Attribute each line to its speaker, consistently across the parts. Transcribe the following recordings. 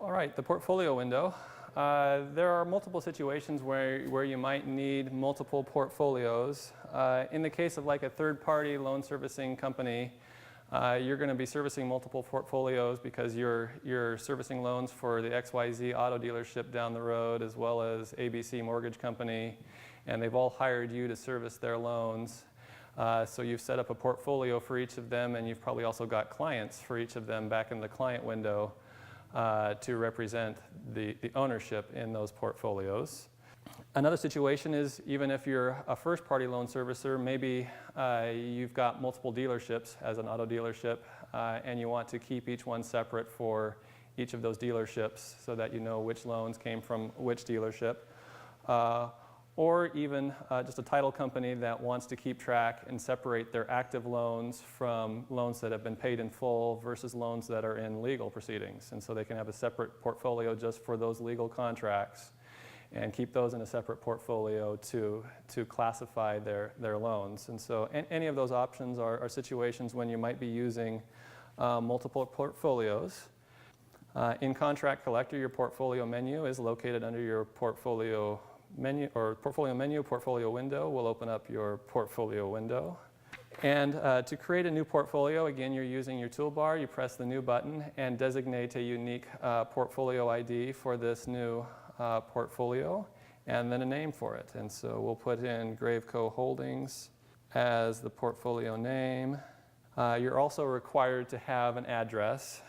Speaker 1: All right, the portfolio window. There are multiple situations where you might need multiple portfolios. In the case of like a third-party loan servicing company, you're going to be servicing multiple portfolios because you're servicing loans for the XYZ auto dealership down the road as well as ABC Mortgage Company, and they've all hired you to service their loans. So you've set up a portfolio for each of them, and you've probably also got clients for each of them back in the client window to represent the ownership in those portfolios. Another situation is even if you're a first-party loan servicer, maybe you've got multiple dealerships as an auto dealership, and you want to keep each one separate for each of those dealerships so that you know which loans came from which dealership. Or even just a title company that wants to keep track and separate their active loans from loans that have been paid in full versus loans that are in legal proceedings. And so they can have a separate portfolio just for those legal contracts and keep those in a separate portfolio to classify their loans. And so any of those options are situations when you might be using multiple portfolios. In Contract Collector, your portfolio menu is located under your portfolio menu, portfolio window will open up your portfolio window. And to create a new portfolio, again, you're using your toolbar. You press the new button and designate a unique portfolio ID for this new portfolio, and then a name for it. And so we'll put in Graveco Holdings as the portfolio name. You're also required to have an address.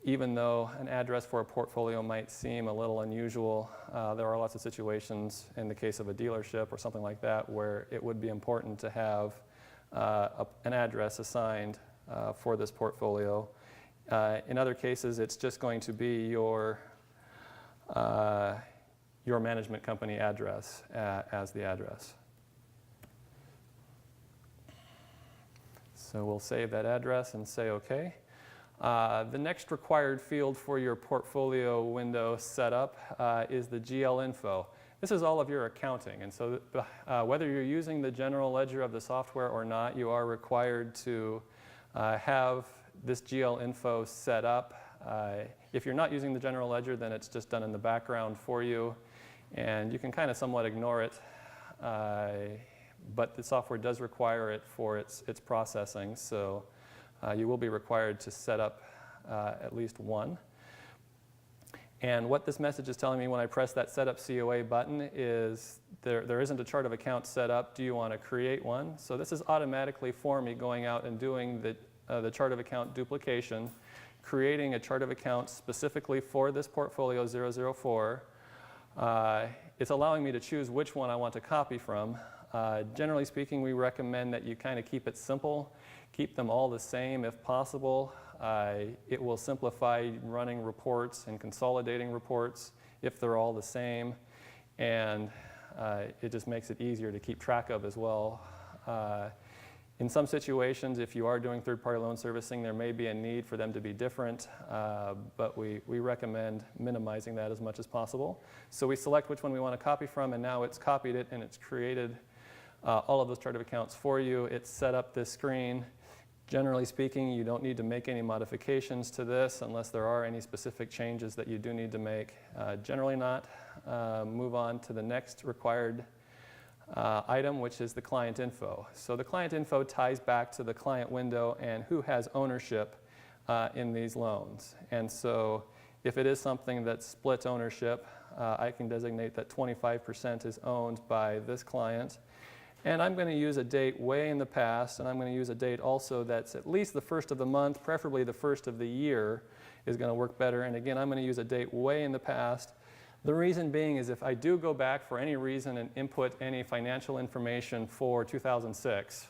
Speaker 1: Even though an address for a portfolio might seem a little unusual, there are lots of situations in the case of a dealership or something like that where it would be important to have an address assigned for this portfolio. In other cases, it's just going to be your management company address as the address. So we'll save that address and say OK. The next required field for your portfolio window setup is the GL info. This is all of your accounting, and so whether you're using the general ledger of the software or not, you are required to have this GL info set up. If you're not using the general ledger, then it's just done in the background for you, and you can kind of somewhat ignore it, but the software does require it for its processing. So you will be required to set up at least one. And what this message is telling me when I press that Setup COA button is there isn't a chart of accounts set up. Do you want to create one? So this is automatically for me going out and doing the chart of account duplication, creating a chart of accounts specifically for this portfolio 004. It's allowing me to choose which one I want to copy from. Generally speaking, we recommend that you kind of keep it simple. Keep them all the same if possible. It will simplify running reports and consolidating reports if they're all the same. And it just makes it easier to keep track of as well. In some situations, if you are doing third-party loan servicing, there may be a need for them to be different, but we recommend minimizing that as much as possible. So we select which one we want to copy from, and now it's copied it and it's created all of those chart of accounts for you. It's set up this screen. Generally speaking, you don't need to make any modifications to this unless there are any specific changes that you do need to make. Generally not. Move on to the next required item, which is the client info. So the client info ties back to the client window and who has ownership in these loans. And so if it is something that's split ownership, I can designate that 25% is owned by this client. And I'm going to use a date way in the past, and I'm going to use a date also that's at least the first of the month, preferably the first of the year is going to work better. And again, I'm going to use a date way in the past. The reason being is if I do go back for any reason and input any financial information for 2006,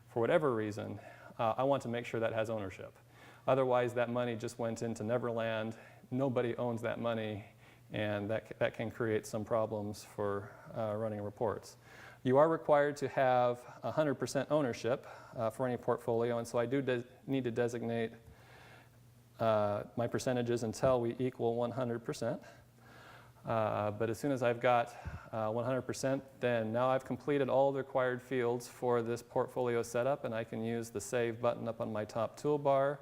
Speaker 1: for whatever reason, I want to make sure that has ownership. Otherwise, that money just went into Neverland. Nobody owns that money, and that can create some problems for running reports. You are required to have 100% ownership for any portfolio, and so I do need to designate my percentages until we equal 100%. But as soon as I've got 100%, then now I've completed all the required fields for this portfolio setup, and I can use the Save button up on my top toolbar.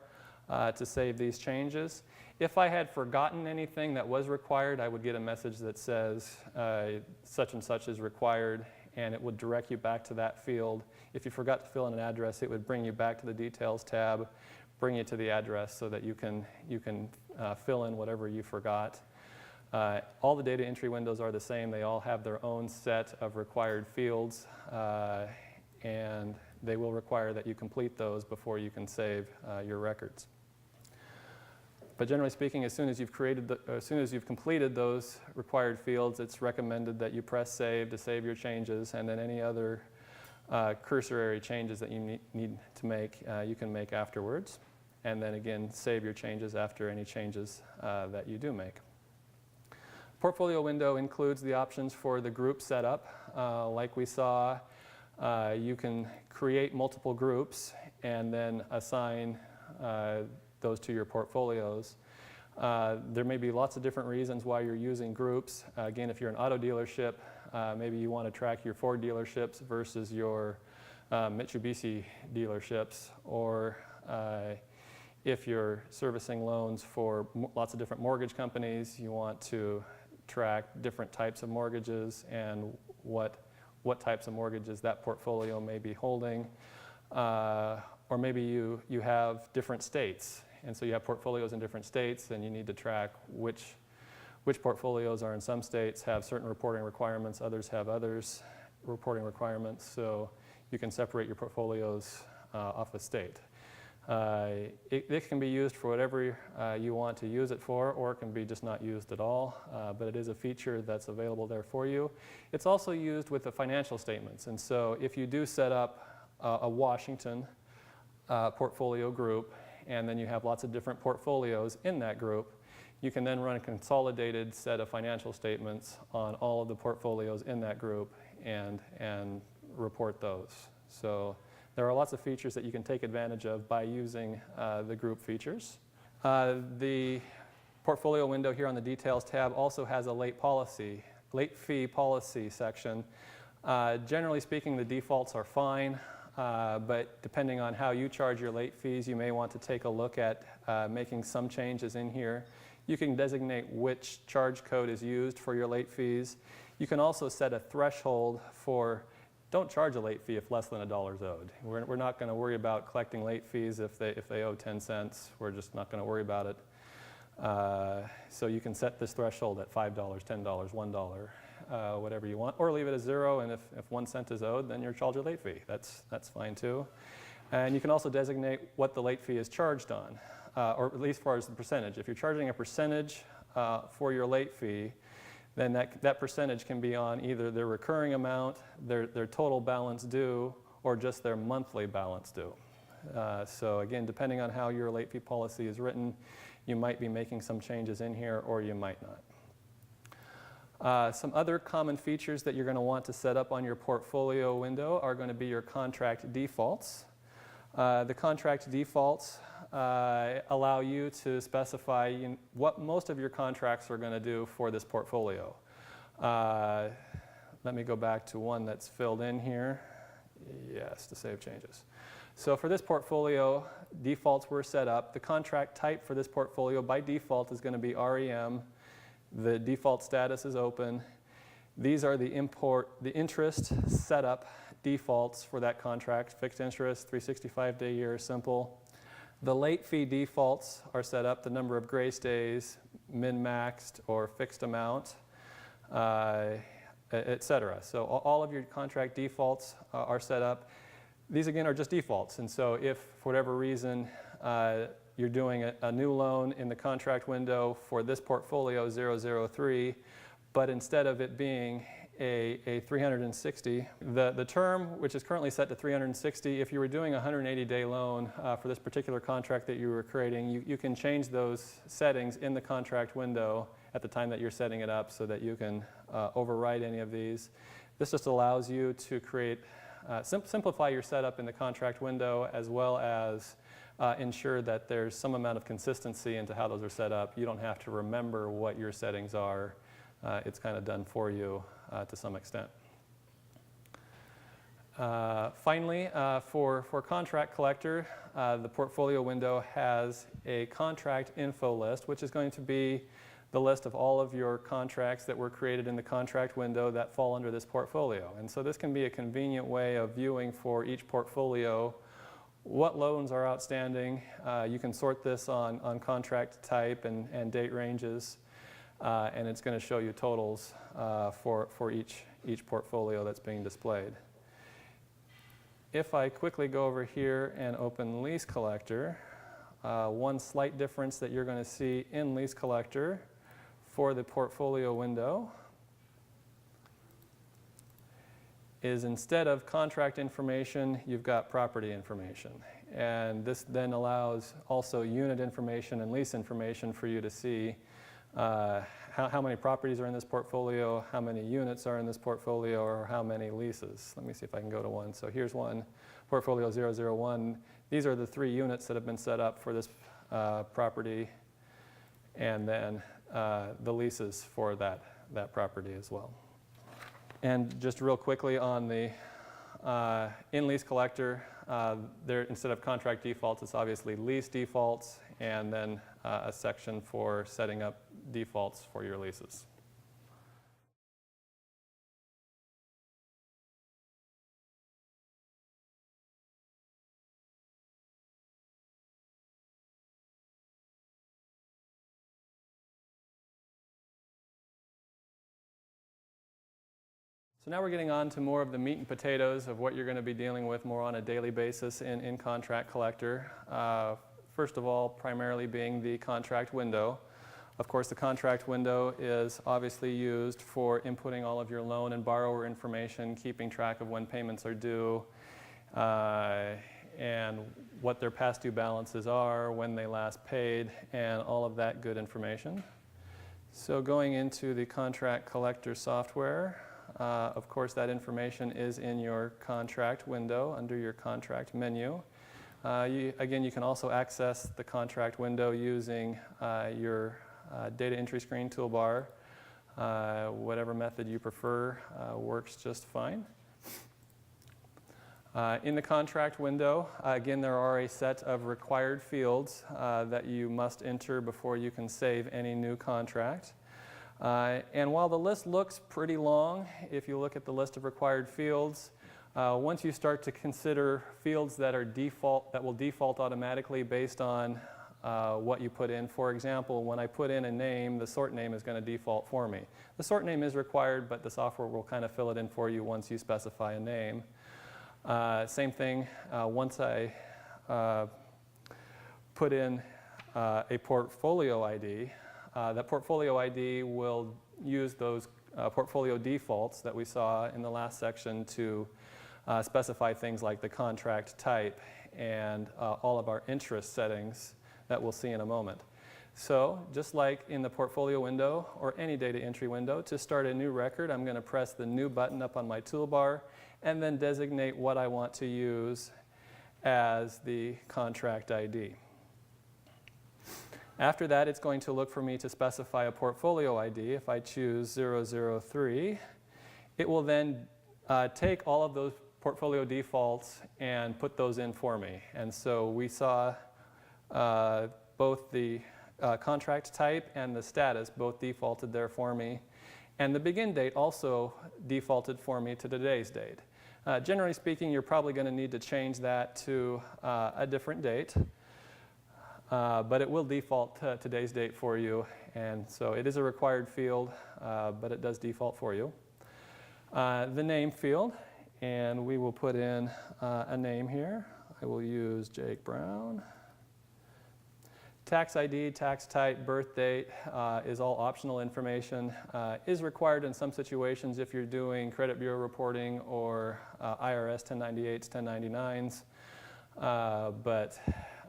Speaker 1: to save these changes. If I had forgotten anything that was required, I would get a message that says such and such is required, and it would direct you back to that field. If you forgot to fill in an address, it would bring you back to the Details tab, bring you to the address so that you can fill in whatever you forgot. All the data entry windows are the same. They all have their own set of required fields, and they will require that you complete those before you can save your records. But generally speaking, as soon as you've completed those required fields, it's recommended that you press save to save your changes, and then any other cursory changes that you need to make, you can make afterwards. And then again, save your changes after any changes that you do make. Portfolio window includes the options for the group setup. Like we saw, you can create multiple groups and then assign those to your portfolios. There may be lots of different reasons why you're using groups. Again, if you're an auto dealership, maybe you want to track your Ford dealerships versus your Mitsubishi dealerships, or if you're servicing loans for lots of different mortgage companies, you want to track different types of mortgages and what types of mortgages that portfolio may be holding. Or maybe you have different states, and so you have portfolios in different states, and you need to track which portfolios are in some states have certain reporting requirements, others have others reporting requirements, so you can separate your portfolios off a state. It can be used for whatever you want to use it for, or it can be just not used at all, but it is a feature that's available there for you. It's also used with the financial statements, and so if you do set up a Washington portfolio group, and then you have lots of different portfolios in that group, you can then run a consolidated set of financial statements on all of the portfolios in that group and report those. So there are lots of features that you can take advantage of by using the group features. The portfolio window here on the Details tab also has a late fee policy section. Generally speaking, the defaults are fine. But depending on how you charge your late fees, you may want to take a look at making some changes in here. You can designate which charge code is used for your late fees. You can also set a threshold for don't charge a late fee if less than $1 is owed. We're not going to worry about collecting late fees if they owe 10 cents. We're just not going to worry about it. So you can set this threshold at $5, $10, $1. Whatever you want, or leave it as 0, and if 1 cent is owed, then you're charged a late fee. That's fine too. And you can also designate what the late fee is charged on, or at least as far as the percentage. If you're charging a percentage for your late fee, then that percentage can be on either their recurring amount, their total balance due, or just their monthly balance due. So again, depending on how your late fee policy is written, you might be making some changes in here, or you might not. Some other common features that you're going to want to set up on your portfolio window are going to be your contract defaults. The contract defaults allow you to specify what most of your contracts are going to do for this portfolio. Let me go back to one that's filled in here. Yes, to save changes. So for this portfolio, defaults were set up. The contract type for this portfolio by default is going to be REM. The default status is open. These are the interest setup defaults for that contract. Fixed interest, 365-day year, simple. The late fee defaults are set up, the number of grace days, min-maxed or fixed amount, etc. So all of your contract defaults are set up. These again are just defaults, and so if for whatever reason you're doing a new loan in the contract window for this portfolio 003, but instead of it being a 360, the term, which is currently set to 360, if you were doing a 180-day loan for this particular contract that you were creating, you can change those settings in the contract window at the time that you're setting it up so that you can override any of these. This just allows you to create, simplify your setup in the contract window, as well as ensure that there's some amount of consistency into how those are set up. You don't have to remember what your settings are. It's kind of done for you to some extent. Finally, for contract collector, the portfolio window has a contract info list, which is going to be the list of all of your contracts that were created in the contract window that fall under this portfolio. And so this can be a convenient way of viewing for each portfolio what loans are outstanding. You can sort this on contract type and date ranges, and it's going to show you totals for each portfolio that's being displayed. If I quickly go over here and open Lease Collector, one slight difference that you're going to see in Lease Collector for the portfolio window is instead of contract information, you've got property information. And this then allows also unit information and lease information for you to see how many properties are in this portfolio, how many units are in this portfolio, or how many leases. Let me see if I can go to one. So here's one, portfolio 001. These are the 3 units that have been set up for this property, and then the leases for that property as well. And just real quickly on the in Lease Collector, there, instead of contract defaults, it's obviously lease defaults, and then a section for setting up defaults for your leases. So now we're getting on to more of the meat and potatoes of what you're going to be dealing with more on a daily basis in Contract Collector. First of all, primarily being the contract window. Of course, the contract window is obviously used for inputting all of your loan and borrower information, keeping track of when payments are due, and what their past due balances are, when they last paid, and all of that good information. So going into the Contract Collector software, of course, that information is in your contract window under your contract menu. Again, you can also access the contract window using your data entry screen toolbar. Whatever method you prefer works just fine. In the contract window, again, there are a set of required fields that you must enter before you can save any new contract. And while the list looks pretty long, if you look at the list of required fields, once you start to consider fields that will default automatically based on what you put in. For example, when I put in a name, the sort name is going to default for me. The sort name is required, but the software will kind of fill it in for you once you specify a name. Same thing, once I put in a portfolio ID, that portfolio ID will use those portfolio defaults that we saw in the last section to specify things like the contract type and all of our interest settings that we'll see in a moment. So just like in the portfolio window or any data entry window, to start a new record, I'm going to press the New button up on my toolbar and then designate what I want to use as the contract ID. After that, it's going to look for me to specify a portfolio ID. If I choose 003, it will then take all of those portfolio defaults and put those in for me. And so we saw both the contract type and the status both defaulted there for me. And the begin date also defaulted for me to today's date. Generally speaking, you're probably going to need to change that to a different date. But it will default to today's date for you. And so it is a required field, but it does default for you. The name field, and we will put in a name here. I will use Jake Brown. Tax ID, tax type, birth date is all optional information. Is required in some situations if you're doing credit bureau reporting or IRS 1098s, 1099s. But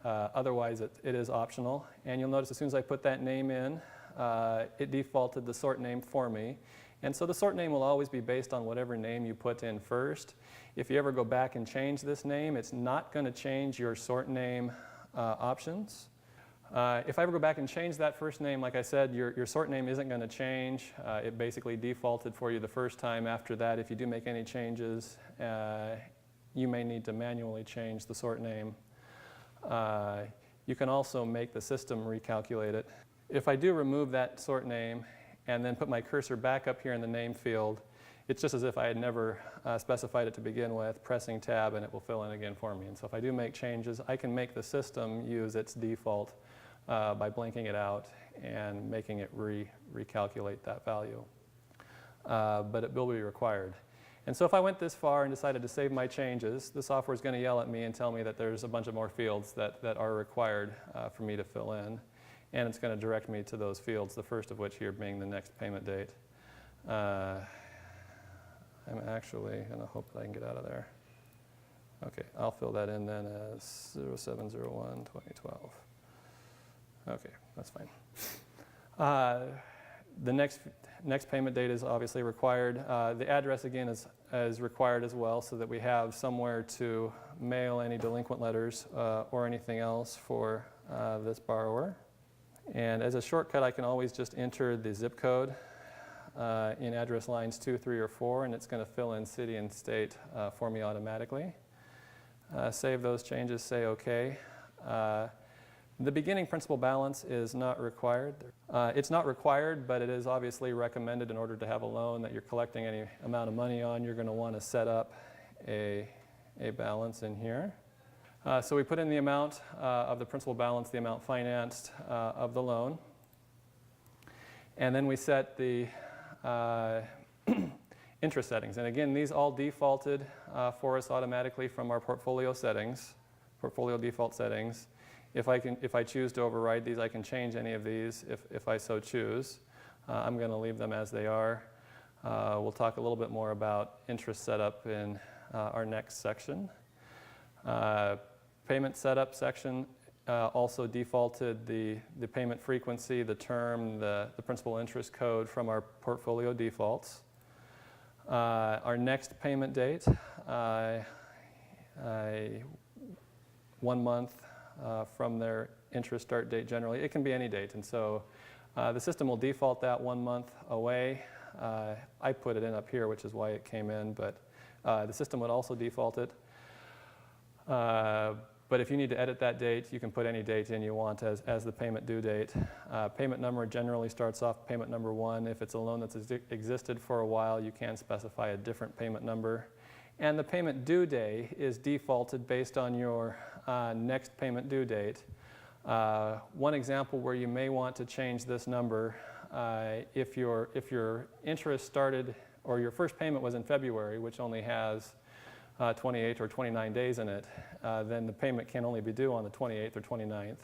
Speaker 1: otherwise, it is optional. And you'll notice as soon as I put that name in, it defaulted the sort name for me. And so the sort name will always be based on whatever name you put in first. If you ever go back and change this name, it's not going to change your sort name options. If I ever go back and change that first name, like I said, your sort name isn't going to change. It basically defaulted for you the first time. After that, if you do make any changes, you may need to manually change the sort name. You can also make the system recalculate it. If I do remove that sort name and then put my cursor back up here in the name field, it's just as if I had never specified it to begin with, pressing tab and it will fill in again for me. And so if I do make changes, I can make the system use its default by blanking it out and making it recalculate that value. But it will be required. And so if I went this far and decided to save my changes, the software is going to yell at me and tell me that there's a bunch of more fields that are required for me to fill in. And it's going to direct me to those fields, the first of which here being the next payment date. I'm actually going to hope that I can get out of there. Okay, I'll fill that in then as 07/01/2012. Okay, that's fine. The next payment date is obviously required. The address again is required as well, so that we have somewhere to mail any delinquent letters or anything else for this borrower. And as a shortcut, I can always just enter the zip code in address lines 2, 3, or 4, and it's going to fill in city and state for me automatically. Save those changes, say OK. The beginning principal balance is not required. It's not required, but it is obviously recommended in order to have a loan that you're collecting any amount of money on. You're going to want to set up a balance in here. So we put in the amount of the principal balance, the amount financed of the loan. And then we set the interest settings. And again, these all defaulted for us automatically from our portfolio settings, portfolio default settings. If I choose to override these, I can change any of these if I so choose. I'm going to leave them as they are. We'll talk a little bit more about interest setup in our next section. Payment setup section also defaulted the payment frequency, the term, the principal interest code from our portfolio defaults. Our next payment date, 1 month from their interest start date generally. It can be any date, and so the system will default that 1 month away. I put it in up here, which is why it came in, but the system would also default it. But if you need to edit that date, you can put any date in you want as the payment due date. Payment number generally starts off payment number 1. If it's a loan that's existed for a while, you can specify a different payment number. And the payment due day is defaulted based on your next payment due date. One example where you may want to change this number, if your interest started, or your first payment was in February, which only has 28 or 29 days in it, then the payment can only be due on the 28th or 29th.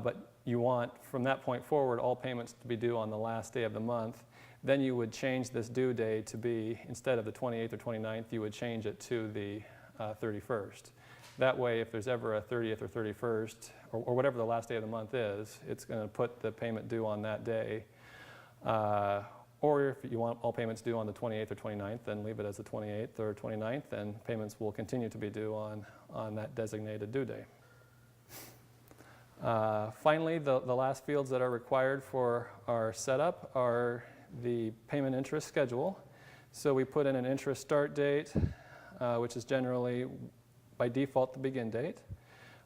Speaker 1: But you want, from that point forward, all payments to be due on the last day of the month. Then you would change this due day to be, instead of the 28th or 29th, you would change it to the 31st. That way, if there's ever a 30th or 31st, or whatever the last day of the month is, it's going to put the payment due on that day. Or if you want all payments due on the 28th or 29th, then leave it as the 28th or 29th, and payments will continue to be due on that designated due day. Finally, the last fields that are required for our setup are the payment interest schedule. So we put in an interest start date, which is generally by default the begin date.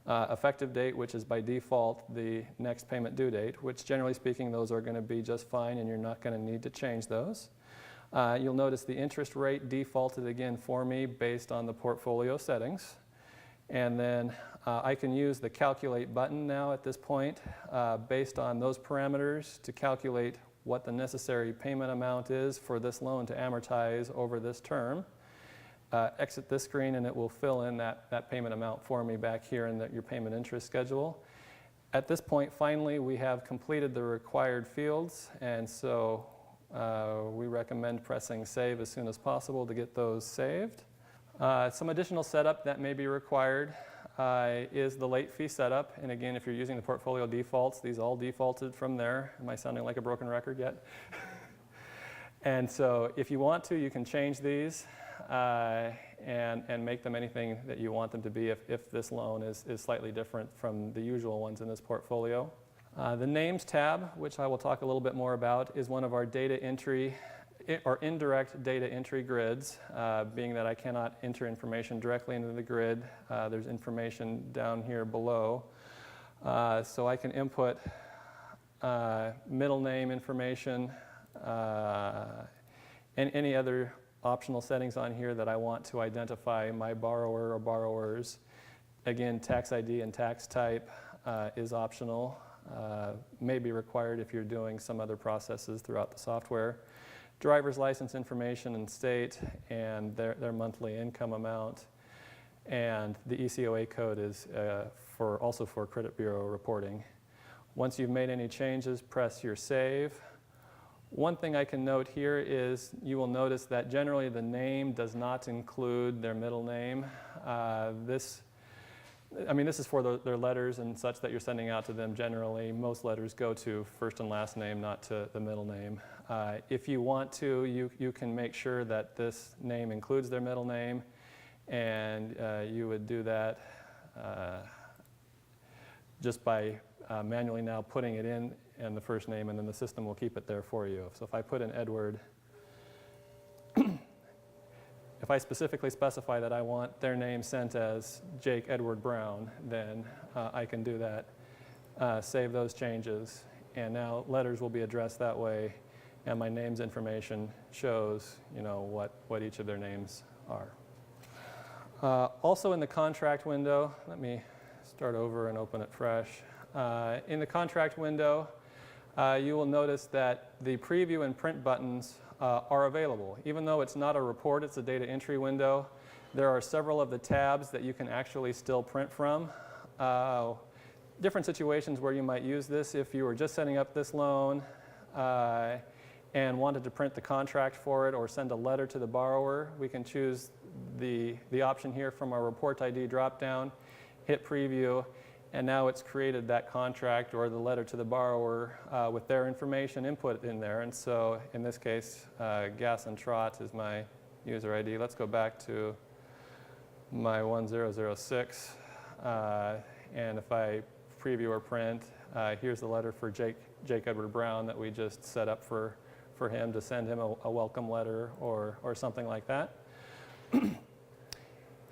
Speaker 1: Effective date, which is by default the next payment due date, which generally speaking those are going to be just fine and you're not going to need to change those. You'll notice the interest rate defaulted again for me based on the portfolio settings. And then I can use the calculate button now at this point based on those parameters to calculate what the necessary payment amount is for this loan to amortize over this term. Exit this screen and it will fill in that payment amount for me back here in your payment interest schedule. At this point, finally, we have completed the required fields, and so we recommend pressing save as soon as possible to get those saved. Some additional setup that may be required is the late fee setup. And again, if you're using the portfolio defaults, these all defaulted from there. Am I sounding like a broken record yet? And so if you want to, you can change these and make them anything that you want them to be if this loan is slightly different from the usual ones in this portfolio. The Names tab, which I will talk a little bit more about, is one of our data entry or indirect data entry grids, being that I cannot enter information directly into the grid. There's information down here below. So I can input middle name information and any other optional settings on here that I want to identify my borrower or borrowers. Again, tax ID and tax type is optional. May be required if you're doing some other processes throughout the software. Driver's license information and state, and their monthly income amount. And the ECOA code is also for credit bureau reporting. Once you've made any changes, press your save. One thing I can note here is you will notice that generally the name does not include their middle name. This is for their letters and such that you're sending out to them generally. Most letters go to first and last name, not to the middle name. If you want to, you can make sure that this name includes their middle name, and you would do that just by manually now putting it in and the first name, and then the system will keep it there for you. So if I put in Edward, if I specifically specify that I want their name sent as Jake Edward Brown, then I can do that, save those changes, and now letters will be addressed that way, and my name's information shows, what each of their names are. Also in the contract window, let me start over and open it fresh. In the contract window, you will notice that the preview and print buttons are available. Even though it's not a report, it's a data entry window, there are several of the tabs that you can actually still print from. Different situations where you might use this: if you were just setting up this loan and wanted to print the contract for it or send a letter to the borrower, we can choose the option here from our report ID dropdown, hit preview, and now it's created that contract or the letter to the borrower with their information input in there. And so in this case, Gas and Trot is my user ID. Let's go back to my 1006. And if I preview or print, here's the letter for Jake Edward Brown that we just set up for him to send him a welcome letter or something like that.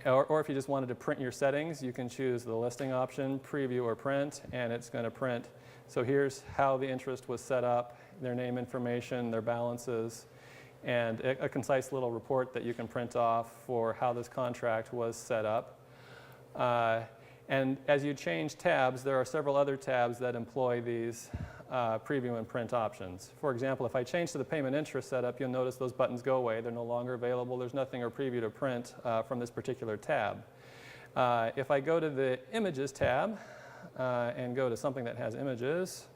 Speaker 1: Or if you just wanted to print your settings, you can choose the listing option, preview or print, and it's going to print. So here's how the interest was set up, their name information, their balances, and a concise little report that you can print off for how this contract was set up. And as you change tabs, there are several other tabs that employ these preview and print options. For example, if I change to the payment interest setup, you'll notice those buttons go away. They're no longer available. There's nothing or preview to print from this particular tab. If I go to the images tab and go to something that has images,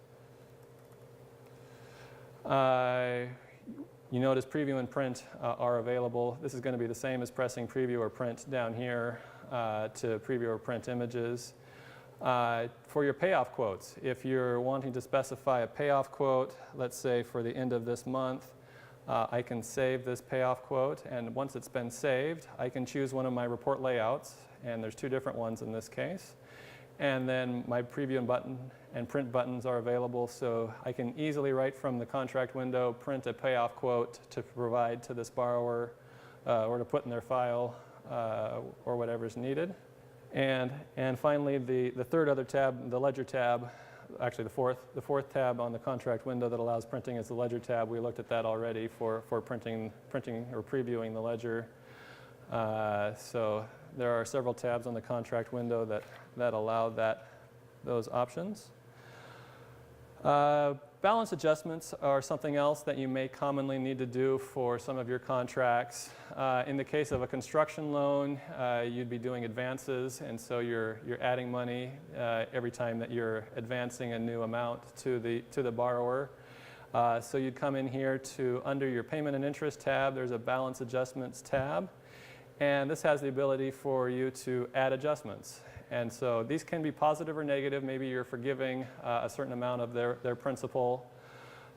Speaker 1: you notice preview and print are available. This is going to be the same as pressing preview or print down here to preview or print images. For your payoff quotes, if you're wanting to specify a payoff quote, let's say for the end of this month, I can save this payoff quote, and once it's been saved, I can choose one of my report layouts, and there's two different ones in this case. And then my preview and button and print buttons are available, so I can easily, right from the contract window, print a payoff quote to provide to this borrower or to put in their file or whatever's needed. And finally, the third other tab, the ledger tab, actually the fourth tab on the contract window that allows printing is the ledger tab. We looked at that already for printing or previewing the ledger. So there are several tabs on the contract window that allow those options. Balance adjustments are something else that you may commonly need to do for some of your contracts. In the case of a construction loan, you'd be doing advances, and so you're adding money every time that you're advancing a new amount to the borrower. So you'd come in here to, under your payment and interest tab, there's a balance adjustments tab, and this has the ability for you to add adjustments. And so these can be positive or negative. Maybe you're forgiving a certain amount of their principal.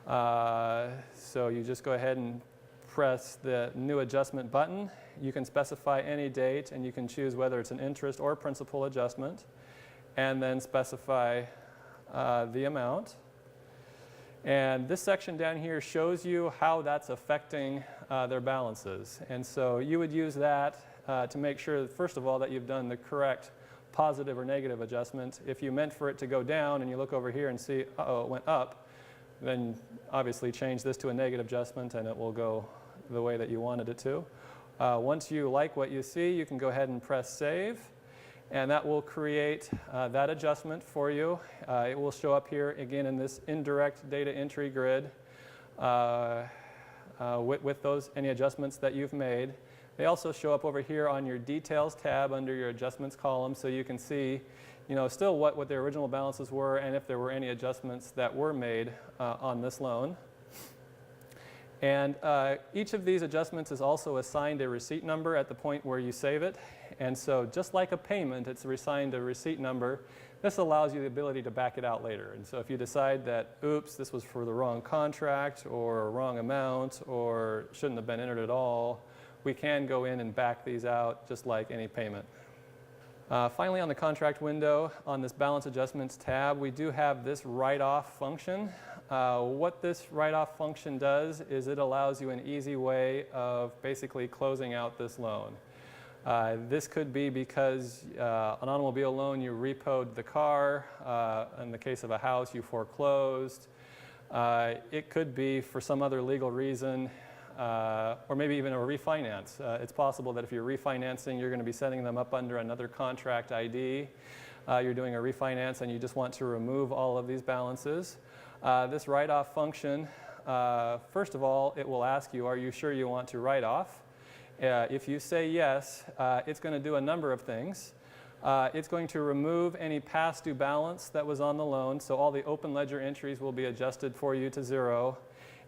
Speaker 1: So you just go ahead and press the new adjustment button. You can specify any date, and you can choose whether it's an interest or principal adjustment, and then specify the amount. And this section down here shows you how that's affecting their balances. And so you would use that to make sure, first of all, that you've done the correct positive or negative adjustment. If you meant for it to go down and you look over here and see, uh-oh, it went up, then obviously change this to a negative adjustment and it will go the way that you wanted it to. Once you like what you see, you can go ahead and press save, and that will create that adjustment for you. It will show up here again in this indirect data entry grid with those any adjustments that you've made. They also show up over here on your details tab under your adjustments column, so you can see, still what their original balances were and if there were any adjustments that were made on this loan. And each of these adjustments is also assigned a receipt number at the point where you save it. And so just like a payment, it's assigned a receipt number. This allows you the ability to back it out later. And so if you decide that, oops, this was for the wrong contract or wrong amount or shouldn't have been entered at all, we can go in and back these out just like any payment. Finally, on the contract window, on this balance adjustments tab, we do have this write-off function. What this write-off function does is it allows you an easy way of basically closing out this loan. This could be because an automobile loan, you repoed the car. In the case of a house, you foreclosed. It could be for some other legal reason, or maybe even a refinance. It's possible that if you're refinancing, you're going to be setting them up under another contract ID. You're doing a refinance and you just want to remove all of these balances. This write-off function, first of all, it will ask you, are you sure you want to write off? If you say yes, it's going to do a number of things. It's going to remove any past due balance that was on the loan, so all the open ledger entries will be adjusted for you to 0.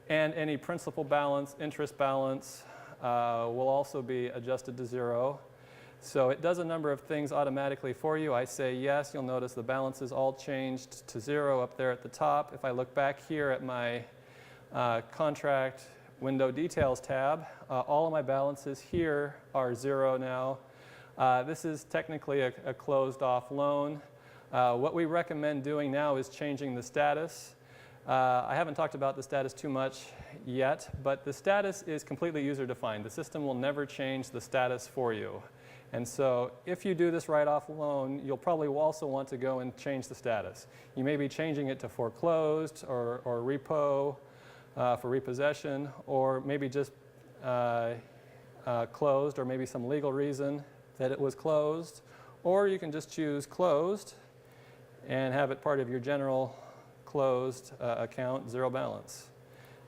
Speaker 1: And any principal balance, interest balance will also be adjusted to 0. So it does a number of things automatically for you. I say yes, you'll notice the balance is all changed to 0 up there at the top. If I look back here at my contract window details tab, all of my balances here are 0 now. This is technically a closed off loan. What we recommend doing now is changing the status. I haven't talked about the status too much yet, but the status is completely user-defined. The system will never change the status for you. And so if you do this write-off loan, you'll probably also want to go and change the status. You may be changing it to foreclosed or repo for repossession, or maybe just closed, or maybe some legal reason that it was closed. Or you can just choose closed and have it part of your general closed account, 0 balance.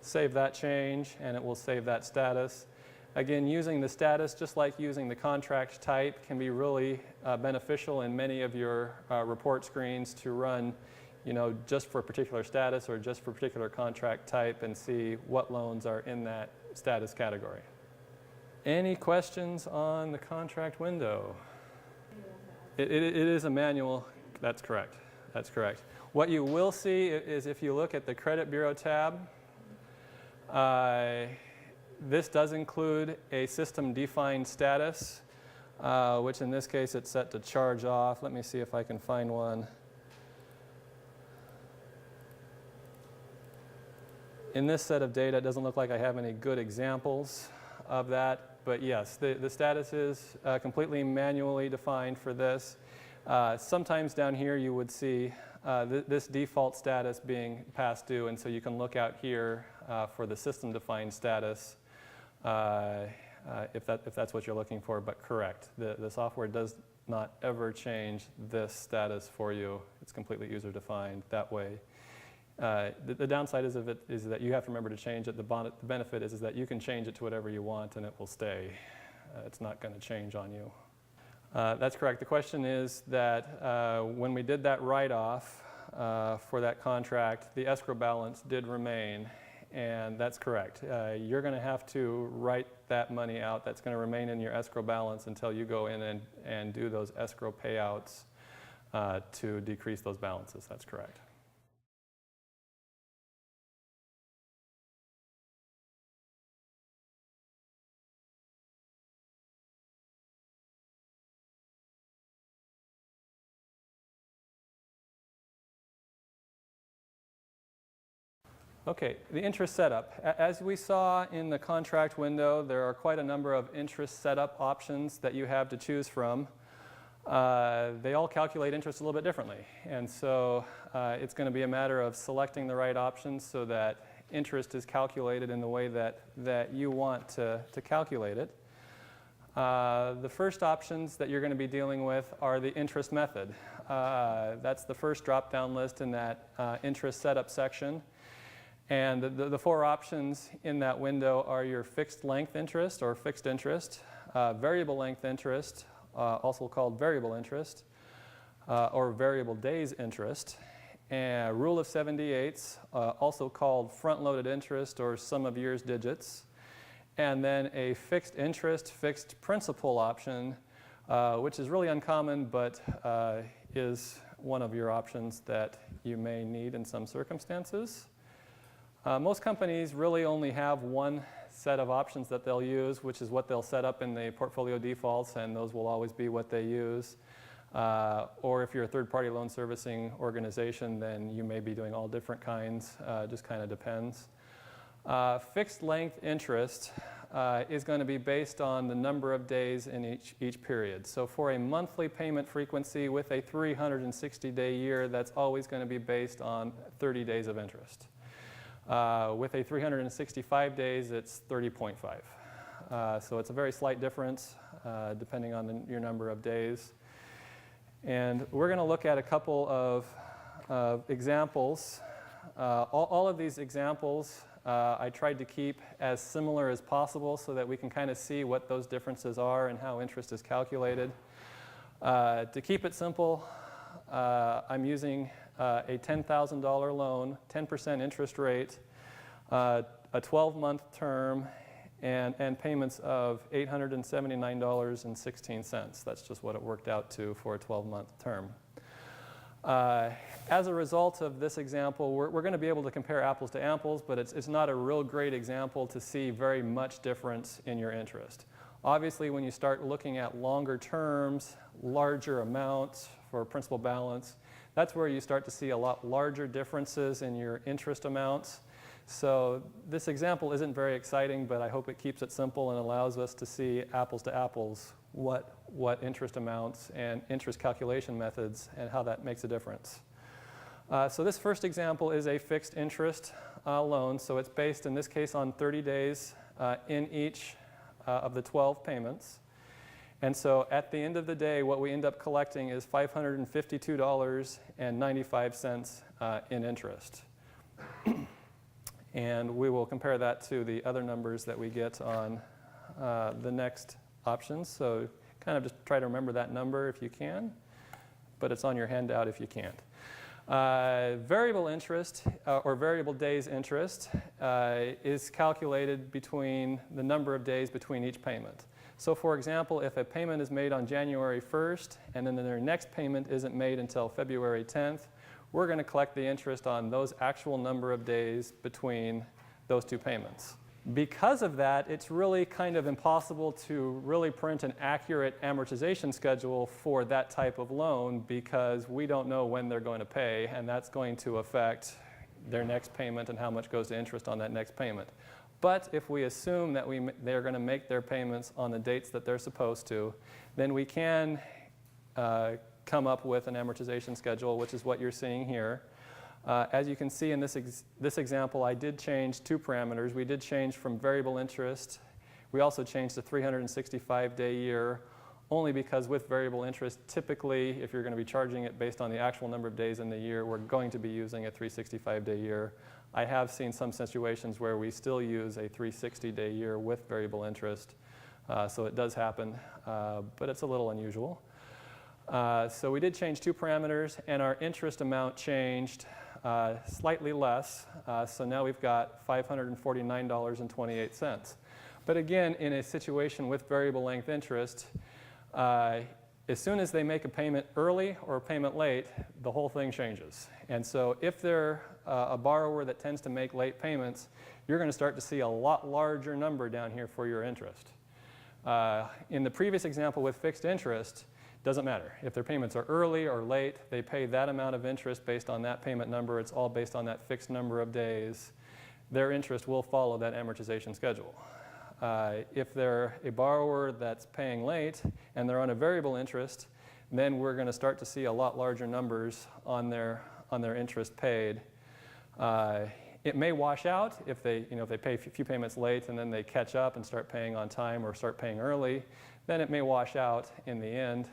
Speaker 1: Save that change and it will save that status. Again, using the status, just like using the contract type, can be really beneficial in many of your report screens to run, just for a particular status or just for a particular contract type and see what loans are in that status category. Any questions on the contract window? It is a manual. That's correct. That's correct. What you will see is if you look at the credit bureau tab, this does include a system-defined status, which in this case it's set to charge off. Let me see if I can find one. In this set of data, it doesn't look like I have any good examples of that, but yes, the status is completely manually defined for this. Sometimes down here you would see this default status being past due, and so you can look out here for the system-defined status if that's what you're looking for, but correct. The software does not ever change this status for you. It's completely user-defined that way. The downside is that you have to remember to change it. The benefit is that you can change it to whatever you want and it will stay. It's not going to change on you. That's correct. The question is that when we did that write-off for that contract, the escrow balance did remain, and that's correct. You're going to have to write that money out. That's going to remain in your escrow balance until you go in and do those escrow payouts to decrease those balances. That's correct. Okay, the interest setup. As we saw in the contract window, there are quite a number of interest setup options that you have to choose from. They all calculate interest a little bit differently, and so it's going to be a matter of selecting the right options so that interest is calculated in the way that you want to calculate it. The first options that you're going to be dealing with are the interest method. That's the first drop-down list in that interest setup section. And the four options in that window are your fixed length interest or fixed interest, variable length interest, also called variable interest, or variable days interest, and rule of 78ths, also called front-loaded interest or sum of years digits, and then a fixed interest, fixed principal option, which is really uncommon but is one of your options that you may need in some circumstances. Most companies really only have one set of options that they'll use, which is what they'll set up in the portfolio defaults, and those will always be what they use. Or if you're a third-party loan servicing organization, then you may be doing all different kinds. Just kind of depends. Fixed length interest is going to be based on the number of days in each period. So for a monthly payment frequency with a 360-day year, that's always going to be based on 30 days of interest. With a 365 days, it's 30.5. So it's a very slight difference depending on your number of days. And we're going to look at a couple of examples. All of these examples I tried to keep as similar as possible so that we can kind of see what those differences are and how interest is calculated. To keep it simple, I'm using a $10,000 loan, 10% interest rate, a 12-month term, and payments of $879.16. That's just what it worked out to for a 12-month term. As a result of this example, we're going to be able to compare apples to apples, but it's not a real great example to see very much difference in your interest. Obviously, when you start looking at longer terms, larger amounts for principal balance, that's where you start to see a lot larger differences in your interest amounts. So this example isn't very exciting, but I hope it keeps it simple and allows us to see apples to apples what interest amounts and interest calculation methods and how that makes a difference. So this first example is a fixed interest loan. So it's based in this case on 30 days in each of the 12 payments. And so at the end of the day, what we end up collecting is $552.95 in interest. And we will compare that to the other numbers that we get on the next options. So kind of just try to remember that number if you can, but it's on your handout if you can't. Variable interest or variable days interest is calculated between the number of days between each payment. So for example, if a payment is made on January 1st and then their next payment isn't made until February 10th, we're going to collect the interest on those actual number of days between those two payments. Because of that, it's really kind of impossible to really print an accurate amortization schedule for that type of loan because we don't know when they're going to pay, and that's going to affect their next payment and how much goes to interest on that next payment. But if we assume that they're going to make their payments on the dates that they're supposed to, then we can come up with an amortization schedule, which is what you're seeing here. As you can see in this example, I did change two parameters. We did change from variable interest. We also changed the 365-day year, only because with variable interest, typically, if you're going to be charging it based on the actual number of days in the year, we're going to be using a 365-day year. I have seen some situations where we still use a 360-day year with variable interest. So it does happen, but it's a little unusual. So we did change two parameters, and our interest amount changed slightly less. So now we've got $549.28. But again, in a situation with variable length interest, as soon as they make a payment early or a payment late, the whole thing changes. And so if they're a borrower that tends to make late payments, you're going to start to see a lot larger number down here for your interest. In the previous example with fixed interest, doesn't matter. If their payments are early or late, they pay that amount of interest based on that payment number. It's all based on that fixed number of days. their interest will follow that amortization schedule. If they're a borrower that's paying late and they're on a variable interest, then we're going to start to see a lot larger numbers on their interest paid. It may wash out if they pay a few payments late and then they catch up and start paying on time or start paying early. Then it may wash out in the end.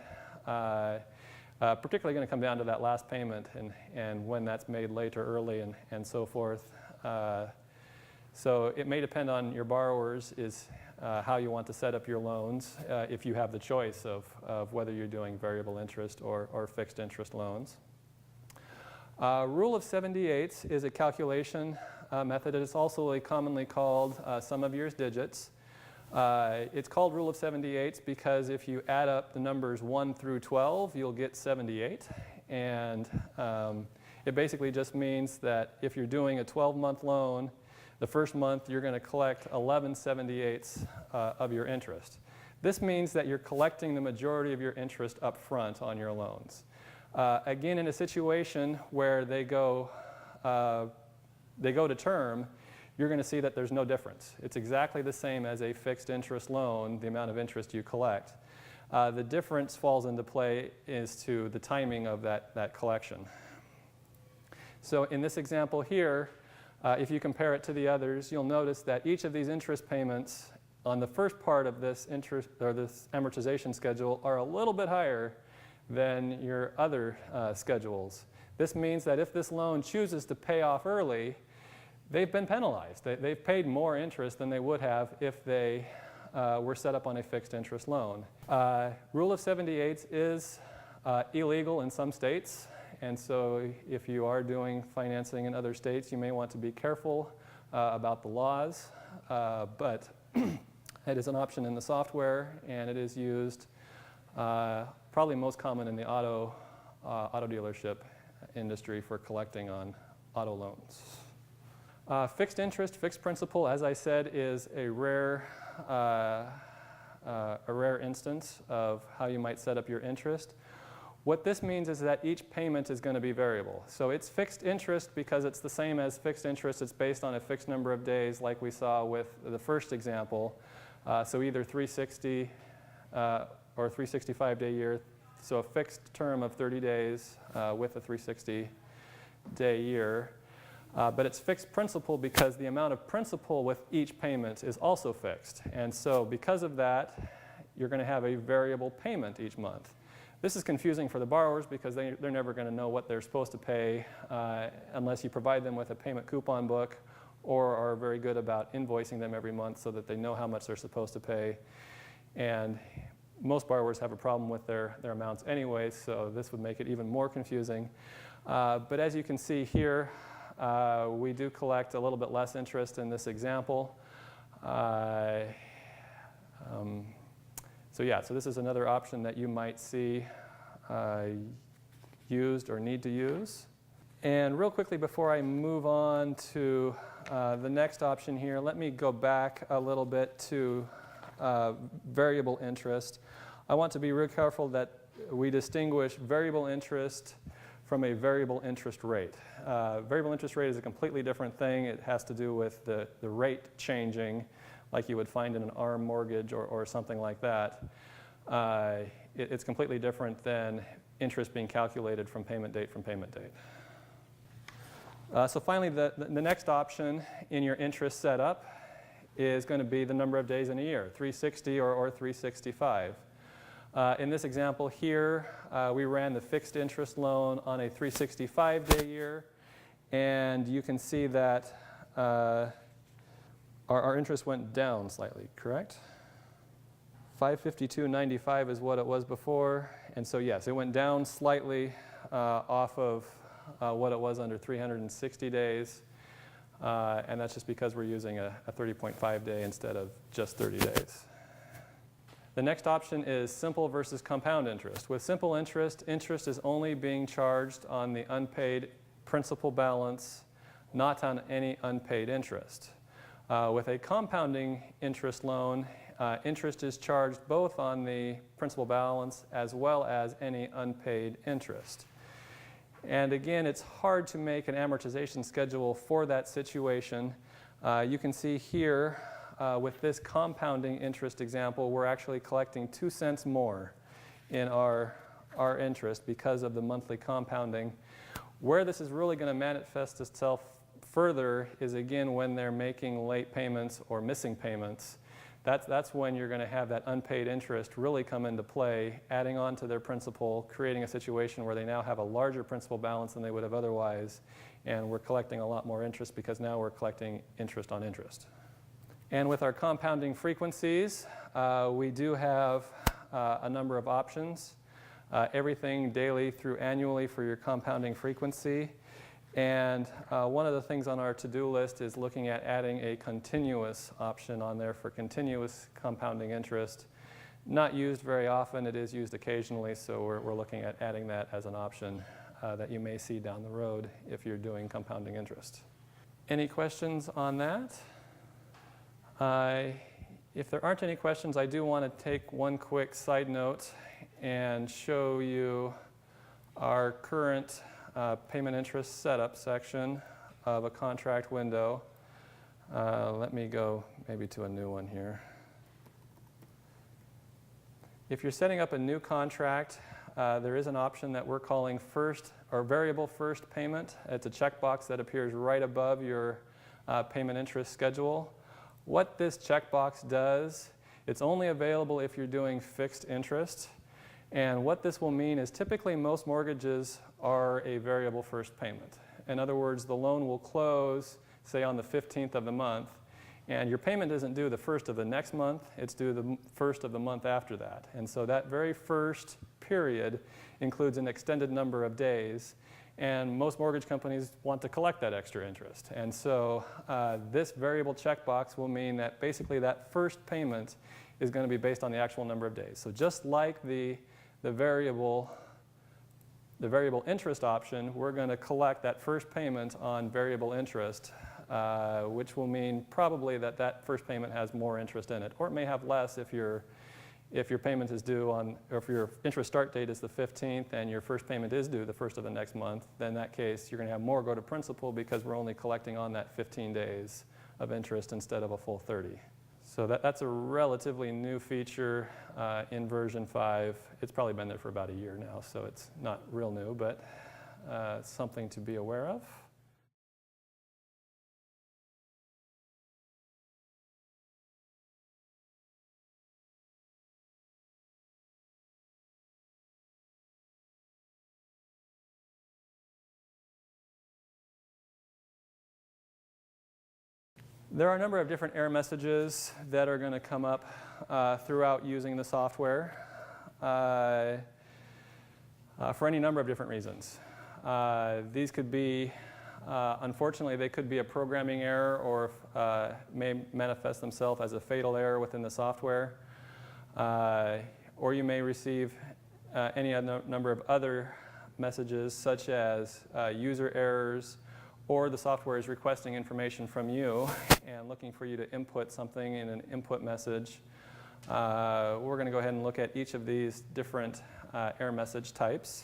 Speaker 1: Particularly going to come down to that last payment and when that's made late or early and so forth. So it may depend on your borrowers how you want to set up your loans if you have the choice of whether you're doing variable interest or fixed interest loans. Rule of 78 is a calculation method. It is also commonly called sum of years digits. It's called Rule of 78 because if you add up the numbers 1 through 12, you'll get 78. And it basically just means that if you're doing a 12-month loan, the first month you're going to collect 11/78 of your interest. This means that you're collecting the majority of your interest up front on your loans. Again, in a situation where they go to term, you're going to see that there's no difference. It's exactly the same as a fixed interest loan, the amount of interest you collect. The difference falls into play as to the timing of that collection. So in this example here, if you compare it to the others, you'll notice that each of these interest payments on the first part of this interest or this amortization schedule are a little bit higher than your other schedules. This means that if this loan chooses to pay off early, they've been penalized. They've paid more interest than they would have if they were set up on a fixed interest loan. Rule of 78 is illegal in some states, and so if you are doing financing in other states, you may want to be careful about the laws, but it is an option in the software, and it is used probably most common in the auto dealership industry for collecting on auto loans. Fixed interest, fixed principal, as I said, is a rare instance of how you might set up your interest. What this means is that each payment is going to be variable. So it's fixed interest because it's the same as fixed interest. It's based on a fixed number of days like we saw with the first example. So either 360 or 365-day year. So a fixed term of 30 days with a 360-day year. But it's fixed principal because the amount of principal with each payment is also fixed. And so because of that, you're going to have a variable payment each month. This is confusing for the borrowers because they're never going to know what they're supposed to pay unless you provide them with a payment coupon book or are very good about invoicing them every month so that they know how much they're supposed to pay. And most borrowers have a problem with their amounts anyway, so this would make it even more confusing. But as you can see here, we do collect a little bit less interest in this example. So this is another option that you might see used or need to use. And real quickly before I move on to the next option here, let me go back a little bit to variable interest. I want to be real careful that we distinguish variable interest from a variable interest rate. Variable interest rate is a completely different thing. It has to do with the rate changing, like you would find in an ARM mortgage or something like that. It's completely different than interest being calculated from payment date. So finally, the next option in your interest setup is going to be the number of days in a year, 360 or 365. In this example here, we ran the fixed interest loan on a 365-day year, and you can see that our interest went down slightly, correct? 552.95 is what it was before, and so yes, it went down slightly off of what it was under 360 days, and that's just because we're using a 30.5 day instead of just 30 days. The next option is simple versus compound interest. With simple interest, interest is only being charged on the unpaid principal balance, not on any unpaid interest. With a compounding interest loan, interest is charged both on the principal balance as well as any unpaid interest. And again, it's hard to make an amortization schedule for that situation You can see here with this compounding interest example, we're actually collecting 2 cents more in our interest because of the monthly compounding. Where this is really going to manifest itself further is, again, when they're making late payments or missing payments. That's when you're going to have that unpaid interest really come into play, adding on to their principal, creating a situation where they now have a larger principal balance than they would have otherwise, and we're collecting a lot more interest because now we're collecting interest on interest. And with our compounding frequencies, we do have a number of options. Everything daily through annually for your compounding frequency. And one of the things on our to-do list is looking at adding a continuous option on there for continuous compounding interest. Not used very often, it is used occasionally, so we're looking at adding that as an option that you may see down the road if you're doing compounding interest. Any questions on that? If there aren't any questions, I do want to take one quick side note and show you our current payment interest setup section of a contract window. Let me go maybe to a new one here. If you're setting up a new contract, there is an option that we're calling first or variable first payment. It's a checkbox that appears right above your payment interest schedule. What this checkbox does, it's only available if you're doing fixed interest. And what this will mean is typically most mortgages are a variable first payment. In other words, the loan will close, say, on the 15th of the month, and your payment isn't due the first of the next month, it's due the first of the month after that. And so that very first period includes an extended number of days, and most mortgage companies want to collect that extra interest. And so this variable checkbox will mean that basically that first payment is going to be based on the actual number of days. So just like the variable interest option, we're going to collect that first payment on variable interest, which will mean probably that first payment has more interest in it, or it may have less if your payment is due on, or if your interest start date is the 15th and your first payment is due the first of the next month. Then in that case, you're going to have more go to principal because we're only collecting on that 15 days of interest instead of a full 30. So that's a relatively new feature in version 5. It's probably been there for about a year now, so it's not real new, but something to be aware of. There are a number of different error messages that are going to come up throughout using the software for any number of different reasons. These could be, unfortunately, they could be a programming error or may manifest themselves as a fatal error within the software. Or you may receive any number of other messages such as user errors, or the software is requesting information from you and looking for you to input something in an input message. We're going to go ahead and look at each of these different error message types.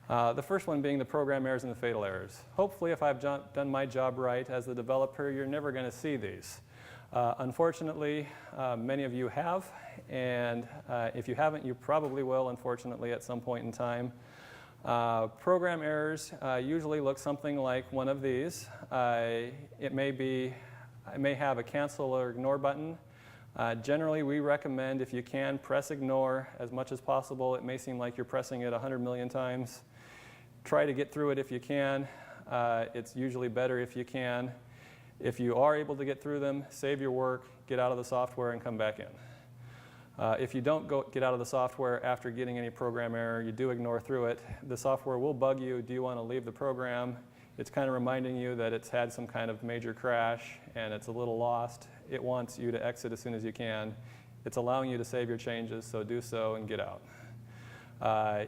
Speaker 1: The first one being the program errors and the fatal errors. Hopefully, if I've done my job right as the developer, you're never going to see these. Unfortunately, many of you have, and if you haven't, you probably will, unfortunately, at some point in time. Program errors usually look something like one of these. It may have a cancel or ignore button. Generally, we recommend, if you can, press ignore as much as possible. It may seem like you're pressing it 100 million times. Try to get through it if you can. It's usually better if you can. If you are able to get through them, save your work, get out of the software, and come back in. If you don't get out of the software after getting any program error, you do ignore through it, the software will bug you. Do you want to leave the program? It's kind of reminding you that it's had some kind of major crash and it's a little lost. It wants you to exit as soon as you can. It's allowing you to save your changes, so do so and get out.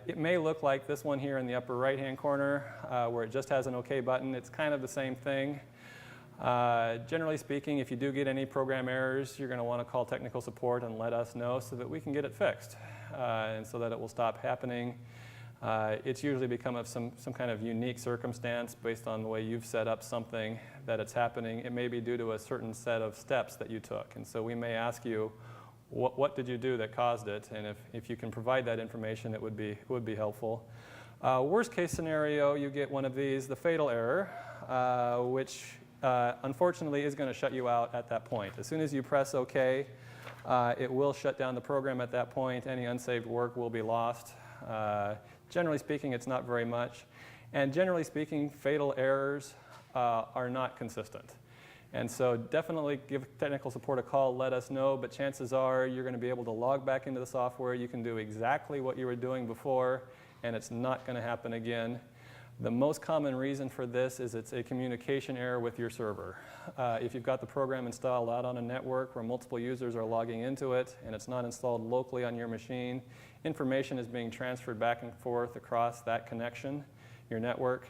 Speaker 1: It may look like this one here in the upper right-hand corner where it just has an OK button. It's kind of the same thing. Generally speaking, if you do get any program errors, you're going to want to call technical support and let us know so that we can get it fixed and so that it will stop happening. it's usually become of some kind of unique circumstance based on the way you've set up something that it's happening. It may be due to a certain set of steps that you took. And so we may ask you, what did you do that caused it? And if you can provide that information, it would be helpful. Worst case scenario, you get one of these, the fatal error, which unfortunately is going to shut you out at that point. As soon as you press OK, it will shut down the program at that point. Any unsaved work will be lost. Generally speaking, it's not very much. And generally speaking, fatal errors are not consistent. And so definitely give technical support a call, let us know, but chances are you're going to be able to log back into the software. You can do exactly what you were doing before, and it's not going to happen again. The most common reason for this is it's a communication error with your server. If you've got the program installed out on a network where multiple users are logging into it and it's not installed locally on your machine, information is being transferred back and forth across that connection, your network,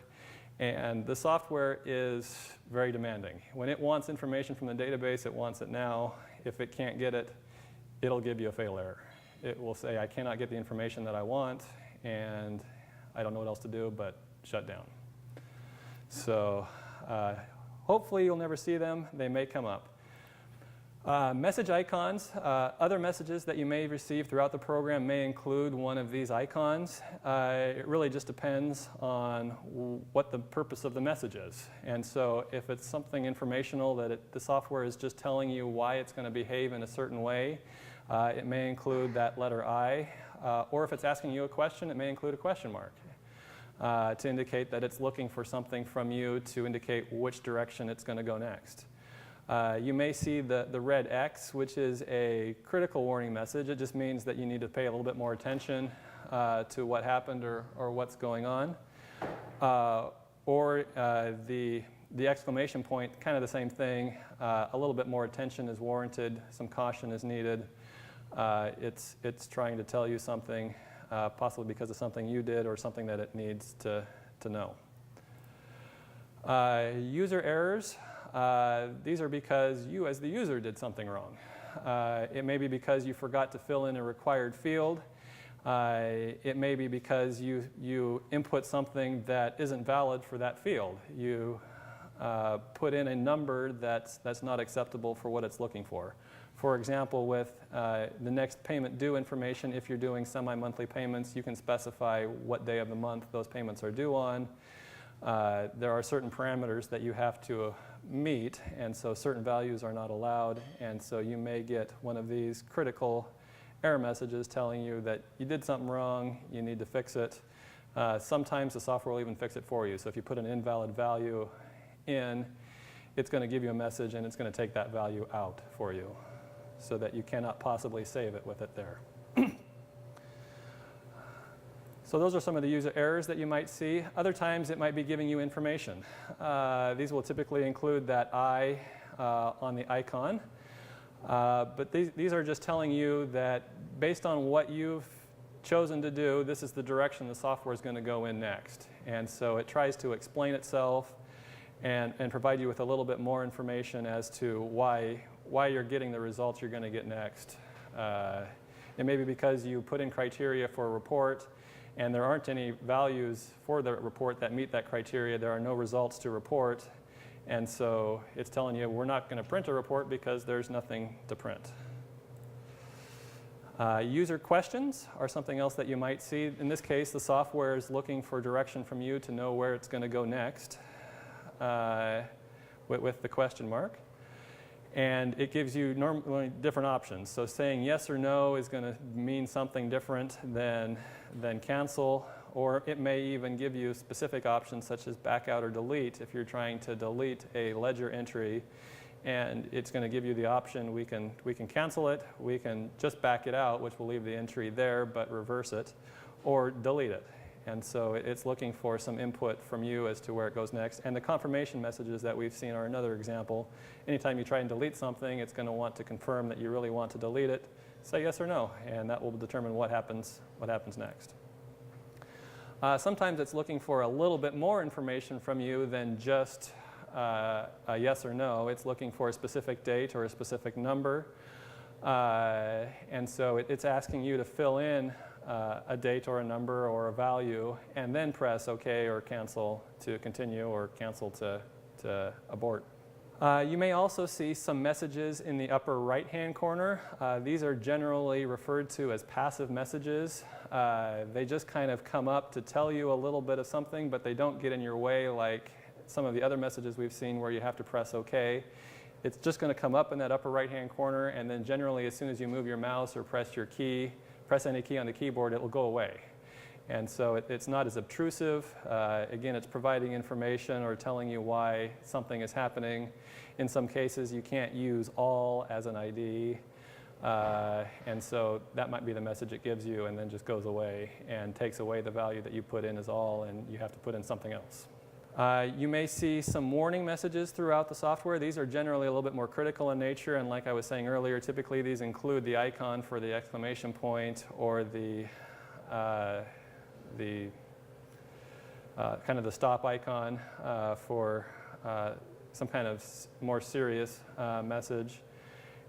Speaker 1: and the software is very demanding. When it wants information from the database, it wants it now. If it can't get it, it'll give you a fail error. It will say, I cannot get the information that I want, and I don't know what else to do but shut down. So hopefully you'll never see them. They may come up. Message icons, other messages that you may receive throughout the program may include one of these icons. It really just depends on what the purpose of the message is. And so if it's something informational that the software is just telling you why it's going to behave in a certain way, it may include that letter I. Or if it's asking you a question, it may include a question mark to indicate that it's looking for something from you to indicate which direction it's going to go next. You may see the red X, which is a critical warning message. It just means that you need to pay a little bit more attention to what happened or what's going on. Or the exclamation point, kind of the same thing. A little bit more attention is warranted. Some caution is needed. It's trying to tell you something, possibly because of something you did or something that it needs to know. User errors. These are because you, as the user, did something wrong. It may be because you forgot to fill in a required field. It may be because you input something that isn't valid for that field. You put in a number that's not acceptable for what it's looking for. For example, with the next payment due information, if you're doing semi-monthly payments, you can specify what day of the month those payments are due on. There are certain parameters that you have to meet, and so certain values are not allowed, and so you may get one of these critical error messages telling you that you did something wrong, you need to fix it. Sometimes the software will even fix it for you. So if you put an invalid value in, it's going to give you a message and it's going to take that value out for you so that you cannot possibly save it with it there. So those are some of the user errors that you might see. Other times it might be giving you information. These will typically include that I on the icon. But these are just telling you that based on what you've chosen to do, this is the direction the software is going to go in next. And so it tries to explain itself and provide you with a little bit more information as to why you're getting the results you're going to get next. It may be because you put in criteria for a report and there aren't any values for the report that meet that criteria. There are no results to report. And so it's telling you we're not going to print a report because there's nothing to print. User questions are something else that you might see. In this case, the software is looking for direction from you to know where it's going to go next with the question mark. And it gives you normally different options. So saying yes or no is going to mean something different than cancel. Or it may even give you specific options such as back out or delete if you're trying to delete a ledger entry. And it's going to give you the option, we can cancel it, we can just back it out, which will leave the entry there but reverse it, or delete it. And so it's looking for some input from you as to where it goes next. And the confirmation messages that we've seen are another example. Anytime you try and delete something, it's going to want to confirm that you really want to delete it. Say yes or no, and that will determine what happens next. Sometimes it's looking for a little bit more information from you than just a yes or no. It's looking for a specific date or a specific number. And so it's asking you to fill in a date or a number or a value, and then press OK or cancel to continue or cancel to abort. You may also see some messages in the upper right-hand corner. These are generally referred to as passive messages. They just kind of come up to tell you a little bit of something, but they don't get in your way like some of the other messages we've seen where you have to press OK. It's just going to come up in that upper right-hand corner, and then generally as soon as you move your mouse or press any key on the keyboard, it will go away. And so it's not as obtrusive. Again, it's providing information or telling you why something is happening. In some cases, you can't use all as an ID. And so that might be the message it gives you and then just goes away and takes away the value that you put in as all, and you have to put in something else. You may see some warning messages throughout the software. These are generally a little bit more critical in nature, and like I was saying earlier, typically these include the icon for the exclamation point or the kind of the stop icon for some kind of more serious message.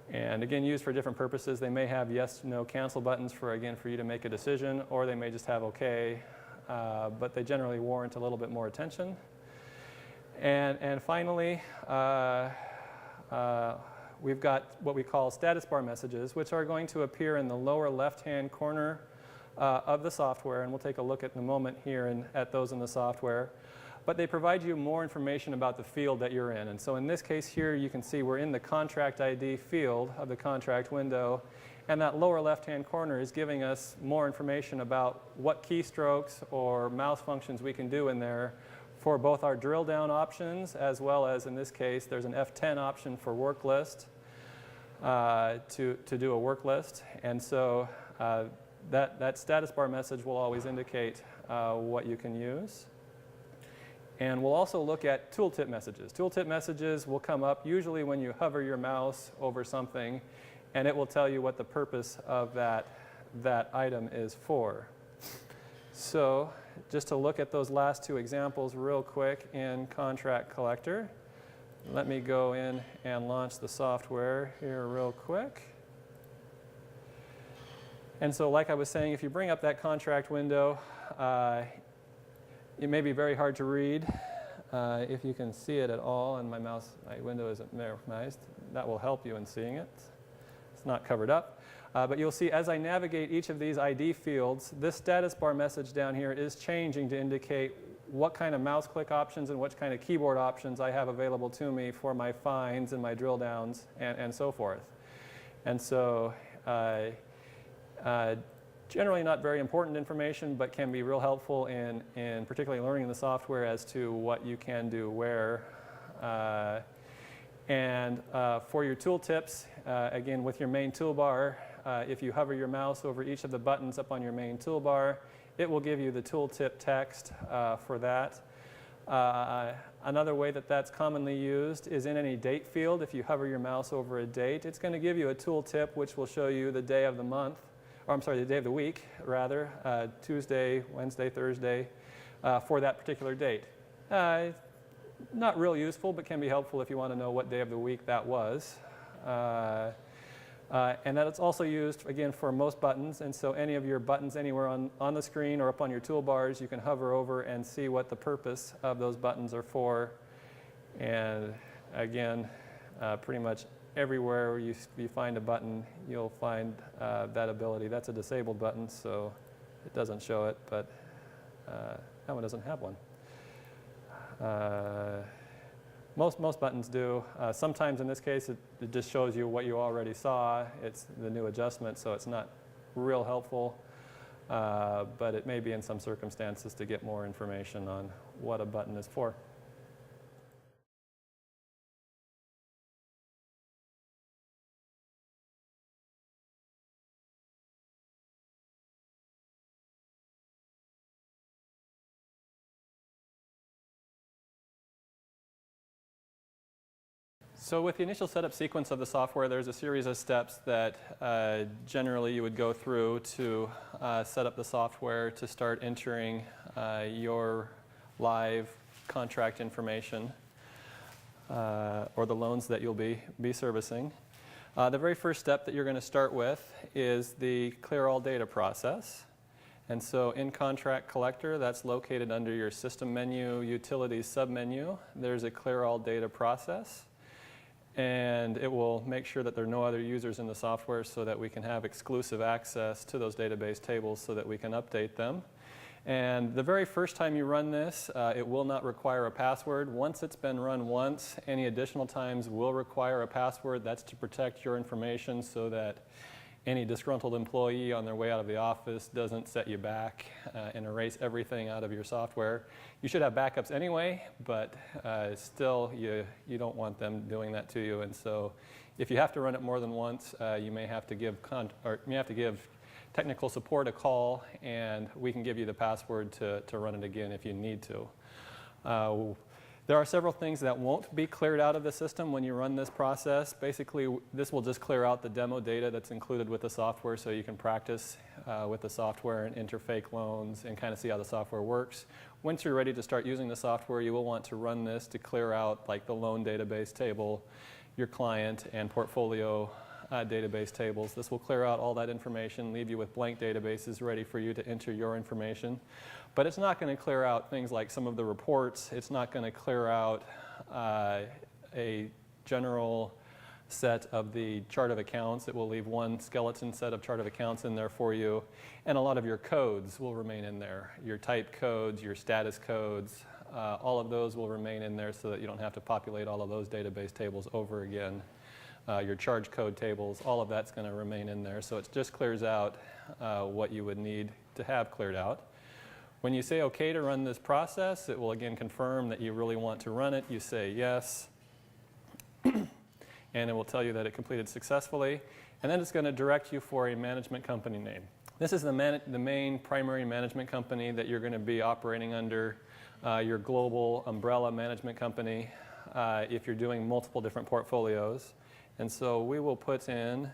Speaker 1: And again, used for different purposes. They may have yes, no, cancel buttons for you to make a decision, or they may just have OK, but they generally warrant a little bit more attention. And finally, we've got what we call status bar messages, which are going to appear in the lower left-hand corner of the software, and we'll take a look at in a moment here at those in the software. But they provide you more information about the field that you're in. And so in this case here, you can see we're in the contract ID field of the contract window, and that lower left-hand corner is giving us more information about what keystrokes or mouse functions we can do in there for both our drill down options, as well as in this case, there's an F10 option for work list to do a work list. And so that status bar message will always indicate what you can use. And we'll also look at tooltip messages. Tooltip messages will come up usually when you hover your mouse over something, and it will tell you what the purpose of that item is for. So just to look at those last two examples real quick in Contract Collector, let me go in and launch the software here real quick. And so like I was saying, if you bring up that contract window, it may be very hard to read. If you can see it at all, and my window isn't minimized, that will help you in seeing it. It's not covered up. But you'll see as I navigate each of these ID fields, this status bar message down here is changing to indicate what kind of mouse click options and what kind of keyboard options I have available to me for my finds and my drill downs and so forth. And so generally not very important information, but can be real helpful in particularly learning the software as to what you can do where. For your tooltips, again, with your main toolbar, if you hover your mouse over each of the buttons up on your main toolbar, it will give you the tooltip text for that. Another way that that's commonly used is in any date field. If you hover your mouse over a date, it's going to give you a tooltip which will show you the day of the month, or I'm sorry, the day of the week, rather, Tuesday, Wednesday, Thursday, for that particular date. Not real useful, but can be helpful if you want to know what day of the week that was. And that it's also used, again, for most buttons. And so any of your buttons anywhere on the screen or up on your toolbars, you can hover over and see what the purpose of those buttons are for. And again, pretty much everywhere you find a button, you'll find that ability. That's a disabled button, so it doesn't show it, but that one doesn't have one. Most buttons do. Sometimes in this case, it just shows you what you already saw. It's the new adjustment, so it's not real helpful. But it may be in some circumstances to get more information on what a button is for. So with the initial setup sequence of the software, there's a series of steps that generally you would go through to set up the software to start entering your live contract information or the loans that you'll be servicing. The very first step that you're going to start with is the clear all data process. And so in Contract Collector, that's located under your System menu, Utilities submenu. There's a Clear All Data process. And it will make sure that there are no other users in the software so that we can have exclusive access to those database tables so that we can update them. And the very first time you run this, it will not require a password. Once it's been run once, any additional times will require a password. That's to protect your information so that any disgruntled employee on their way out of the office doesn't set you back and erase everything out of your software. You should have backups anyway, but still you don't want them doing that to you. And so if you have to run it more than once, you may have to give technical support a call, and we can give you the password to run it again if you need to. There are several things that won't be cleared out of the system when you run this process. Basically, this will just clear out the demo data that's included with the software so you can practice with the software and enter fake loans and kind of see how the software works. Once you're ready to start using the software, you will want to run this to clear out like the loan database table, your client and portfolio database tables. This will clear out all that information, leave you with blank databases ready for you to enter your information. But it's not going to clear out things like some of the reports. It's not going to clear out a general set of the chart of accounts. It will leave one skeleton set of chart of accounts in there for you. And a lot of your codes will remain in there. Your type codes, your status codes, all of those will remain in there so that you don't have to populate all of those database tables over again. Your charge code tables, all of that's going to remain in there. So it just clears out what you would need to have cleared out. When you say OK to run this process, it will again confirm that you really want to run it. You say yes, and it will tell you that it completed successfully. And then it's going to direct you for a management company name. This is the main primary management company that you're going to be operating under, your global umbrella management company, if you're doing multiple different portfolios. And so we will put in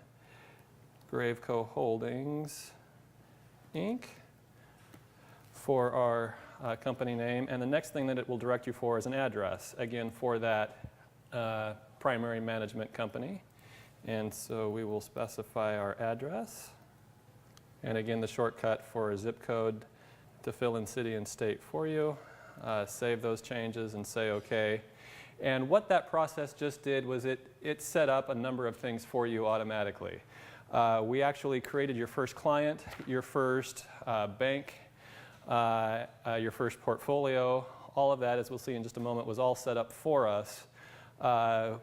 Speaker 1: Graveco Holdings, Inc. for our company name. And the next thing that it will direct you for is an address, again, for that primary management company. And so we will specify our address. And again, the shortcut for a zip code to fill in city and state for you. Save those changes and say OK. And what that process just did was it set up a number of things for you automatically. We actually created your first client, your first bank, your first portfolio. All of that, as we'll see in just a moment, was all set up for us,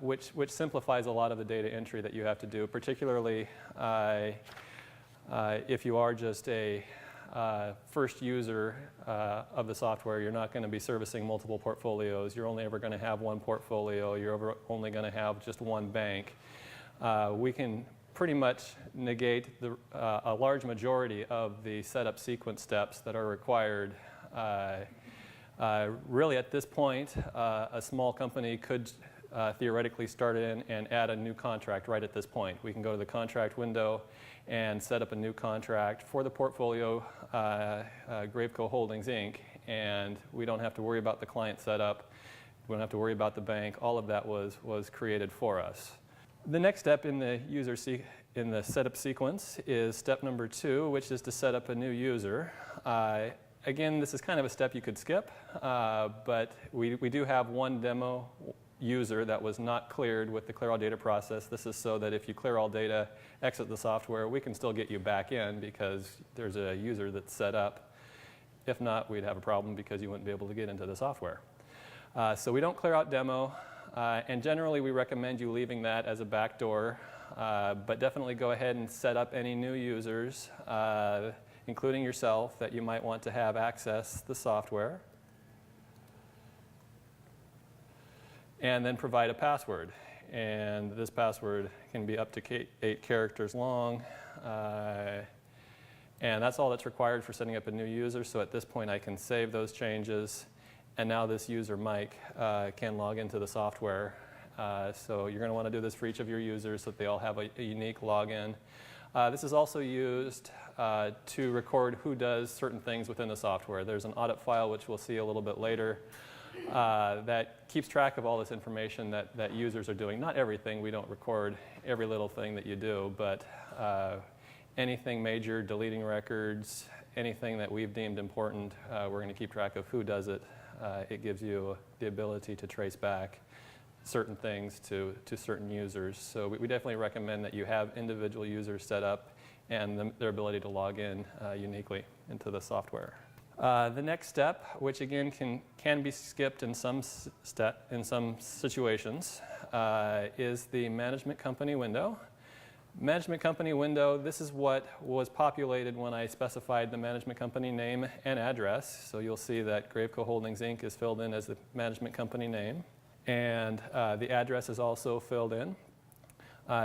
Speaker 1: which simplifies a lot of the data entry that you have to do, particularly if you are just a first user of the software. You're not going to be servicing multiple portfolios. You're only ever going to have one portfolio. You're only going to have just one bank. We can pretty much negate a large majority of the setup sequence steps that are required. Really, at this point, a small company could theoretically start in and add a new contract right at this point. We can go to the contract window and set up a new contract for the portfolio, Graveco Holdings, Inc., and we don't have to worry about the client setup. We don't have to worry about the bank. All of that was created for us. The next step in the setup sequence is step number 2, which is to set up a new user. Again, this is kind of a step you could skip, but we do have one demo user that was not cleared with the clear all data process. This is so that if you clear all data, exit the software, we can still get you back in because there's a user that's set up. If not, we'd have a problem because you wouldn't be able to get into the software. So we don't clear out demo, and generally we recommend you leaving that as a backdoor, but definitely go ahead and set up any new users, including yourself, that you might want to have access the software. And then provide a password. And this password can be up to 8 characters long. And that's all that's required for setting up a new user. So at this point, I can save those changes. And now this user, Mike, can log into the software. So you're going to want to do this for each of your users so that they all have a unique login. This is also used to record who does certain things within the software. There's an audit file, which we'll see a little bit later, that keeps track of all this information that users are doing. Not everything. We don't record every little thing that you do, but anything major, deleting records, anything that we've deemed important, we're going to keep track of who does it. It gives you the ability to trace back certain things to certain users. So we definitely recommend that you have individual users set up and their ability to log in uniquely into the software. The next step, which again can be skipped in some situations, is the management company window. Management company window, this is what was populated when I specified the management company name and address. So you'll see that Graveco Holdings Inc. is filled in as the management company name, and the address is also filled in.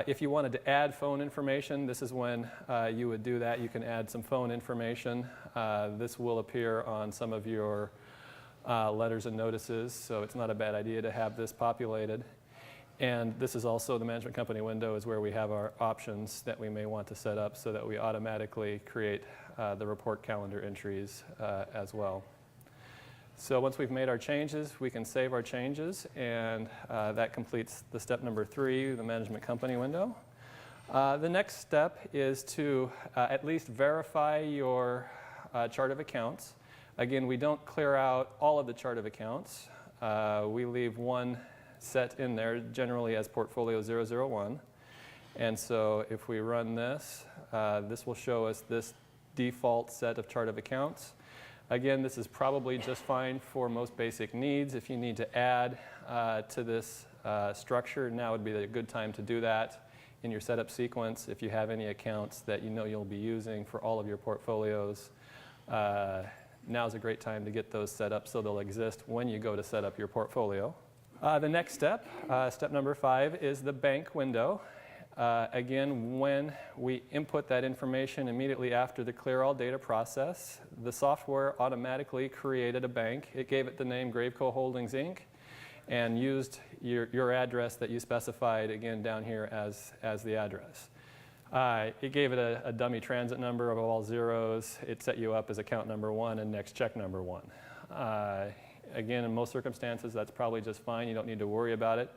Speaker 1: If you wanted to add phone information, this is when you would do that. You can add some phone information. This will appear on some of your letters and notices, so it's not a bad idea to have this populated. And this is also the management company window is where we have our options that we may want to set up so that we automatically create the report calendar entries as well. So once we've made our changes, we can save our changes, and that completes the step number 3, the management company window. The next step is to at least verify your chart of accounts. Again, we don't clear out all of the chart of accounts. We leave one set in there, generally as portfolio 001. And so if we run this, this will show us this default set of chart of accounts. Again, this is probably just fine for most basic needs. If you need to add to this structure, now would be a good time to do that in your setup sequence. If you have any accounts that you know you'll be using for all of your portfolios, now's a great time to get those set up so they'll exist when you go to set up your portfolio. The next step, step number 5, is the bank window. Again, when we input that information immediately after the clear all data process, the software automatically created a bank. It gave it the name Graveco Holdings Inc. and used your address that you specified again down here as the address. It gave it a dummy transit number of all zeros. It set you up as account number 1 and next check number 1. Again, in most circumstances, that's probably just fine. You don't need to worry about it.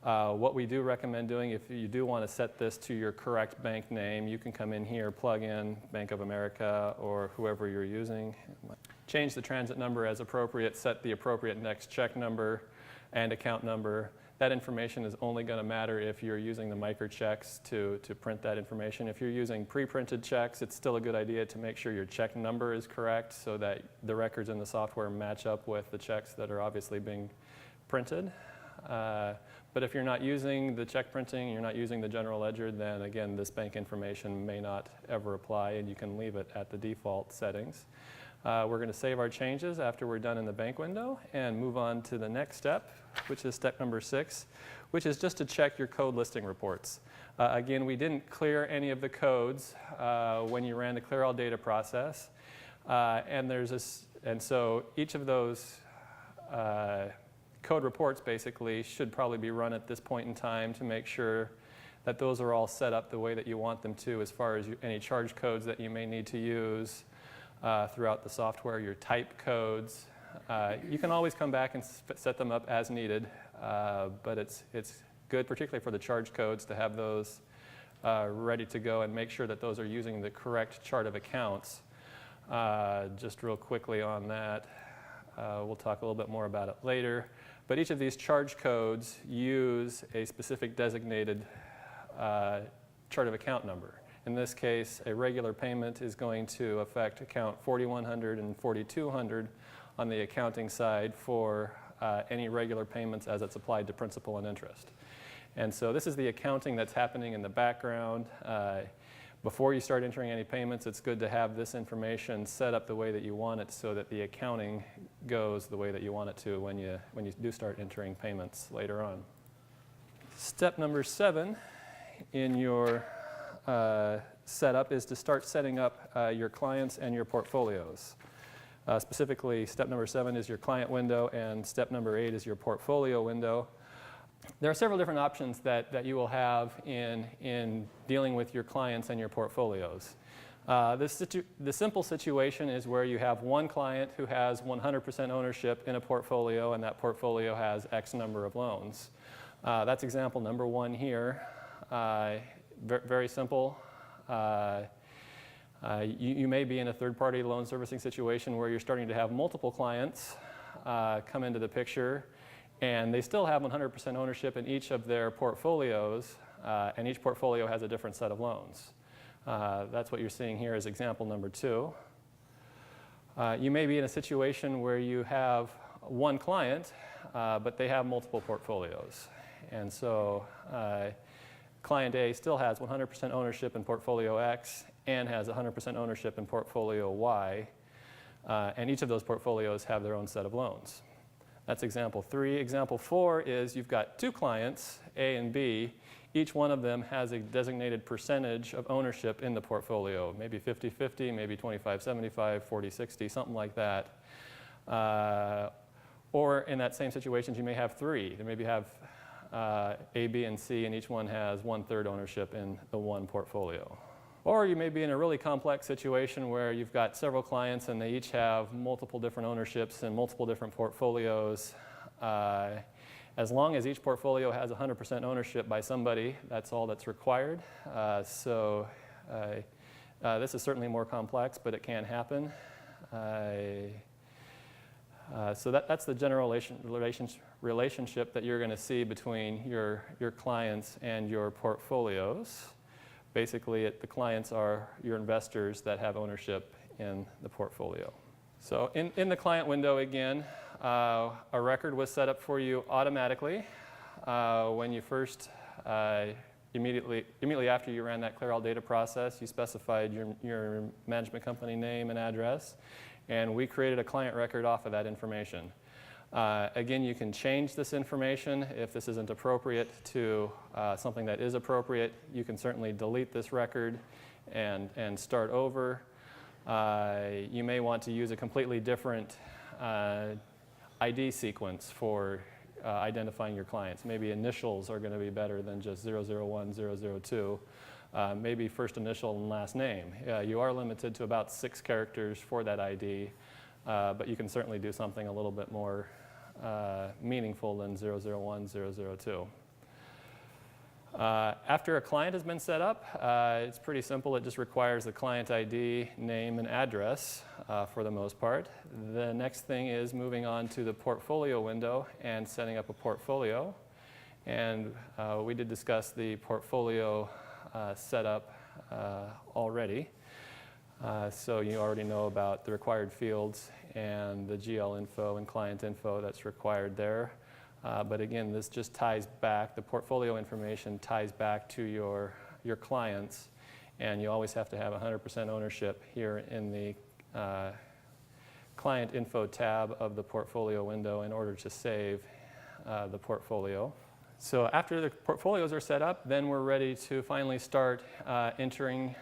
Speaker 1: What we do recommend doing, if you do want to set this to your correct bank name, you can come in here, plug in Bank of America or whoever you're using. Change the transit number as appropriate, set the appropriate next check number and account number. That information is only going to matter if you're using the microchecks to print that information. If you're using pre-printed checks, it's still a good idea to make sure your check number is correct so that the records in the software match up with the checks that are obviously being printed. But if you're not using the check printing, you're not using the general ledger, then again, this bank information may not ever apply, and you can leave it at the default settings. We're going to save our changes after we're done in the bank window and move on to the next step, which is step number 6, which is just to check your code listing reports. Again, we didn't clear any of the codes when you ran the clear all data process, and so each of those code reports basically should probably be run at this point in time to make sure that those are all set up the way that you want them to as far as any charge codes that you may need to use throughout the software, your type codes. You can always come back and set them up as needed, but it's good, particularly for the charge codes, to have those ready to go and make sure that those are using the correct chart of accounts. Just real quickly on that, we'll talk a little bit more about it later, but each of these charge codes use a specific designated chart of account number. In this case, a regular payment is going to affect account 4100 and 4200 on the accounting side for any regular payments as it's applied to principal and interest. And so this is the accounting that's happening in the background. Before you start entering any payments, it's good to have this information set up the way that you want it so that the accounting goes the way that you want it to when you do start entering payments later on. Step number 7 in your setup is to start setting up your clients and your portfolios. Specifically, step number 7 is your client window, and step number 8 is your portfolio window. There are several different options that you will have in dealing with your clients and your portfolios. The simple situation is where you have one client who has 100% ownership in a portfolio, and that portfolio has X number of loans. That's example number 1 here. Very simple. You may be in a third-party loan servicing situation where you're starting to have multiple clients come into the picture, and they still have 100% ownership in each of their portfolios, and each portfolio has a different set of loans. That's what you're seeing here as example number 2. You may be in a situation where you have one client, but they have multiple portfolios. And so client A still has 100% ownership in portfolio X and has 100% ownership in portfolio Y, and each of those portfolios have their own set of loans. That's example 3. Example 4 is you've got two clients, A and B. Each one of them has a designated percentage of ownership in the portfolio, maybe 50-50, maybe 25-75, 40-60, something like that. Or in that same situation, you may have 3. You maybe have A, B, and C, and each one has 1/3 ownership in the one portfolio. Or you may be in a really complex situation where you've got several clients and they each have multiple different ownerships and multiple different portfolios. As long as each portfolio has 100% ownership by somebody, that's all that's required. This is certainly more complex, but it can happen. So that's the general relationship that you're going to see between your clients and your portfolios. Basically, the clients are your investors that have ownership in the portfolio. So in the client window again, a record was set up for you automatically when you first, immediately after you ran that clear all data process, you specified your management company name and address, and we created a client record off of that information. Again, you can change this information if this isn't appropriate to something that is appropriate. You can certainly delete this record and start over. You may want to use a completely different ID sequence for identifying your clients. Maybe initials are going to be better than just 001, 002. Maybe first initial and last name. You are limited to about 6 characters for that ID, but you can certainly do something a little bit more meaningful than 001, 002. After a client has been set up, it's pretty simple. It just requires the client ID, name, and address for the most part. The next thing is moving on to the portfolio window and setting up a portfolio. And we did discuss the portfolio setup already. So you already know about the required fields and the GL info and client info that's required there. But again, this just ties back, the portfolio information ties back to your clients, and you always have to have 100% ownership here in the client info tab of the portfolio window in order to save the portfolio. So after the portfolios are set up, then we're ready to finally start entering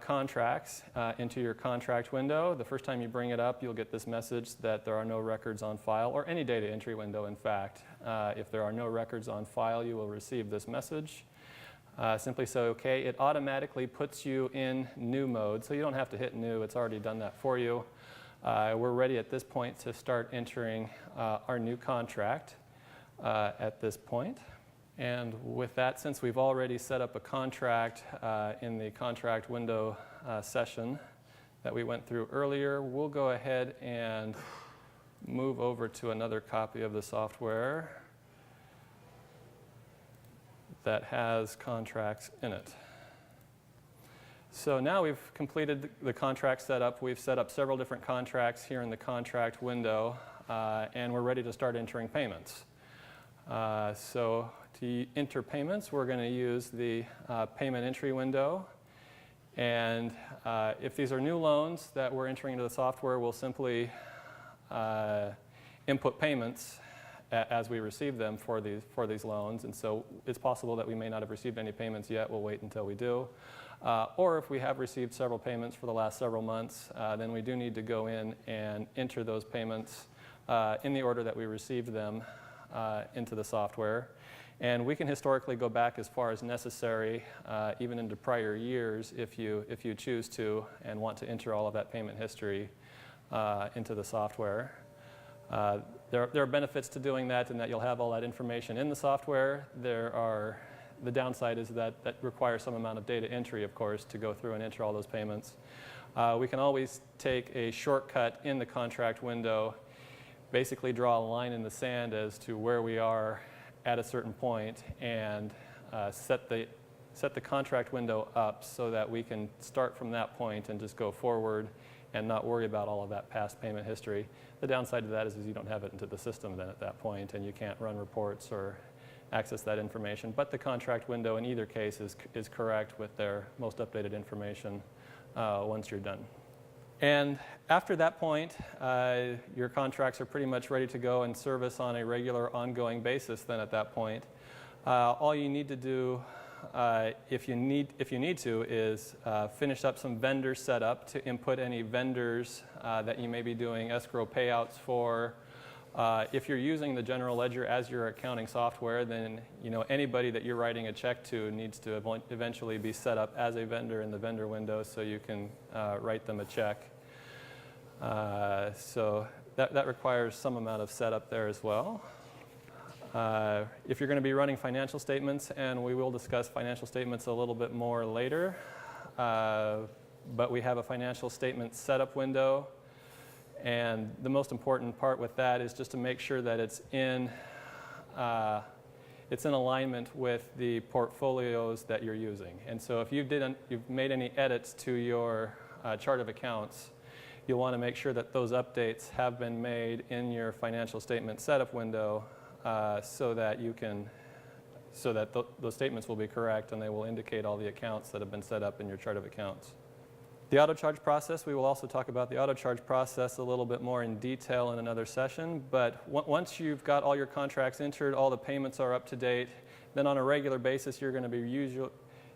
Speaker 1: contracts into your contract window. The first time you bring it up, you'll get this message that there are no records on file, or any data entry window, in fact. If there are no records on file, you will receive this message. Simply say OK. It automatically puts you in new mode, so you don't have to hit new. It's already done that for you. We're ready at this point to start entering our new contract at this point. And with that, since we've already set up a contract in the contract window session that we went through earlier, we'll go ahead and move over to another copy of the software that has contracts in it. So now we've completed the contract setup. We've set up several different contracts here in the contract window, and we're ready to start entering payments. So to enter payments, we're going to use the payment entry window. And if these are new loans that we're entering into the software, we'll simply input payments as we receive them for these loans. And so it's possible that we may not have received any payments yet. We'll wait until we do. Or if we have received several payments for the last several months, then we do need to go in and enter those payments in the order that we received them into the software. And we can historically go back as far as necessary, even into prior years, if you choose to and want to enter all of that payment history into the software. There are benefits to doing that, in that you'll have all that information in the software. The downside is that requires some amount of data entry, of course, to go through and enter all those payments. we can always take a shortcut in the contract window, basically draw a line in the sand as to where we are at a certain point, and set the contract window up so that we can start from that point and just go forward and not worry about all of that past payment history. The downside to that is you don't have it into the system then at that point, and you can't run reports or access that information. But the contract window in either case is correct with their most updated information once you're done. And after that point, your contracts are pretty much ready to go and service on a regular ongoing basis then at that point. All you need to do, if you need to, is finish up some vendor setup to input any vendors that you may be doing escrow payouts for. If you're using the general ledger as your accounting software, then anybody that you're writing a check to needs to eventually be set up as a vendor in the vendor window so you can write them a check. So that requires some amount of setup there as well. If you're going to be running financial statements, and we will discuss financial statements a little bit more later, but we have a financial statement setup window, and the most important part with that is just to make sure that it's in alignment with the portfolios that you're using. And so if you've made any edits to your chart of accounts, you'll want to make sure that those updates have been made in your financial statement setup window so that those statements will be correct and they will indicate all the accounts that have been set up in your chart of accounts. The auto charge process, we will also talk about the auto charge process a little bit more in detail in another session, but once you've got all your contracts entered, all the payments are up to date, then on a regular basis you're going to be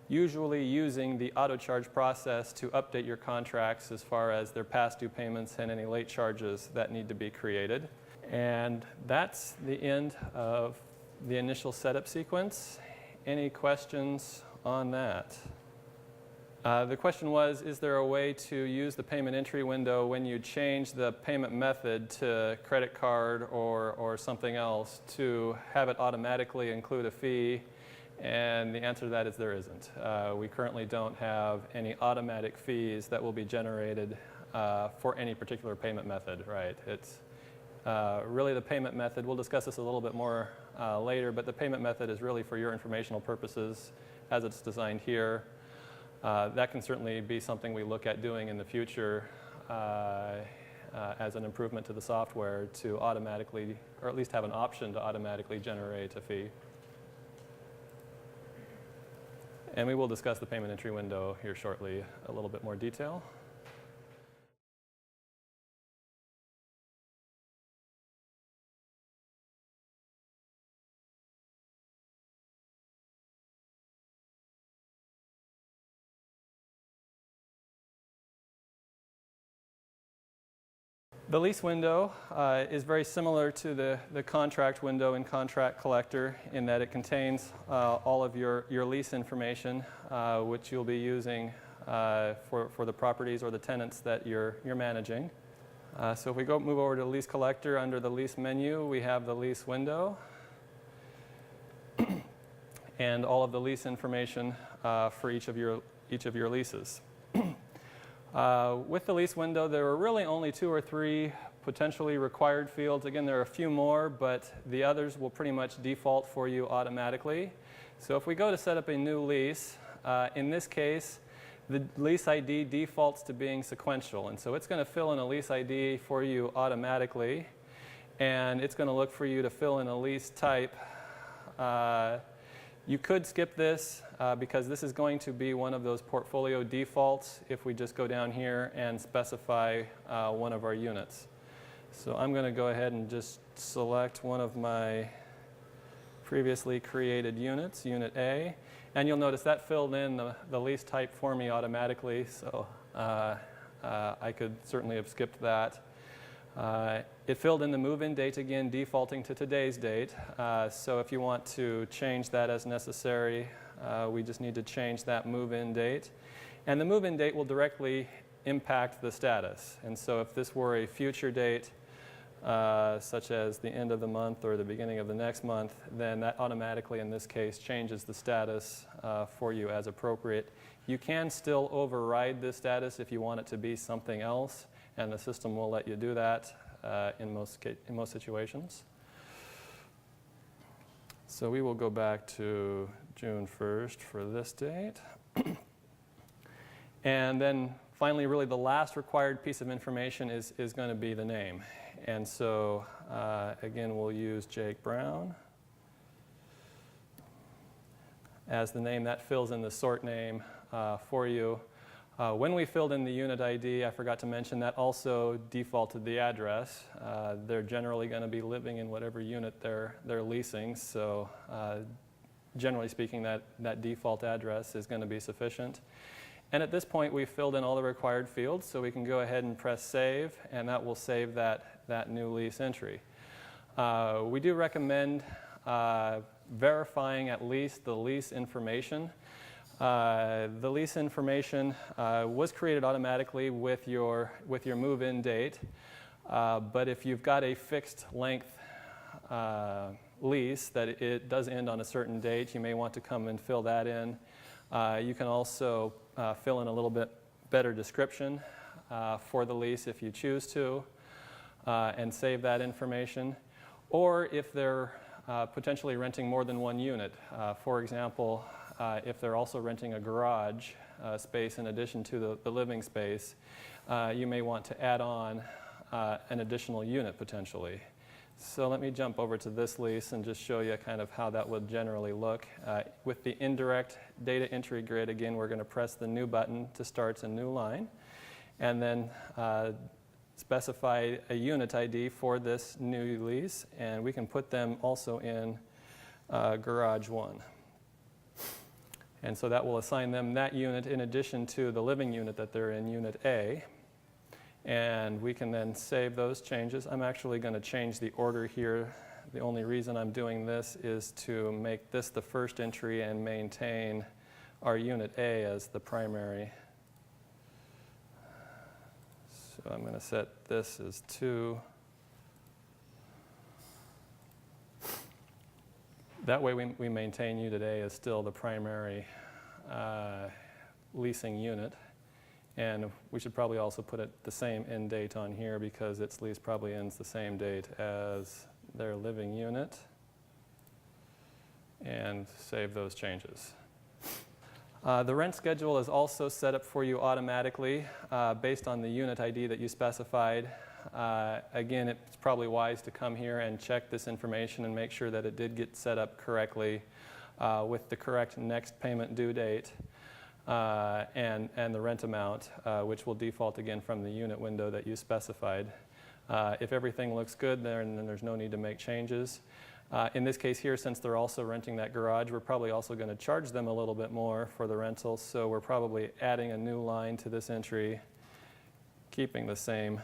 Speaker 1: usually using the auto charge process to update your contracts as far as their past due payments and any late charges that need to be created. And that's the end of the initial setup sequence. Any questions on that? The question was, is there a way to use the payment entry window when you change the payment method to credit card or something else to have it automatically include a fee? And the answer to that is there isn't. We currently don't have any automatic fees that will be generated for any particular payment method, right? It's really the payment method. We'll discuss this a little bit more later, but the payment method is really for your informational purposes as it's designed here. That can certainly be something we look at doing in the future as an improvement to the software to automatically, or at least have an option to automatically generate a fee. And we will discuss the payment entry window here shortly, a little bit more detail. The lease window is very similar to the contract window in Contract Collector in that it contains all of your lease information, which you'll be using for the properties or the tenants that you're managing. So if we move over to Lease Collector, under the lease menu, we have the lease window and all of the lease information for each of your leases. With the lease window, there are really only 2 or 3 potentially required fields. Again, there are a few more, but the others will pretty much default for you automatically. So if we go to set up a new lease, in this case, the lease ID defaults to being sequential. And so it's going to fill in a lease ID for you automatically, and it's going to look for you to fill in a lease type. You could skip this because this is going to be one of those portfolio defaults if we just go down here and specify one of our units. So I'm going to go ahead and just select one of my previously created units, Unit A, and you'll notice that filled in the lease type for me automatically, so I could certainly have skipped that. It filled in the move-in date again, defaulting to today's date. So if you want to change that as necessary, we just need to change that move-in date. And the move-in date will directly impact the status. And so if this were a future date, such as the end of the month or the beginning of the next month, then that automatically, in this case, changes the status for you as appropriate. You can still override this status if you want it to be something else, and the system will let you do that in most situations. So we will go back to June 1st for this date. And then finally, really the last required piece of information is going to be the name. And so again, we'll use Jake Brown as the name. That fills in the sort name for you. When we filled in the unit ID, I forgot to mention that also defaulted the address. They're generally going to be living in whatever unit they're leasing, so generally speaking, that default address is going to be sufficient. And at this point, we've filled in all the required fields, so we can go ahead and press save, and that will save that new lease entry. We do recommend verifying at least the lease information. The lease information was created automatically with your move-in date, but if you've got a fixed length lease that it does end on a certain date, you may want to come and fill that in. You can also fill in a little bit better description for the lease if you choose to, and save that information. Or if they're potentially renting more than one unit, for example, if they're also renting a garage space in addition to the living space, you may want to add on an additional unit potentially. So let me jump over to this lease and just show you kind of how that would generally look. With the indirect data entry grid, again, we're going to press the new button to start a new line, and then specify a unit ID for this new lease, and we can put them also in Garage 1. And so that will assign them that unit in addition to the living unit that they're in, Unit A. And we can then save those changes. I'm actually going to change the order here. The only reason I'm doing this is to make this the first entry and maintain our Unit A as the primary. So I'm going to set this as 2. That way we maintain Unit A as still the primary leasing unit. And we should probably also put it the same end date on here because its lease probably ends the same date as their living unit. And save those changes. The rent schedule is also set up for you automatically based on the unit ID that you specified. Again, it's probably wise to come here and check this information and make sure that it did get set up correctly with the correct next payment due date and the rent amount, which will default again from the unit window that you specified. If everything looks good, then there's no need to make changes. In this case here, since they're also renting that garage, we're probably also going to charge them a little bit more for the rental, so we're probably adding a new line to this entry, keeping the same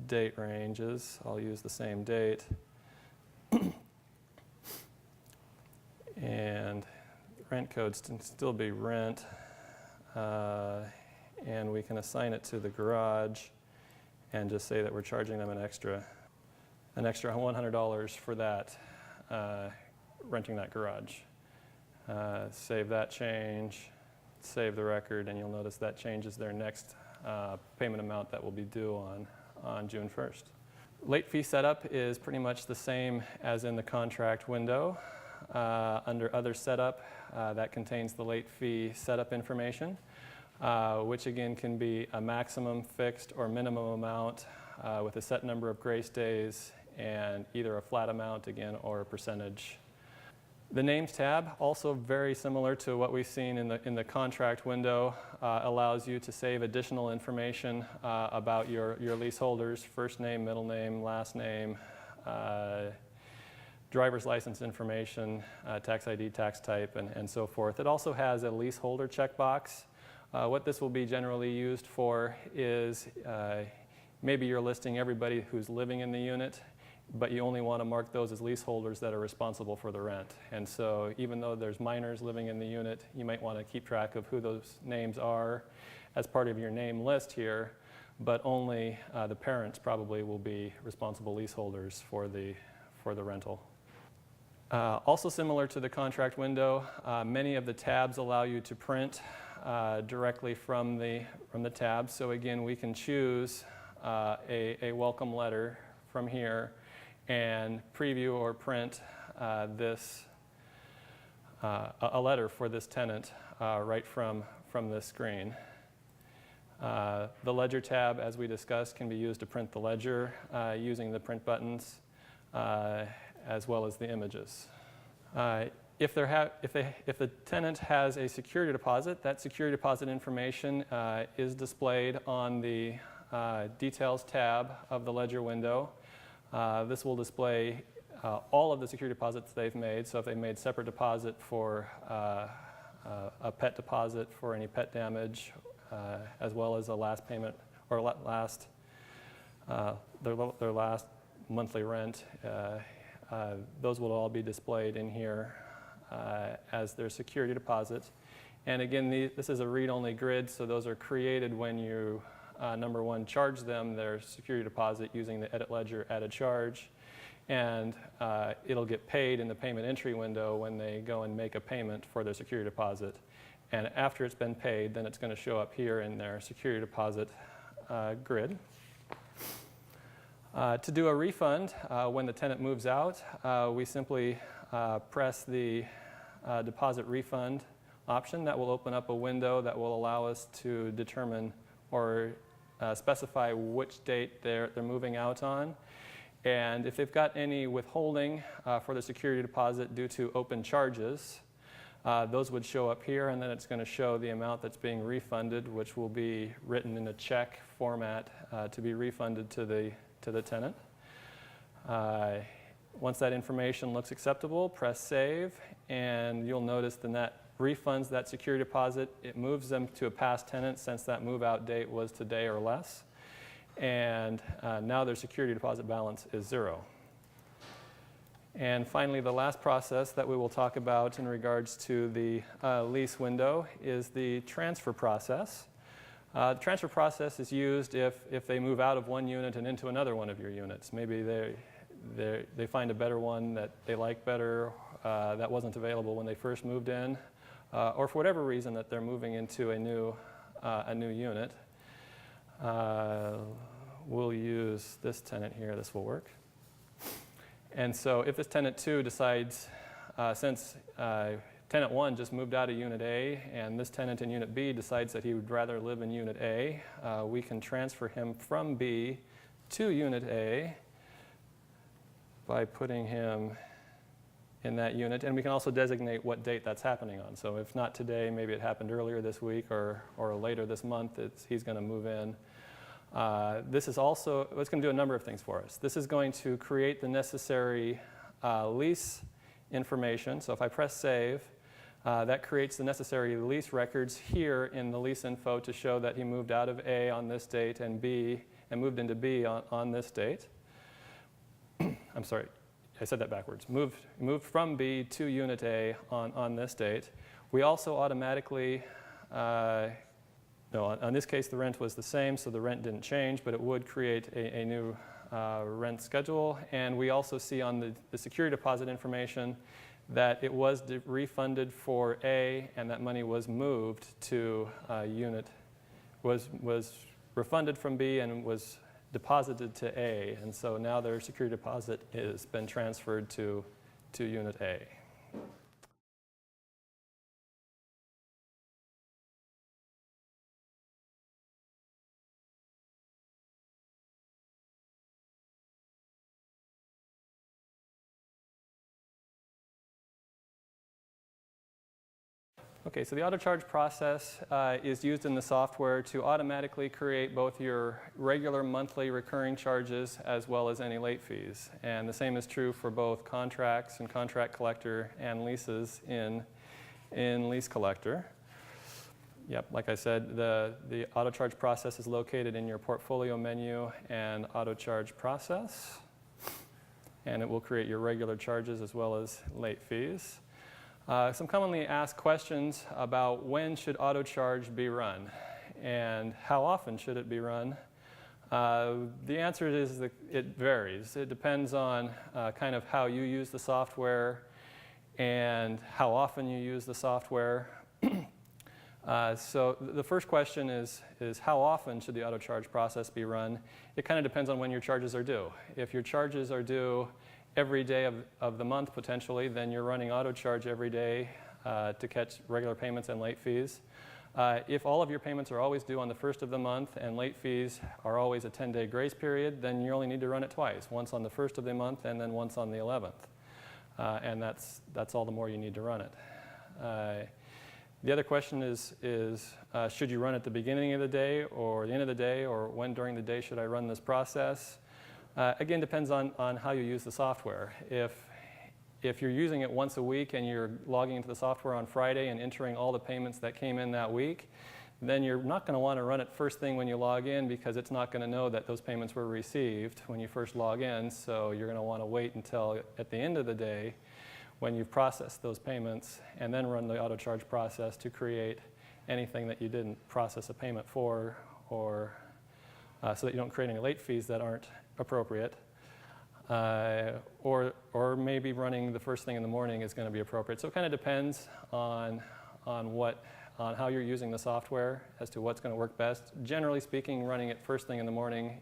Speaker 1: date ranges. I'll use the same date. And rent code can still be rent, and we can assign it to the garage and just say that we're charging them an extra $100 for that, renting that garage. Save that change, save the record, and you'll notice that changes their next payment amount that will be due on June 1st. Late fee setup is pretty much the same as in the contract window. Under Other Setup, that contains the late fee setup information, which again can be a maximum, fixed, or minimum amount with a set number of grace days and either a flat amount again or a percentage. The Names tab, also very similar to what we've seen in the contract window, allows you to save additional information about your leaseholders: first name, middle name, last name, driver's license information, tax ID, tax type, and so forth. It also has a leaseholder checkbox. What this will be generally used for is maybe you're listing everybody who's living in the unit, but you only want to mark those as leaseholders that are responsible for the rent. And so even though there's minors living in the unit, you might want to keep track of who those names are as part of your name list here, but only the parents probably will be responsible leaseholders for the rental. Also similar to the contract window, many of the tabs allow you to print directly from the tab. So again, we can choose a welcome letter from here and preview or print a letter for this tenant right from this screen. The ledger tab, as we discussed, can be used to print the ledger using the print buttons as well as the images. If the tenant has a security deposit, that security deposit information is displayed on the Details tab of the ledger window. This will display all of the security deposits they've made. So if they made separate deposit for a pet deposit for any pet damage, as well as a last payment or their last monthly rent, those will all be displayed in here as their security deposit. And again, this is a read-only grid, so those are created when you, number one, charge them their security deposit using the Edit Ledger Added Charge. And it'll get paid in the payment entry window when they go and make a payment for their security deposit. And after it's been paid, then it's going to show up here in their security deposit grid. To do a refund, when the tenant moves out, we simply press the deposit refund option. That will open up a window that will allow us to determine or specify which date they're moving out on. And if they've got any withholding for the security deposit due to open charges, those would show up here, and then it's going to show the amount that's being refunded, which will be written in a check format to be refunded to the tenant. Once that information looks acceptable, press Save, and you'll notice then that refunds that security deposit. It moves them to a past tenant since that move-out date was today or less. And now their security deposit balance is 0. And finally, the last process that we will talk about in regards to the lease window is the transfer process. The transfer process is used if they move out of one unit and into another one of your units. Maybe they find a better one that they like better that wasn't available when they first moved in, or for whatever reason that they're moving into a new unit. We'll use this tenant here. This will work. And so if this tenant 2 decides, since tenant 1 just moved out of unit A and this tenant in unit B decides that he would rather live in unit A, we can transfer him from B to unit A by putting him in that unit. And we can also designate what date that's happening on. So if not today, maybe it happened earlier this week or later this month, he's going to move in. This is also, it's going to do a number of things for us. This is going to create the necessary lease information. So if I press Save, that creates the necessary lease records here in the lease info to show that he moved out of A on this date and moved into B on this date. I'm sorry, I said that backwards. Moved from B to unit A on this date. We also automatically no, in this case, the rent was the same, so the rent didn't change, but it would create a new rent schedule. And we also see on the security deposit information that it was refunded for A, and that money was moved to unit, was refunded from B and was deposited to A. And so now their security deposit has been transferred to unit A. Okay, so the auto charge process is used in the software to automatically create both your regular monthly recurring charges as well as any late fees. And the same is true for both contracts and contract collector and leases in Lease Collector. Yep, like I said, the auto charge process is located in your portfolio menu and auto charge process. And it will create your regular charges as well as late fees. Some commonly asked questions about when should auto charge be run and how often should it be run. The answer is that it varies. It depends on kind of how you use the software and how often you use the software. So the first question is how often should the auto charge process be run? It kind of depends on when your charges are due. If your charges are due every day of the month potentially, then you're running auto charge every day to catch regular payments and late fees. If all of your payments are always due on the first of the month and late fees are always a 10-day grace period, then you only need to run it twice, once on the first of the month and then once on the 11th. And that's all the more you need to run it. The other question is should you run at the beginning of the day or the end of the day, or when during the day should I run this process? Again, depends on how you use the software. If you're using it once a week and you're logging into the software on Friday and entering all the payments that came in that week, then you're not going to want to run it first thing when you log in, because it's not going to know that those payments were received when you first log in. So you're going to want to wait until at the end of the day when you've processed those payments and then run the auto charge process to create anything that you didn't process a payment for, or so that you don't create any late fees that aren't appropriate. Or maybe running the first thing in the morning is going to be appropriate. So it kind of depends on how you're using the software as to what's going to work best. Generally speaking, running it first thing in the morning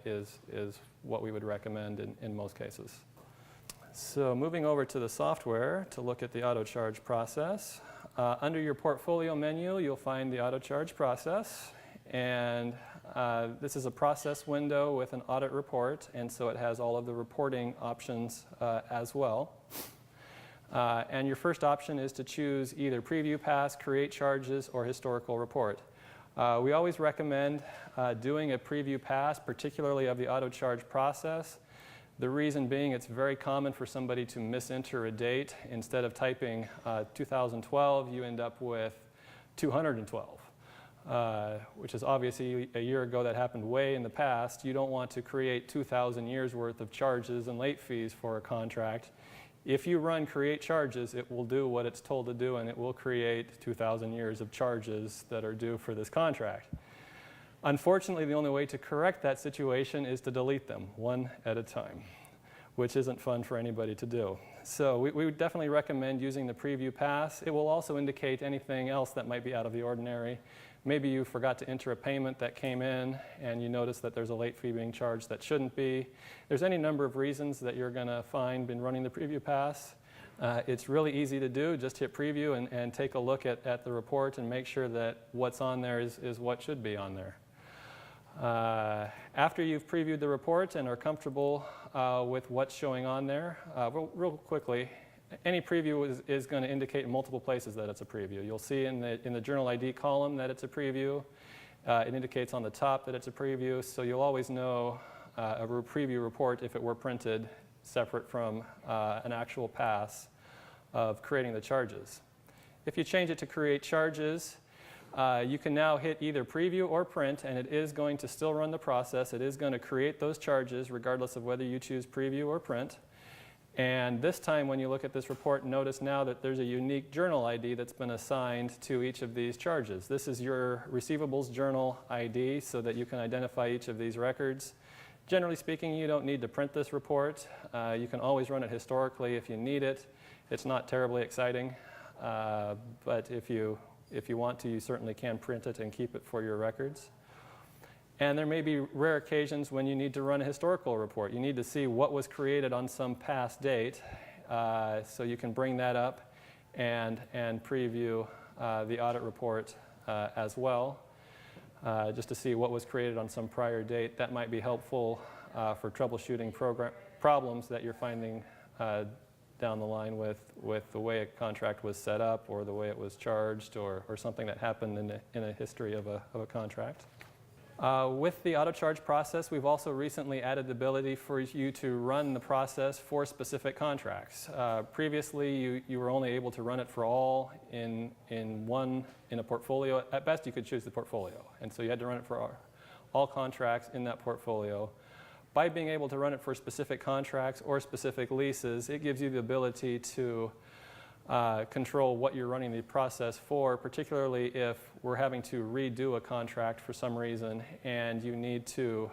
Speaker 1: is what we would recommend in most cases. So moving over to the software to look at the auto charge process. Under your portfolio menu, you'll find the auto charge process. And this is a process window with an audit report, and so it has all of the reporting options as well. And your first option is to choose either preview pass, create charges, or historical report. We always recommend doing a preview pass, particularly of the auto charge process. The reason being, it's very common for somebody to misenter a date. Instead of typing 2012, you end up with 212. Which is obviously a year ago. That happened way in the past. You don't want to create 2,000 years worth of charges and late fees for a contract. If you run create charges, it will do what it's told to do, and it will create 2,000 years of charges that are due for this contract. Unfortunately, the only way to correct that situation is to delete them one at a time, which isn't fun for anybody to do. So we would definitely recommend using the preview pass. It will also indicate anything else that might be out of the ordinary. Maybe you forgot to enter a payment that came in and you notice that there's a late fee being charged that shouldn't be. There's any number of reasons that you're going to find in running the preview pass. It's really easy to do. Just hit preview and take a look at the report and make sure that what's on there is what should be on there. After you've previewed the report and are comfortable with what's showing on there, real quickly, any preview is going to indicate in multiple places that it's a preview. You'll see in the journal ID column that it's a preview. It indicates on the top that it's a preview, so you'll always know a preview report if it were printed separate from an actual pass of creating the charges. If you change it to create charges, you can now hit either preview or print, and it is going to still run the process. It is going to create those charges regardless of whether you choose preview or print. And this time when you look at this report, notice now that there's a unique journal ID that's been assigned to each of these charges. This is your receivables journal ID so that you can identify each of these records. Generally speaking, you don't need to print this report. You can always run it historically if you need it. It's not terribly exciting, but if you want to, you certainly can print it and keep it for your records. And there may be rare occasions when you need to run a historical report. You need to see what was created on some past date, so you can bring that up and preview the audit report as well, just to see what was created on some prior date. That might be helpful for troubleshooting problems that you're finding down the line with the way a contract was set up, or the way it was charged, or something that happened in a history of a contract. With the auto charge process, we've also recently added the ability for you to run the process for specific contracts. Previously, you were only able to run it for all in a portfolio. At best, you could choose the portfolio, and so you had to run it for all contracts in that portfolio. By being able to run it for specific contracts or specific leases, it gives you the ability to control what you're running the process for, particularly if we're having to redo a contract for some reason and you need to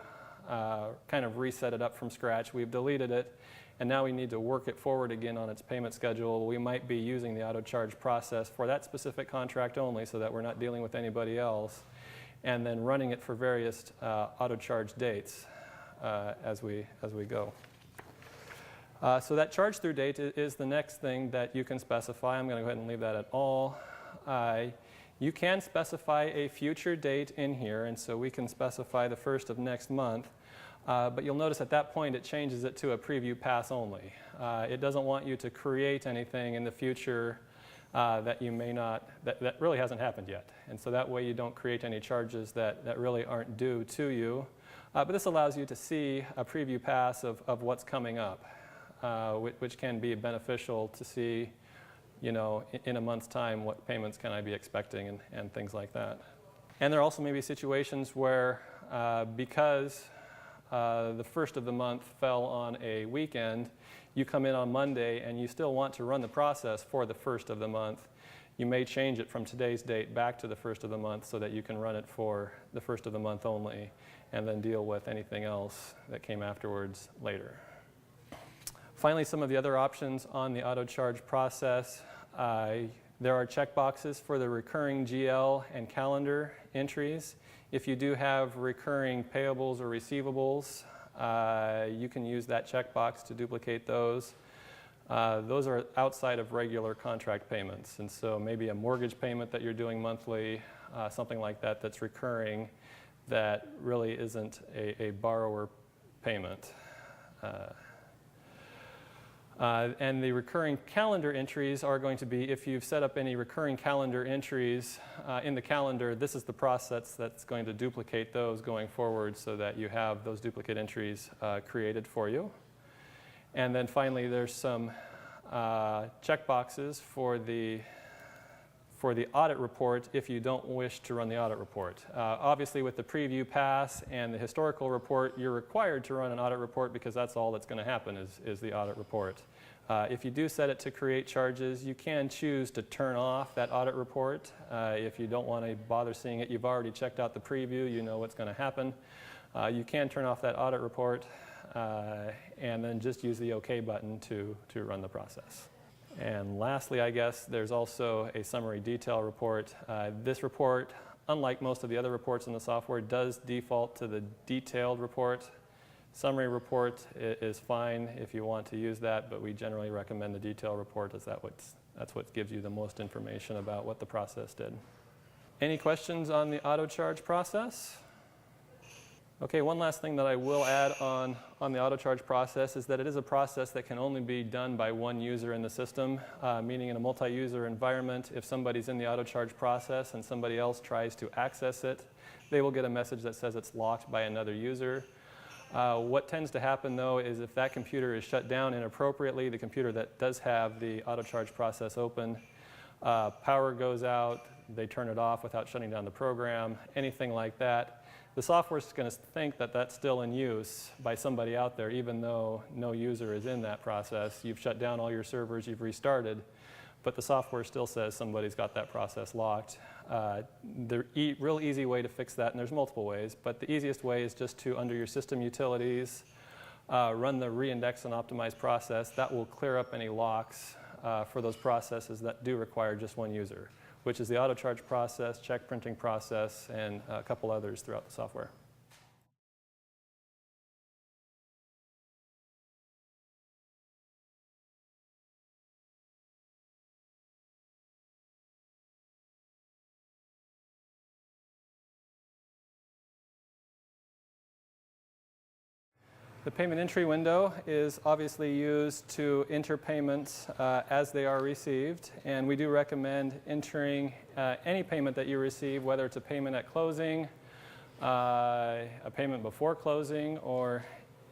Speaker 1: kind of reset it up from scratch. We've deleted it, and now we need to work it forward again on its payment schedule, we might be using the auto charge process for that specific contract only so that we're not dealing with anybody else, and then running it for various auto charge dates as we go. So that charge through date is the next thing that you can specify. I'm going to go ahead and leave that at all. You can specify a future date in here, and so we can specify the 1st of next month. But you'll notice at that point it changes it to a preview pass only. It doesn't want you to create anything in the future that you may not, that really hasn't happened yet. And so that way you don't create any charges that really aren't due to you. But this allows you to see a preview pass of what's coming up, which can be beneficial to see, you know, in a month's time what payments can I be expecting and things like that. And there also may be situations where because the 1st of the month fell on a weekend, you come in on Monday and you still want to run the process for the 1st of the month. You may change it from today's date back to the 1st of the month so that you can run it for the 1st of the month only and then deal with anything else that came afterwards later. Finally, some of the other options on the auto charge process. There are checkboxes for the recurring GL and calendar entries. If you do have recurring payables or receivables, you can use that checkbox to duplicate those. Those are outside of regular contract payments, and so maybe a mortgage payment that you're doing monthly, something like that that's recurring that really isn't a borrower payment. And the recurring calendar entries are going to be, if you've set up any recurring calendar entries in the calendar, this is the process that's going to duplicate those going forward so that you have those duplicate entries created for you. And then finally, there's some checkboxes for the audit report if you don't wish to run the audit report. Obviously, with the preview pass and the historical report, you're required to run an audit report because that's all that's going to happen is the audit report. If you do set it to create charges, you can choose to turn off that audit report. If you don't want to bother seeing it, you've already checked out the preview, you know what's going to happen. You can turn off that audit report and then just use the OK button to run the process. And lastly, I guess, there's also a summary detail report. This report, unlike most of the other reports in the software, does default to the detailed report. Summary report is fine if you want to use that, but we generally recommend the detail report as that's what gives you the most information about what the process did. Any questions on the auto charge process? Okay, one last thing that I will add on the auto charge process is that it is a process that can only be done by one user in the system, meaning in a multi-user environment, if somebody's in the auto charge process and somebody else tries to access it, they will get a message that says it's locked by another user. What tends to happen, though, is if that computer is shut down inappropriately, the computer that does have the auto charge process open, power goes out, they turn it off without shutting down the program, anything like that. The software is going to think that that's still in use by somebody out there, even though no user is in that process. You've shut down all your servers, you've restarted, but the software still says somebody's got that process locked. The real easy way to fix that, and there's multiple ways, but the easiest way is just to, under your system utilities, run the reindex and optimize process. That will clear up any locks for those processes that do require just one user, which is the auto charge process, check printing process, and a couple others throughout the software. The payment entry window is obviously used to enter payments as they are received, and we do recommend entering any payment that you receive, whether it's a payment at closing, a payment before closing, or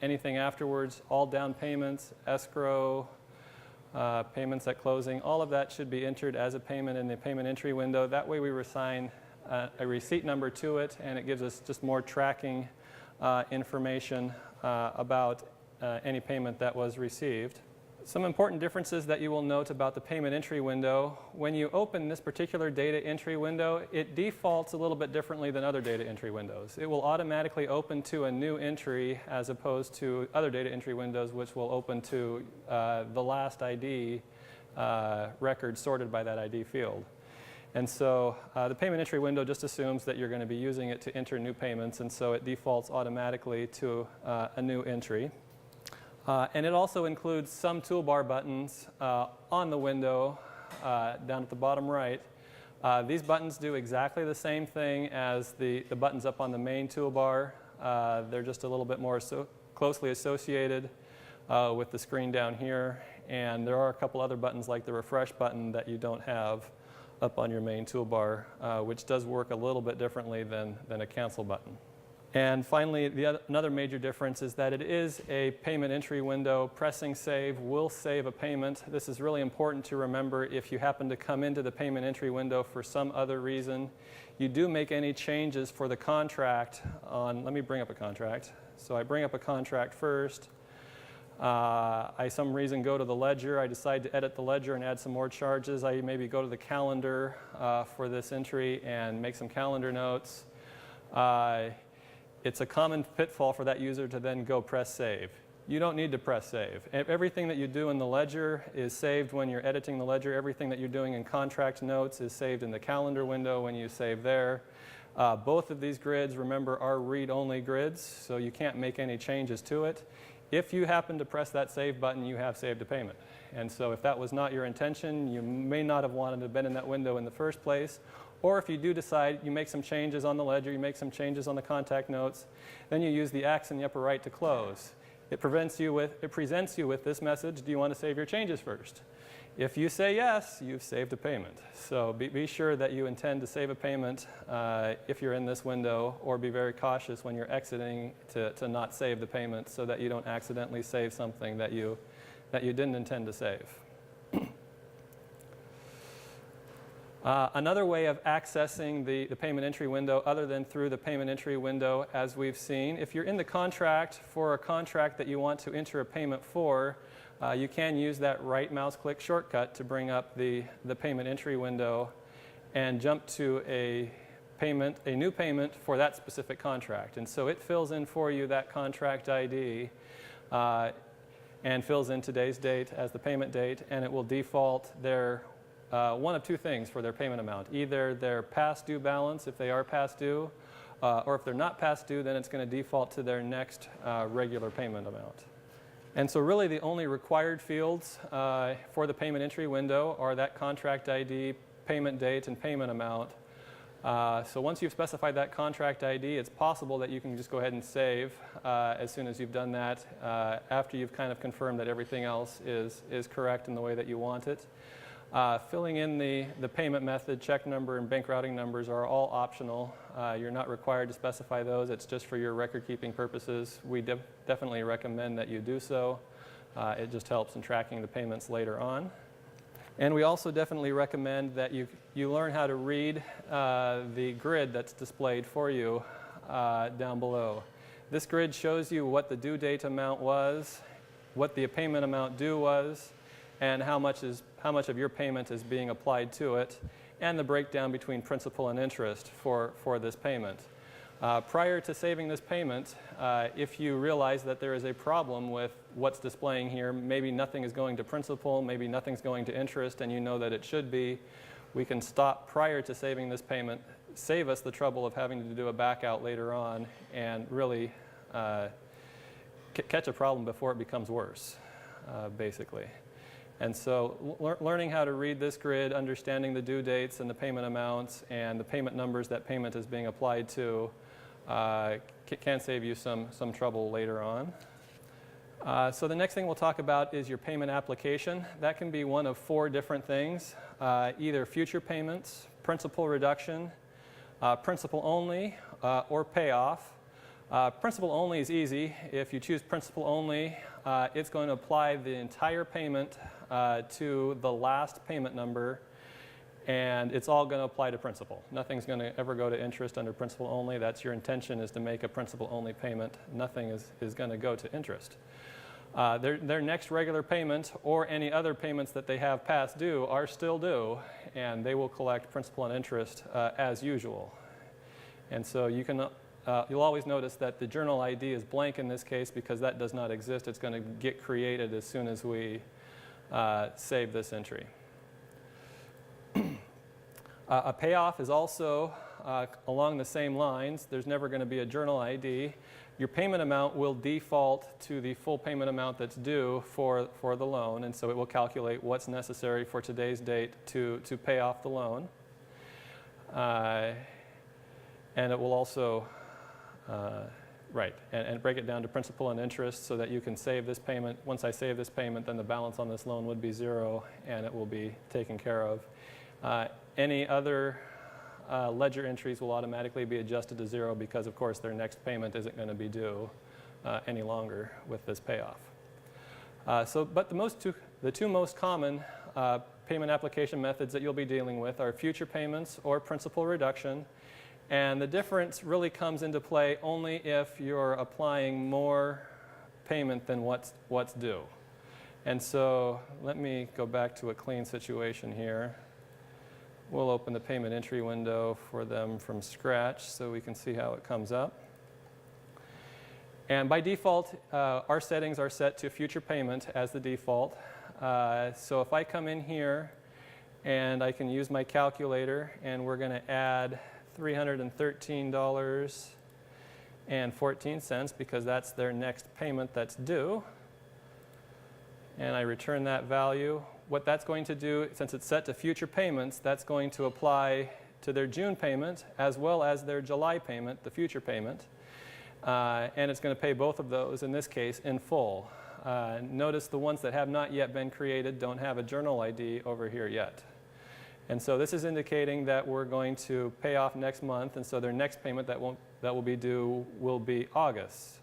Speaker 1: anything afterwards. All down payments, escrow, payments at closing, all of that should be entered as a payment in the payment entry window. That way we assign a receipt number to it, and it gives us just more tracking information about any payment that was received. Some important differences that you will note about the payment entry window. When you open this particular data entry window, it defaults a little bit differently than other data entry windows. It will automatically open to a new entry as opposed to other data entry windows which will open to the last ID record sorted by that ID field. And so the payment entry window just assumes that you're going to be using it to enter new payments, and so it defaults automatically to a new entry. And it also includes some toolbar buttons on the window down at the bottom right. These buttons do exactly the same thing as the buttons up on the main toolbar. They're just a little bit more closely associated with the screen down here. And there are a couple other buttons like the refresh button that you don't have up on your main toolbar, which does work a little bit differently than a cancel button. And finally, another major difference is that it is a payment entry window. Pressing save will save a payment. This is really important to remember if you happen to come into the payment entry window for some other reason. You do make any changes for the contract on, let me bring up a contract. So I bring up a contract first. I some reason go to the ledger. I decide to edit the ledger and add some more charges. I maybe go to the calendar for this entry and make some calendar notes. It's a common pitfall for that user to then go press save. You don't need to press save. Everything that you do in the ledger is saved when you're editing the ledger. Everything that you're doing in contract notes is saved in the calendar window when you save there. Both of these grids, remember, are read-only grids, so you can't make any changes to it. If you happen to press that save button, you have saved a payment. And so if that was not your intention, you may not have wanted to have been in that window in the first place. Or if you do decide you make some changes on the ledger, you make some changes on the contact notes, then you use the X in the upper right to close. It presents you with this message: do you want to save your changes first? If you say yes, you've saved a payment. So be sure that you intend to save a payment if you're in this window, or be very cautious when you're exiting to not save the payment so that you don't accidentally save something that you didn't intend to save. Another way of accessing the payment entry window other than through the payment entry window, as we've seen, if you're in the contract for a contract that you want to enter a payment for, you can use that right mouse click shortcut to bring up the payment entry window and jump to a new payment for that specific contract. And so it fills in for you that contract ID and fills in today's date as the payment date, and it will default their one of two things for their payment amount: either their past due balance if they are past due, or if they're not past due, then it's going to default to their next regular payment amount. And so really the only required fields for the payment entry window are that contract ID, payment date, and payment amount. So once you've specified that contract ID, it's possible that you can just go ahead and save as soon as you've done that, after you've kind of confirmed that everything else is correct in the way that you want it. Filling in the payment method, check number, and bank routing numbers are all optional. You're not required to specify those. It's just for your record-keeping purposes. We definitely recommend that you do so. It just helps in tracking the payments later on. And we also definitely recommend that you learn how to read the grid that's displayed for you down below. This grid shows you what the due date amount was, what the payment amount due was, and how much of your payment is being applied to it, and the breakdown between principal and interest for this payment. Prior to saving this payment, if you realize that there is a problem with what's displaying here, maybe nothing is going to principal, maybe nothing's going to interest, and you know that it should be, we can stop prior to saving this payment, save us the trouble of having to do a back out later on, and really catch a problem before it becomes worse, basically. And so learning how to read this grid, understanding the due dates and the payment amounts and the payment numbers that payment is being applied to can save you some trouble later on. So the next thing we'll talk about is your payment application. That can be one of 4 different things: either future payments, principal reduction, principal only, or payoff. Principal only is easy. If you choose principal only, it's going to apply the entire payment to the last payment number, and it's all going to apply to principal. Nothing's going to ever go to interest under principal only. That's your intention, is to make a principal only payment. Nothing is going to go to interest. Their next regular payment or any other payments that they have past due are still due, and they will collect principal and interest as usual. And so you'll always notice that the journal ID is blank in this case because that does not exist. It's going to get created as soon as we save this entry. A payoff is also along the same lines. There's never going to be a journal ID. Your payment amount will default to the full payment amount that's due for the loan, and so it will calculate what's necessary for today's date to pay off the loan. And it will also, and break it down to principal and interest so that you can save this payment. Once I save this payment, then the balance on this loan would be zero, and it will be taken care of. Any other ledger entries will automatically be adjusted to zero because, of course, their next payment isn't going to be due any longer with this payoff. But the two most common payment application methods that you'll be dealing with are future payments or principal reduction. And the difference really comes into play only if you're applying more payment than what's due. And so let me go back to a clean situation here. We'll open the payment entry window for them from scratch so we can see how it comes up. And by default, our settings are set to future payment as the default. So if I come in here and I can use my calculator, and we're going to add $313.14 because that's their next payment that's due. And I return that value. What that's going to do, since it's set to future payments, that's going to apply to their June payment as well as their July payment, the future payment. And it's going to pay both of those, in this case, in full. Notice the ones that have not yet been created don't have a journal ID over here yet. And so this is indicating that we're going to pay off next month, and so their next payment that will be due will be August.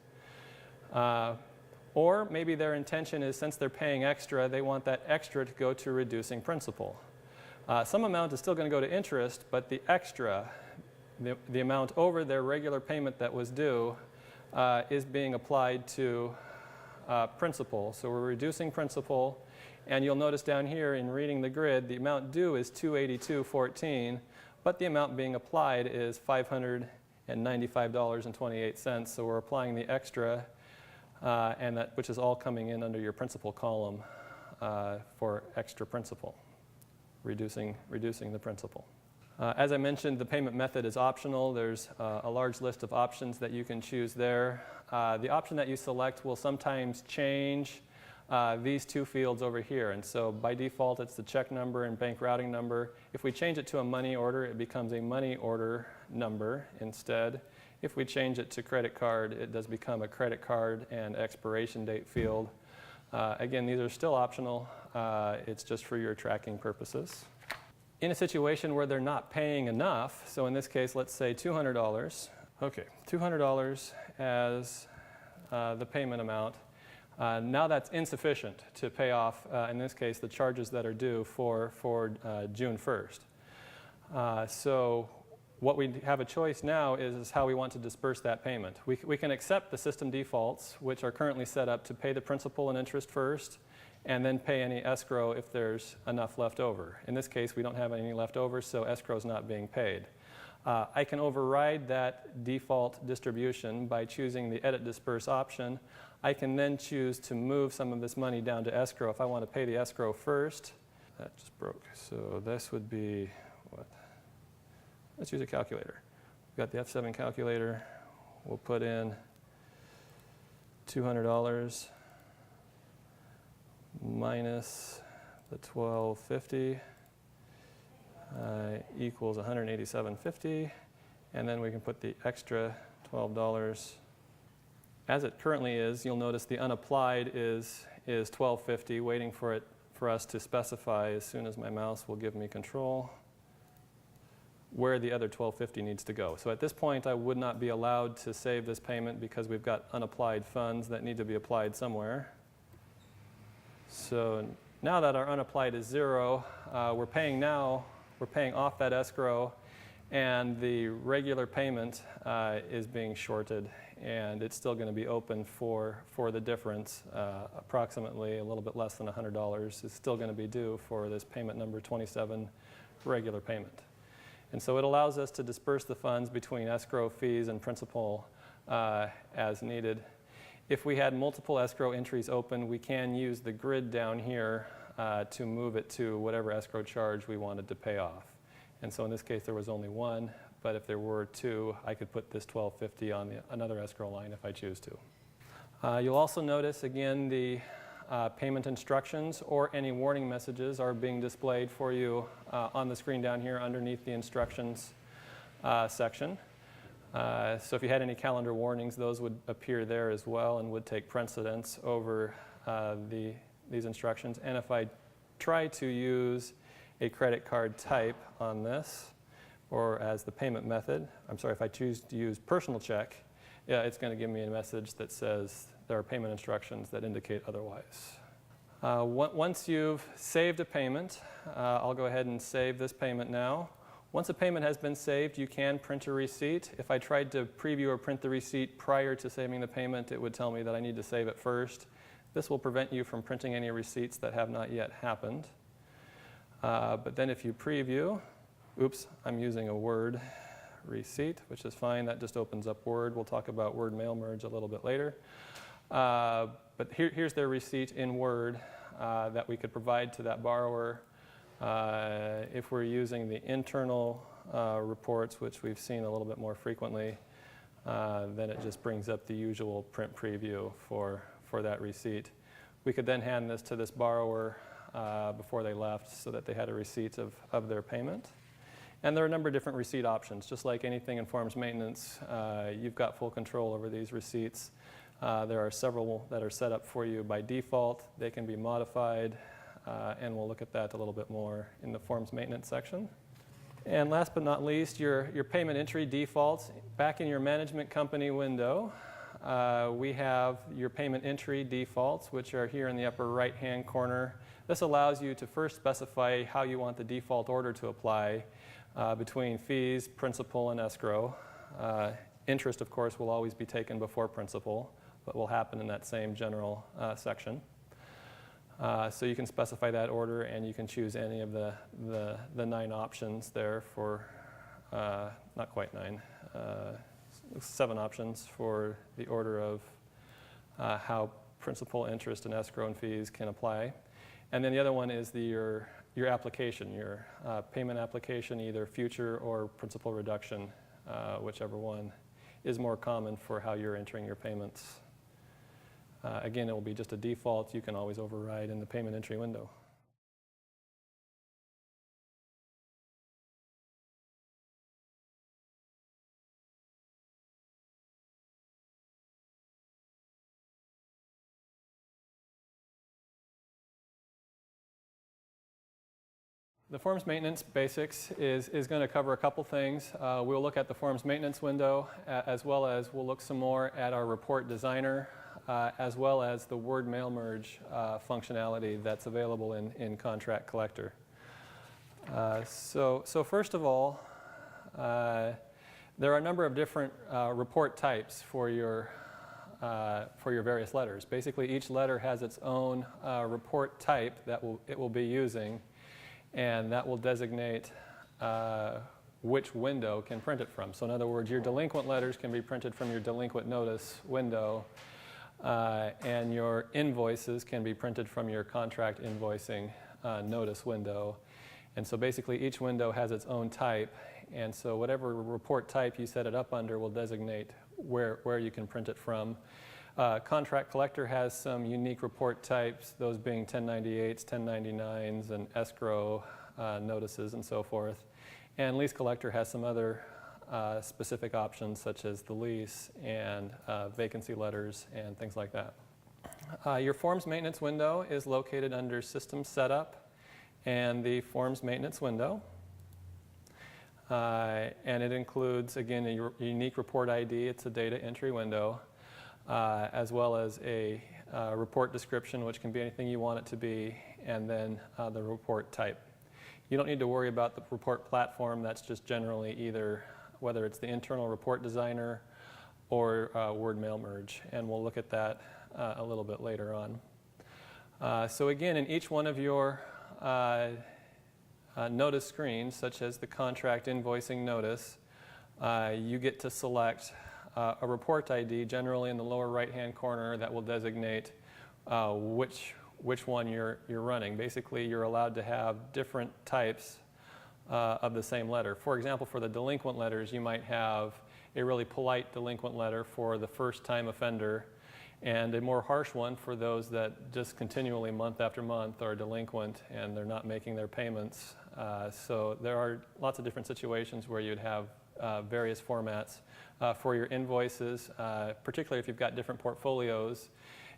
Speaker 1: Or maybe their intention is, since they're paying extra, they want that extra to go to reducing principal. Some amount is still going to go to interest, but the extra, the amount over their regular payment that was due, is being applied to principal. So we're reducing principal. And you'll notice down here in reading the grid, the amount due is $282.14, but the amount being applied is $595.28. So we're applying the extra, which is all coming in under your principal column for extra principal, reducing the principal. As I mentioned, the payment method is optional. There's a large list of options that you can choose there. The option that you select will sometimes change these two fields over here. And so by default, it's the check number and bank routing number. If we change it to a money order, it becomes a money order number instead. If we change it to credit card, it does become a credit card and expiration date field. Again, these are still optional. It's just for your tracking purposes. In a situation where they're not paying enough, so in this case, let's say $200. Okay, $200 as the payment amount. Now that's insufficient to pay off, in this case, the charges that are due for June 1st. So what we have a choice now is how we want to disperse that payment. We can accept the system defaults, which are currently set up to pay the principal and interest first, and then pay any escrow if there's enough left over. In this case, we don't have any left over, so escrow is not being paid. I can override that default distribution by choosing the Edit Disperse option. I can then choose to move some of this money down to escrow if I want to pay the escrow first. That just broke. So this would be what? Let's use a calculator. We've got the F7 calculator. We'll put in $200 minus the $1,250 equals $187.50, and then we can put the extra $12. As it currently is, you'll notice the unapplied is $12.50, waiting for us to specify as soon as my mouse will give me control where the other $12.50 needs to go. So at this point, I would not be allowed to save this payment because we've got unapplied funds that need to be applied somewhere. So now that our unapplied is zero, we're paying off that escrow, and the regular payment is being shorted, and it's still going to be open for the difference. Approximately a little bit less than $100 is still going to be due for this payment number 27 regular payment. And so it allows us to disperse the funds between escrow, fees, and principal as needed. If we had multiple escrow entries open, we can use the grid down here to move it to whatever escrow charge we wanted to pay off. And so in this case, there was only one, but if there were two, I could put this $12.50 on another escrow line if I choose to. You'll also notice, again, the payment instructions or any warning messages are being displayed for you on the screen down here underneath the instructions section. So if you had any calendar warnings, those would appear there as well and would take precedence over these instructions. And if I try to use a credit card type on this, or as the payment method, if I choose to use personal check, it's going to give me a message that says there are payment instructions that indicate otherwise. Once you've saved a payment, I'll go ahead and save this payment now. Once a payment has been saved, you can print a receipt. If I tried to preview or print the receipt prior to saving the payment, it would tell me that I need to save it first. This will prevent you from printing any receipts that have not yet happened. But then if you preview, oops, I'm using a Word receipt, which is fine. That just opens up Word. We'll talk about Word mail merge a little bit later. But here's their receipt in Word that we could provide to that borrower. If we're using the internal reports, which we've seen a little bit more frequently, then it just brings up the usual print preview for that receipt. We could then hand this to this borrower before they left so that they had a receipt of their payment. And there are a number of different receipt options. Just like anything in forms maintenance, you've got full control over these receipts. There are several that are set up for you by default. They can be modified, and we'll look at that a little bit more in the forms maintenance section. And last but not least, your payment entry defaults. Back in your management company window, we have your payment entry defaults, which are here in the upper right-hand corner. This allows you to first specify how you want the default order to apply between fees, principal, and escrow. Interest, of course, will always be taken before principal, but will happen in that same general section. So you can specify that order, and you can choose any of the 9 options there for, not quite 9, 7 options for the order of how principal, interest, and escrow and fees can apply. And then the other one is your application, your payment application, either future or principal reduction, whichever one is more common for how you're entering your payments. Again, it will be just a default. You can always override in the payment entry window. The forms maintenance basics is going to cover a couple things. We'll look at the forms maintenance window, as well as we'll look some more at our report designer, as well as the Word mail merge functionality that's available in Contract Collector. So first of all, there are a number of different report types for your various letters. Basically, each letter has its own report type that it will be using, and that will designate which window can print it from. So in other words, your delinquent letters can be printed from your delinquent notice window, and your invoices can be printed from your contract invoicing notice window. And so basically each window has its own type, and so whatever report type you set it up under will designate where you can print it from. Contract Collector has some unique report types, those being 1098s, 1099s, and escrow notices and so forth. And Lease Collector has some other specific options, such as the lease and vacancy letters and things like that. Your Forms Maintenance window is located under System Setup and the Forms Maintenance window. And it includes, again, a unique report ID. It's a data entry window. As well as a report description, which can be anything you want it to be, and then the report type. You don't need to worry about the report platform. That's just generally either whether it's the internal report designer or word mail merge, and we'll look at that a little bit later on. So again, in each one of your notice screens, such as the contract invoicing notice, you get to select a report ID, generally in the lower right-hand corner, that will designate which one you're running. Basically, you're allowed to have different types of the same letter. For example, for the delinquent letters, you might have a really polite delinquent letter for the first-time offender, and a more harsh one for those that just continually, month after month, are delinquent and they're not making their payments. So there are lots of different situations where you'd have various formats for your invoices, particularly if you've got different portfolios.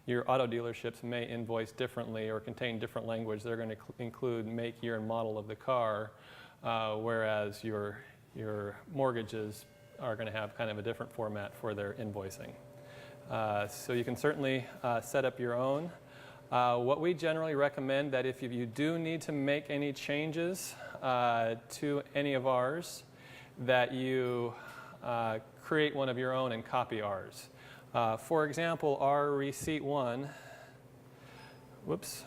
Speaker 1: Your auto dealerships may invoice differently or contain different language. They're going to include make, year, and model of the car, whereas your mortgages are going to have kind of a different format for their invoicing. So you can certainly set up your own. What we generally recommend that if you do need to make any changes to any of ours, that you create one of your own and copy ours. For example, our receipt 1, whoops,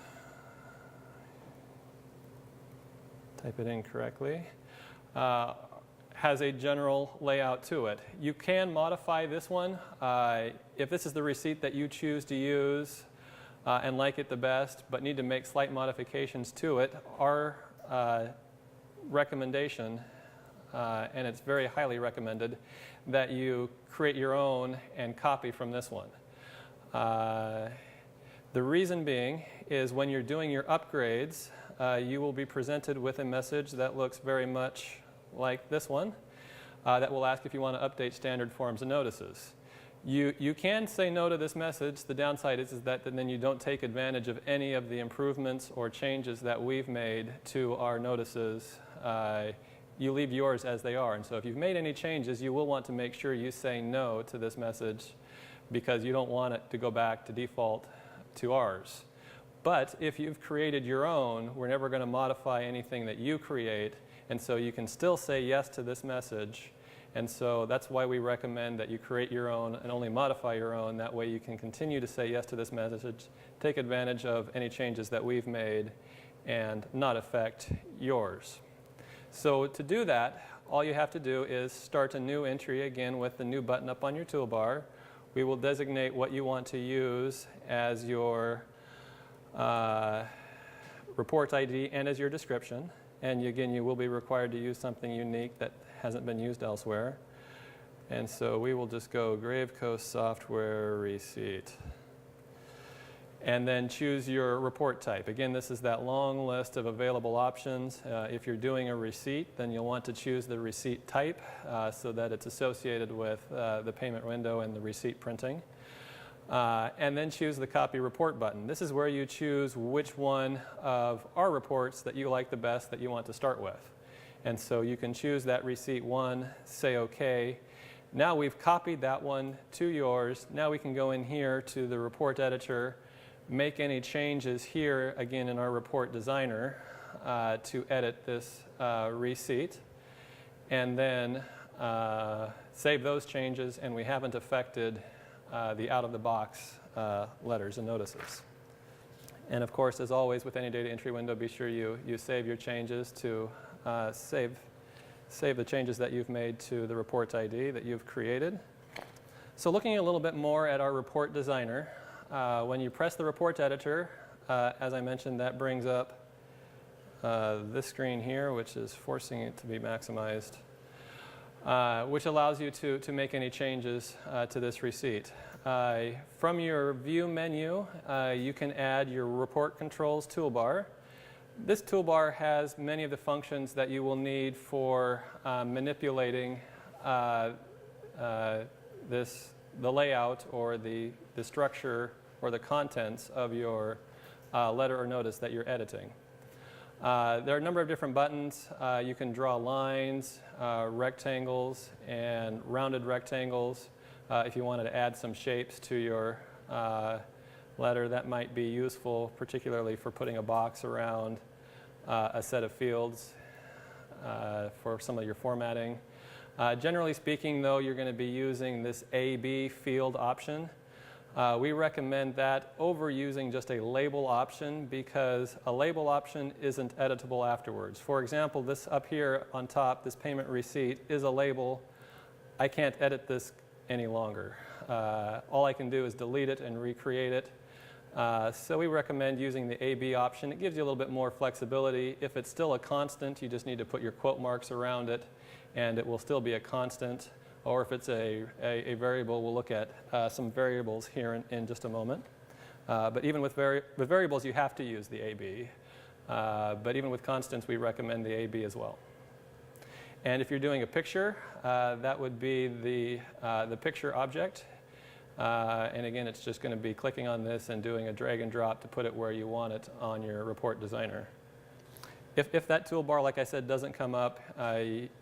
Speaker 1: type it in correctly, has a general layout to it. You can modify this one. If this is the receipt that you choose to use and like it the best, but need to make slight modifications to it, our recommendation, and it's very highly recommended, that you create your own and copy from this one. The reason being is when you're doing your upgrades, you will be presented with a message that looks very much like this one, that will ask if you want to update standard forms and notices. You can say no to this message. The downside is that then you don't take advantage of any of the improvements or changes that we've made to our notices. You leave yours as they are. And so if you've made any changes, you will want to make sure you say no to this message, because you don't want it to go back to default to ours. But if you've created your own, we're never going to modify anything that you create. And so you can still say yes to this message. And so that's why we recommend that you create your own and only modify your own. That way you can continue to say yes to this message, take advantage of any changes that we've made, and not affect yours. So to do that, all you have to do is start a new entry, again with the new button up on your toolbar. We will designate what you want to use as your report ID and as your description. And again, you will be required to use something unique that hasn't been used elsewhere. And so we will just go Graveco Software Receipt. And then choose your report type. Again, this is that long list of available options. If you're doing a receipt, then you'll want to choose the receipt type so that it's associated with the payment window and the receipt printing. And then choose the Copy Report button. This is where you choose which one of our reports that you like the best that you want to start with. And so you can choose that receipt 1, say OK. Now we've copied that one to yours. Now we can go in here to the report editor, make any changes here, again in our report designer, to edit this receipt, and then save those changes, and we haven't affected the out-of-the-box letters and notices. And of course, as always with any data entry window, be sure you save your changes to save the changes that you've made to the report ID that you've created. So looking a little bit more at our report designer, when you press the report editor, as I mentioned, that brings up this screen here, which is forcing it to be maximized, which allows you to make any changes to this receipt. From your View menu, you can add your Report Controls toolbar. This toolbar has many of the functions that you will need for manipulating the layout or the structure or the contents of your letter or notice that you're editing. There are a number of different buttons. You can draw lines, rectangles, and rounded rectangles. If you wanted to add some shapes to your letter, that might be useful, particularly for putting a box around a set of fields for some of your formatting. Generally speaking, though, you're going to be using this AB field option. We recommend that over using just a label option because a label option isn't editable afterwards. For example, this up here on top, this payment receipt, is a label. I can't edit this any longer. All I can do is delete it and recreate it. So we recommend using the AB option. It gives you a little bit more flexibility. If it's still a constant, you just need to put your quote marks around it, and it will still be a constant. Or if it's a variable, we'll look at some variables here in just a moment. But even with variables, you have to use the AB. But even with constants, we recommend the AB as well. And if you're doing a picture, that would be the picture object. And again, it's just going to be clicking on this and doing a drag and drop to put it where you want it on your report designer. If that toolbar, like I said, doesn't come up,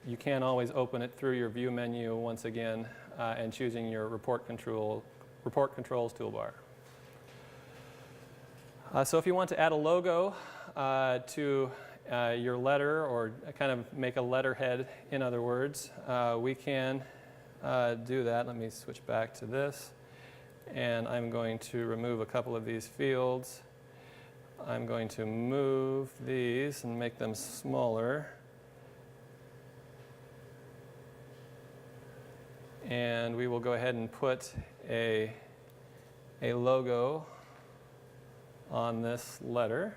Speaker 1: you can always open it through your view menu once again and choosing your report controls toolbar. So if you want to add a logo to your letter, or kind of make a letterhead, in other words, we can do that. Let me switch back to this. And I'm going to remove a couple of these fields. I'm going to move these and make them smaller. And we will go ahead and put a logo on this letter.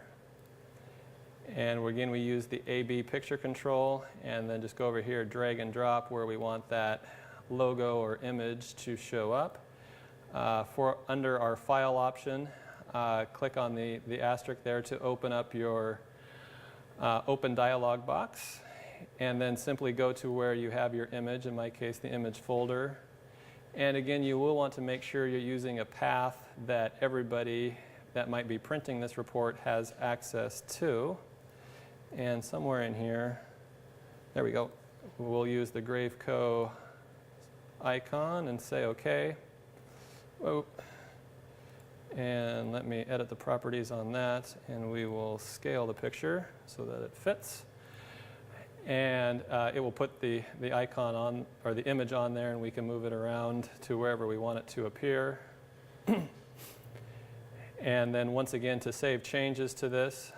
Speaker 1: And again, we use the AB picture control, and then just go over here, drag and drop where we want that logo or image to show up. Under our file option, click on the asterisk there to open up your open dialog box, and then simply go to where you have your image, in my case the image folder. And again, you will want to make sure you're using a path that everybody that might be printing this report has access to. And somewhere in here, there we go, we'll use the Graveco icon and say OK. Whoa. And let me edit the properties on that, and we will scale the picture so that it fits. And it will put the icon on, or the image on there, and we can move it around to wherever we want it to appear. And then once again, to save changes to this,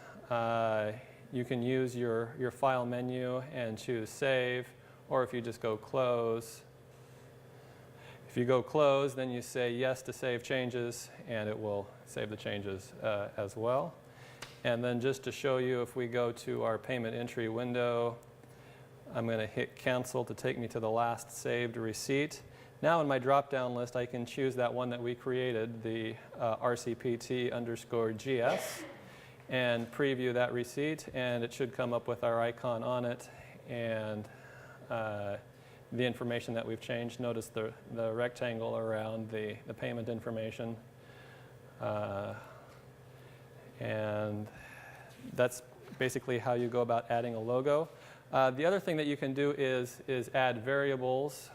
Speaker 1: you can use your file menu and choose Save, or if you just go Close. If you go Close, then you say Yes to save changes, and it will save the changes as well. And then just to show you, if we go to our payment entry window, I'm going to hit Cancel to take me to the last saved receipt. Now in my drop-down list, I can choose that one that we created, the RCPT_GS, and preview that receipt, and it should come up with our icon on it and the information that we've changed. Notice the rectangle around the payment information. And that's basically how you go about adding a logo. The other thing that you can do is add variables,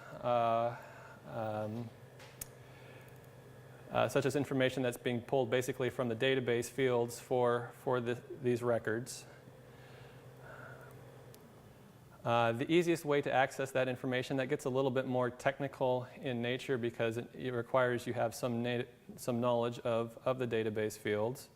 Speaker 1: such as information that's being pulled basically from the database fields for these records. The easiest way to access that information, that gets a little bit more technical in nature because it requires you have some knowledge of the database fields.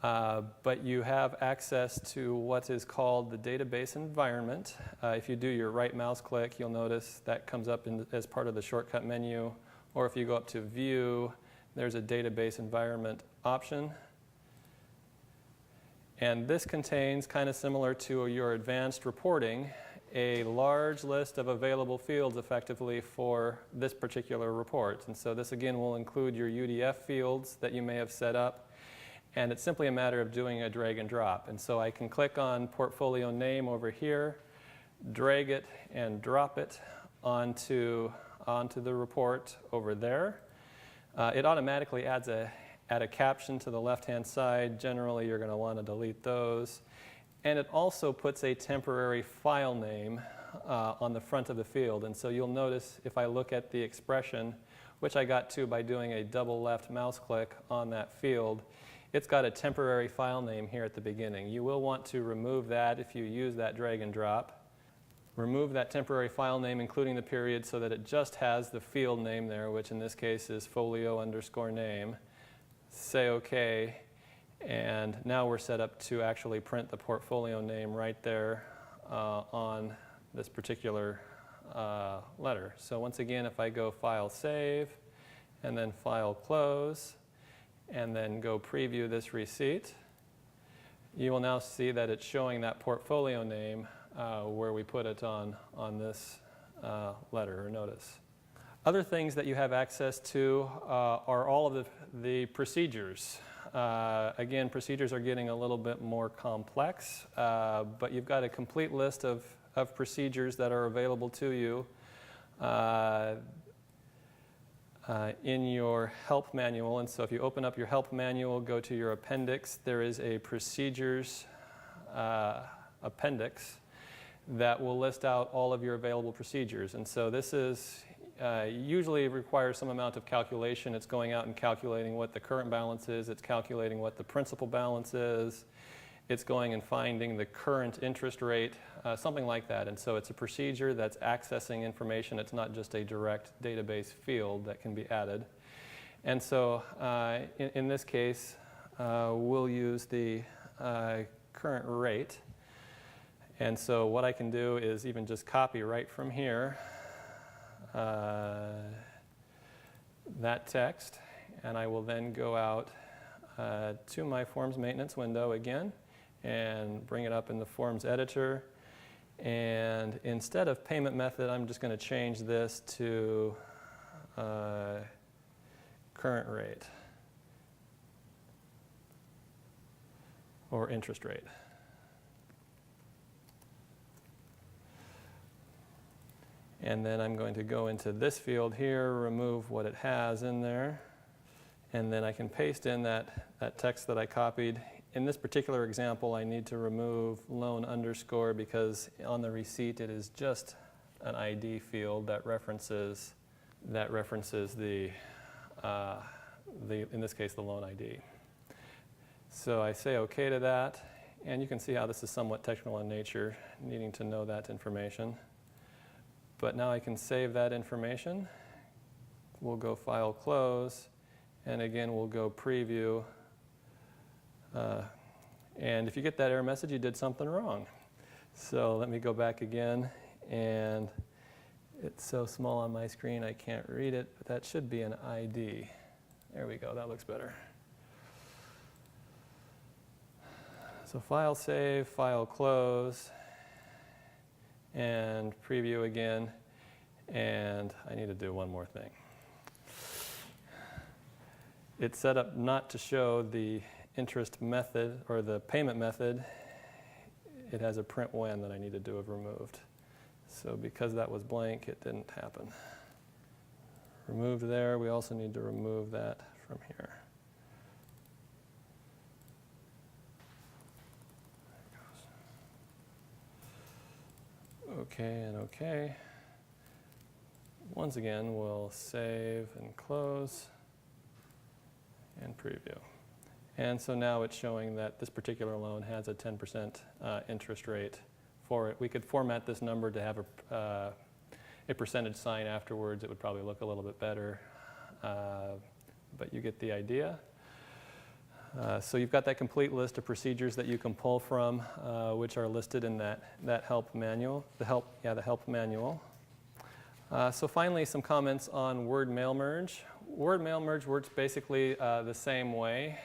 Speaker 1: But you have access to what is called the database environment. If you do your right mouse click, you'll notice that comes up as part of the shortcut menu. Or if you go up to View, there's a database environment option. And this contains, kind of similar to your advanced reporting, a large list of available fields effectively for this particular report. And so this again will include your UDF fields that you may have set up, and it's simply a matter of doing a drag and drop. And so I can click on portfolio name over here, drag it and drop it onto the report over there. It automatically adds a caption to the left-hand side. Generally, you're going to want to delete those. And it also puts a temporary file name on the front of the field. And so you'll notice if I look at the expression, which I got to by doing a double left mouse click on that field, it's got a temporary file name here at the beginning. You will want to remove that if you use that drag and drop. remove that temporary file name, including the period, so that it just has the field name there, which in this case is folio_name. Say OK, and now we're set up to actually print the portfolio name right there on this particular letter. So once again, if I go File Save, and then File Close, and then go preview this receipt, you will now see that it's showing that portfolio name where we put it on this letter or notice. Other things that you have access to are all of the procedures. Again, procedures are getting a little bit more complex, but you've got a complete list of procedures that are available to you in your help manual. And so if you open up your help manual, go to your appendix, there is a procedures appendix that will list out all of your available procedures. And so this is usually requires some amount of calculation. It's going out and calculating what the current balance is. It's calculating what the principal balance is. It's going and finding the current interest rate, something like that. And so it's a procedure that's accessing information. It's not just a direct database field that can be added. And so in this case, we'll use the current rate. And so what I can do is even just copy right from here that text, and I will then go out to my Forms Maintenance window again and bring it up in the Forms Editor. And instead of payment method, I'm just going to change this to current rate or interest rate. And then I'm going to go into this field here, remove what it has in there, and then I can paste in that text that I copied. In this particular example, I need to remove loan underscore because on the receipt it is just an ID field that references the in this case the loan ID. So I say OK to that, and you can see how this is somewhat technical in nature, needing to know that information. But now I can save that information. We'll go File Close, and again we'll go Preview. And if you get that error message, you did something wrong. So let me go back again, and it's so small on my screen I can't read it, but that should be an ID. There we go, that looks better. So File Save, File Close, and preview again, and I need to do one more thing. It's set up not to show the interest method or the payment method. It has a print when that I needed to have removed. So because that was blank, it didn't happen. Removed there. We also need to remove that from here. OK and OK. Once again, we'll save and close and preview. And so now it's showing that this particular loan has a 10% interest rate for it. We could format this number to have a percentage sign afterwards. It would probably look a little bit better, but you get the idea. So you've got that complete list of procedures that you can pull from, which are listed in that help manual, the help manual. So finally, some comments on Word Mail Merge. Word Mail Merge works basically the same way,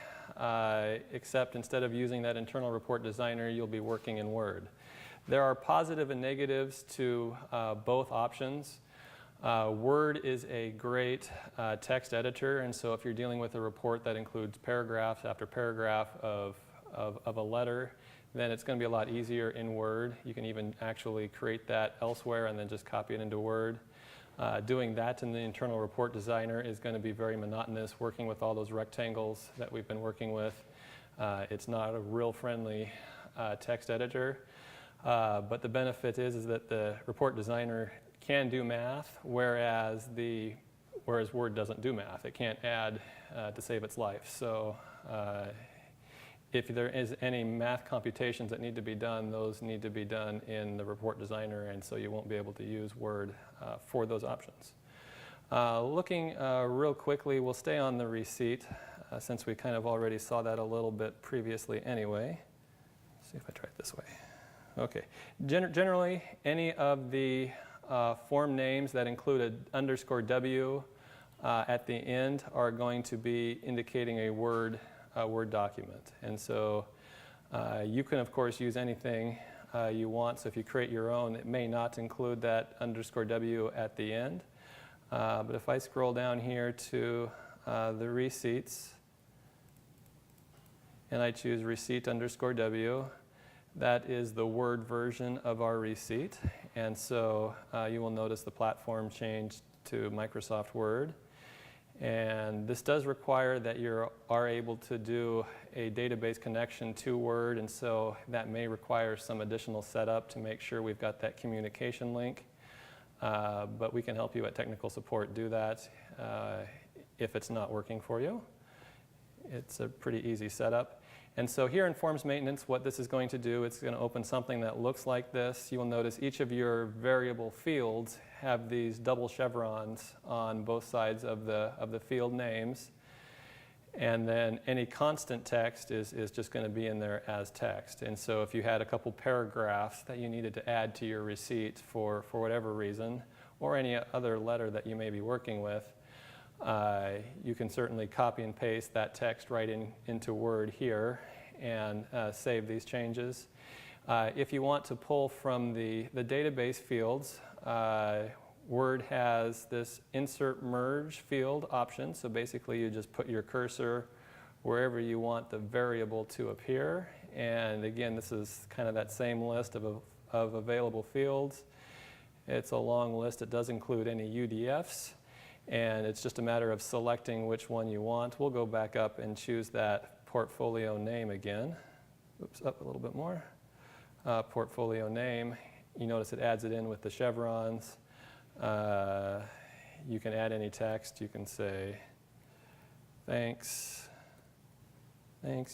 Speaker 1: except instead of using that internal report designer, you'll be working in Word. There are positive and negatives to both options. Word is a great text editor, and so if you're dealing with a report that includes paragraph after paragraph of a letter, then it's going to be a lot easier in Word. You can even actually create that elsewhere and then just copy it into Word. Doing that in the internal report designer is going to be very monotonous, working with all those rectangles that we've been working with. It's not a real friendly text editor, but the benefit is that the report designer can do math, whereas Word doesn't do math. It can't add to save its life. So if there is any math computations that need to be done, those need to be done in the report designer, and so you won't be able to use Word for those options. Looking real quickly, we'll stay on the receipt since we kind of already saw that a little bit previously anyway. Let's see if I try it this way. Okay. Generally, any of the form names that include an underscore W at the end are going to be indicating a Word document. And so you can, of course, use anything you want. So if you create your own, it may not include that underscore W at the end. But if I scroll down here to the receipts, and I choose receipt underscore W, that is the Word version of our receipt. And so you will notice the platform changed to Microsoft Word. And this does require that you are able to do a database connection to Word, and so that may require some additional setup to make sure we've got that communication link. But we can help you at technical support do that if it's not working for you. It's a pretty easy setup. And so here in Forms Maintenance, what this is going to do, it's going to open something that looks like this. You will notice each of your variable fields have these double chevrons on both sides of the field names. And then any constant text is just going to be in there as text. And so if you had a couple paragraphs that you needed to add to your receipt for whatever reason, or any other letter that you may be working with, you can certainly copy and paste that text right into Word here and save these changes. If you want to pull from the database fields, Word has this insert merge field option. So basically you just put your cursor wherever you want the variable to appear. And again, this is kind of that same list of available fields. It's a long list. It does include any UDFs. And it's just a matter of selecting which one you want. We'll go back up and choose that portfolio name again. Oops, up a little bit more. Portfolio name. You notice it adds it in with the chevrons. You can add any text. You can say, thanks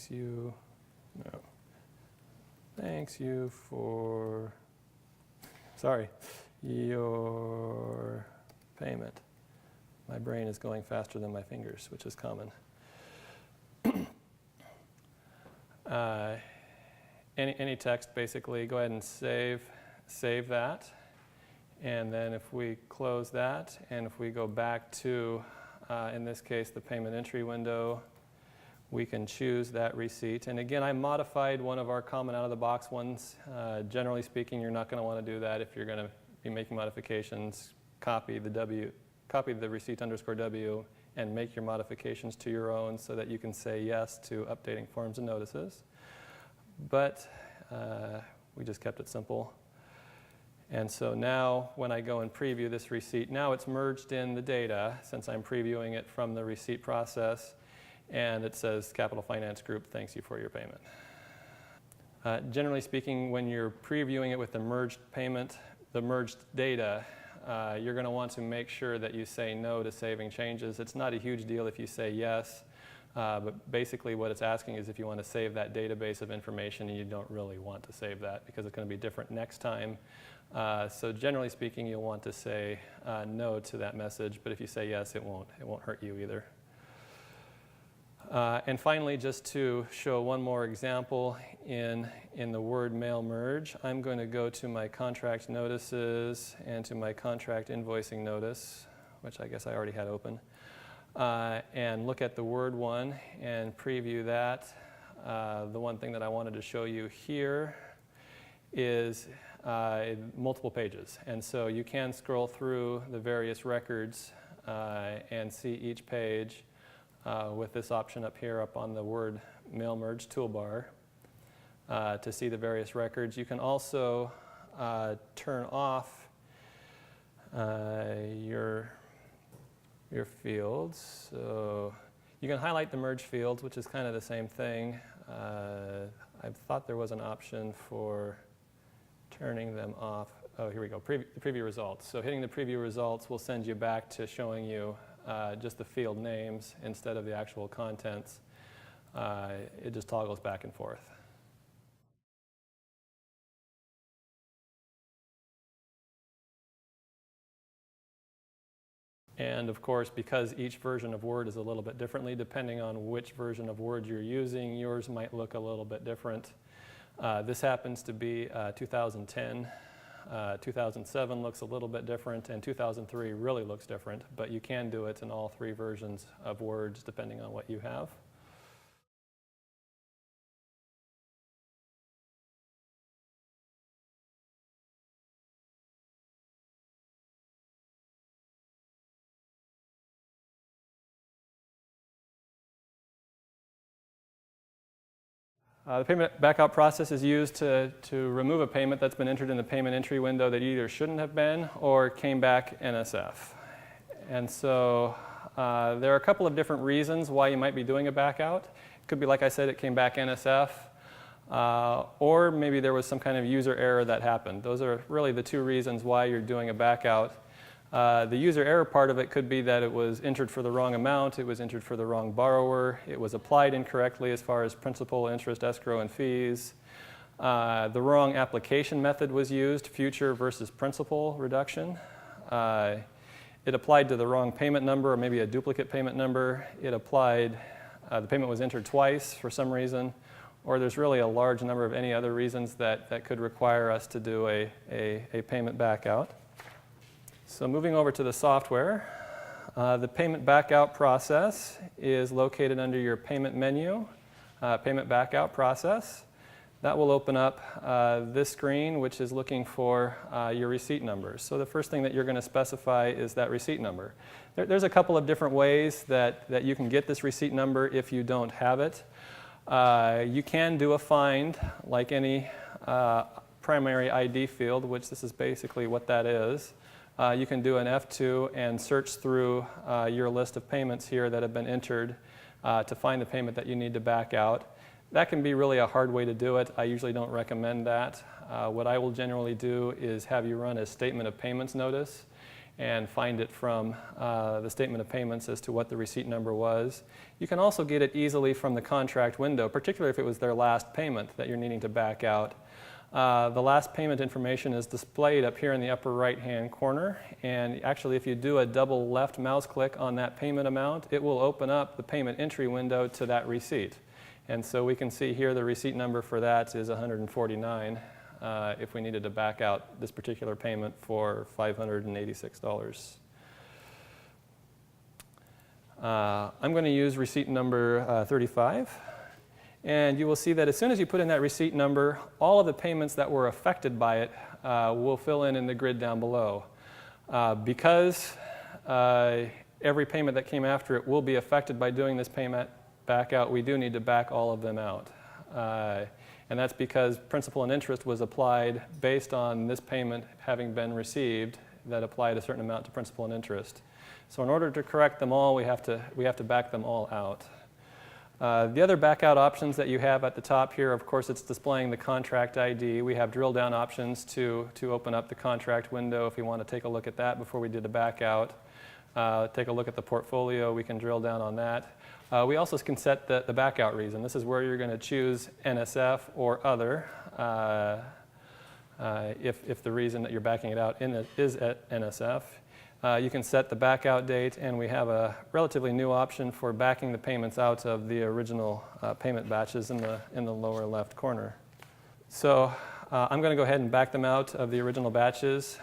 Speaker 1: you for, your payment. My brain is going faster than my fingers, which is common. Any text, basically, go ahead and save that. And then if we close that, and if we go back to, in this case, the payment entry window, we can choose that receipt. And again, I modified one of our common out-of-the-box ones. Generally speaking, you're not going to want to do that if you're going to be making modifications. Copy the receipt underscore W and make your modifications to your own so that you can say yes to updating forms and notices. But we just kept it simple. And so now when I go and preview this receipt, now it's merged in the data since I'm previewing it from the receipt process. And it says Capital Finance Group, thanks you for your payment. Generally speaking, when you're previewing it with the merged payment, the merged data, you're going to want to make sure that you say no to saving changes. It's not a huge deal if you say yes, but basically what it's asking is if you want to save that database of information, and you don't really want to save that because it's going to be different next time. So generally speaking, you'll want to say no to that message, but if you say yes, it won't hurt you either. And finally, just to show one more example in the Word mail merge, I'm going to go to my contract notices and to my contract invoicing notice, which I guess I already had open, and look at the Word one and preview that. The one thing that I wanted to show you here is multiple pages. And so you can scroll through the various records and see each page with this option up here up on the Word Mail Merge toolbar to see the various records. You can also turn off your fields. So you can highlight the merge fields, which is kind of the same thing. I thought there was an option for turning them off. Oh, here we go, the preview results. So hitting the preview results will send you back to showing you just the field names instead of the actual contents. It just toggles back and forth. And of course, because each version of Word is a little bit differently, depending on which version of Word you're using, yours might look a little bit different. This happens to be 2010. 2007 looks a little bit different, and 2003 really looks different, but you can do it in all three versions of Words depending on what you have. The payment backout process is used to remove a payment that's been entered in the payment entry window that either shouldn't have been or came back NSF. And so there are a couple of different reasons why you might be doing a backout. It could be, like I said, it came back NSF, or maybe there was some kind of user error that happened. Those are really the two reasons why you're doing a backout. The user error part of it could be that it was entered for the wrong amount, it was entered for the wrong borrower, it was applied incorrectly as far as principal, interest, escrow, and fees. The wrong application method was used, future versus principal reduction. It applied to the wrong payment number or maybe a duplicate payment number. It applied, the payment was entered twice for some reason, or there's really a large number of any other reasons that could require us to do a payment backout. So moving over to the software, the payment backout process is located under your payment menu, payment backout process. That will open up this screen, which is looking for your receipt numbers. So the first thing that you're going to specify is that receipt number. There's a couple of different ways that you can get this receipt number if you don't have it. You can do a find like any primary ID field, which this is basically what that is. You can do an F2 and search through your list of payments here that have been entered to find the payment that you need to back out. That can be really a hard way to do it. I usually don't recommend that. What I will generally do is have you run a statement of payments notice and find it from the statement of payments as to what the receipt number was. You can also get it easily from the contract window, particularly if it was their last payment that you're needing to back out. The last payment information is displayed up here in the upper right-hand corner, and actually if you do a double left mouse click on that payment amount, it will open up the payment entry window to that receipt. And so we can see here the receipt number for that is $149 if we needed to back out this particular payment for $586. I'm going to use receipt number 35. And you will see that as soon as you put in that receipt number, all of the payments that were affected by it will fill in the grid down below. Because every payment that came after it will be affected by doing this payment back out, we do need to back all of them out. And that's because principal and interest was applied based on this payment having been received that applied a certain amount to principal and interest. So in order to correct them all, we have to back them all out. The other backout options that you have at the top here, of course, it's displaying the contract ID. We have drill down options to open up the contract window if you want to take a look at that before we do the backout. Take a look at the portfolio, we can drill down on that. We also can set the backout reason. This is where you're going to choose NSF or other if the reason that you're backing it out is at NSF. You can set the backout date, and we have a relatively new option for backing the payments out of the original payment batches in the lower left corner. So I'm going to go ahead and back them out of the original batches.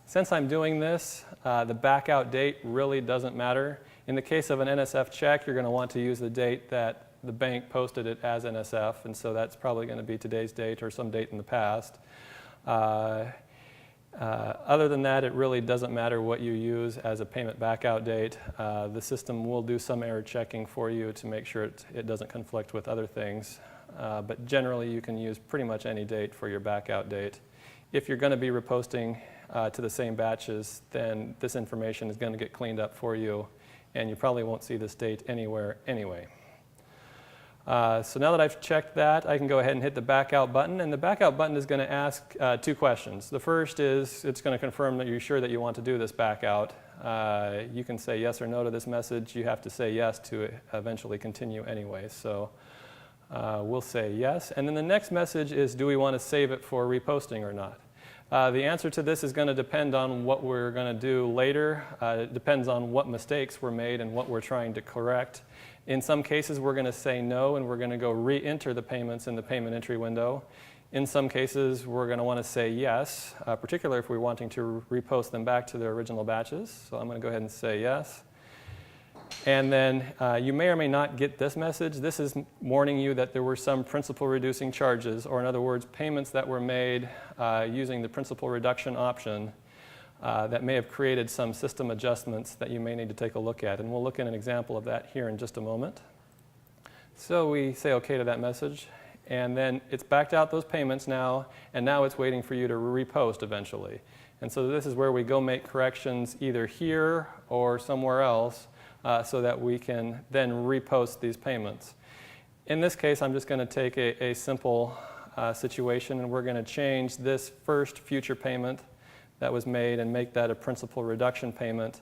Speaker 1: Since I'm doing this, the backout date really doesn't matter. In the case of an NSF check, you're going to want to use the date that the bank posted it as NSF, and so that's probably going to be today's date or some date in the past. Other than that, it really doesn't matter what you use as a payment backout date. The system will do some error checking for you to make sure it doesn't conflict with other things. But generally, you can use pretty much any date for your backout date. If you're going to be reposting to the same batches, then this information is going to get cleaned up for you, and you probably won't see this date anywhere anyway. So now that I've checked that, I can go ahead and hit the backout button, and the backout button is going to ask two questions. The first is it's going to confirm that you're sure that you want to do this backout. you can say yes or no to this message. You have to say yes to eventually continue anyway. So we'll say yes. And then the next message is, do we want to save it for reposting or not? The answer to this is going to depend on what we're going to do later. It depends on what mistakes were made and what we're trying to correct. In some cases, we're going to say no, and we're going to go re-enter the payments in the payment entry window. In some cases, we're going to want to say yes, particularly if we're wanting to repost them back to their original batches. So I'm going to go ahead and say yes. And then you may or may not get this message. This is warning you that there were some principal reducing charges, or in other words, payments that were made using the principal reduction option that may have created some system adjustments that you may need to take a look at. And we'll look at an example of that here in just a moment. So we say OK to that message. And then it's backed out those payments now, and now it's waiting for you to repost eventually. And so this is where we go make corrections either here or somewhere else so that we can then repost these payments. In this case, I'm just going to take a simple situation, and we're going to change this first future payment that was made and make that a principal reduction payment.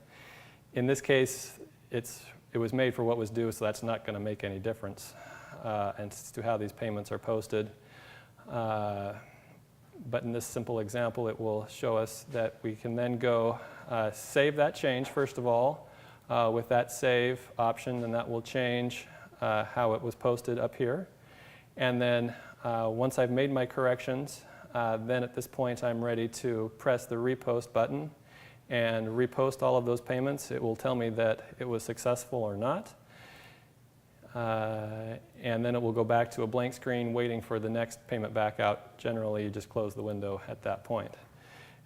Speaker 1: In this case, it was made for what was due, so that's not going to make any difference as to how these payments are posted. But in this simple example, it will show us that we can then go save that change, first of all, with that save option, and that will change how it was posted up here. And then once I've made my corrections, then at this point I'm ready to press the repost button and repost all of those payments. It will tell me that it was successful or not. And then it will go back to a blank screen waiting for the next payment back out. Generally, you just close the window at that point.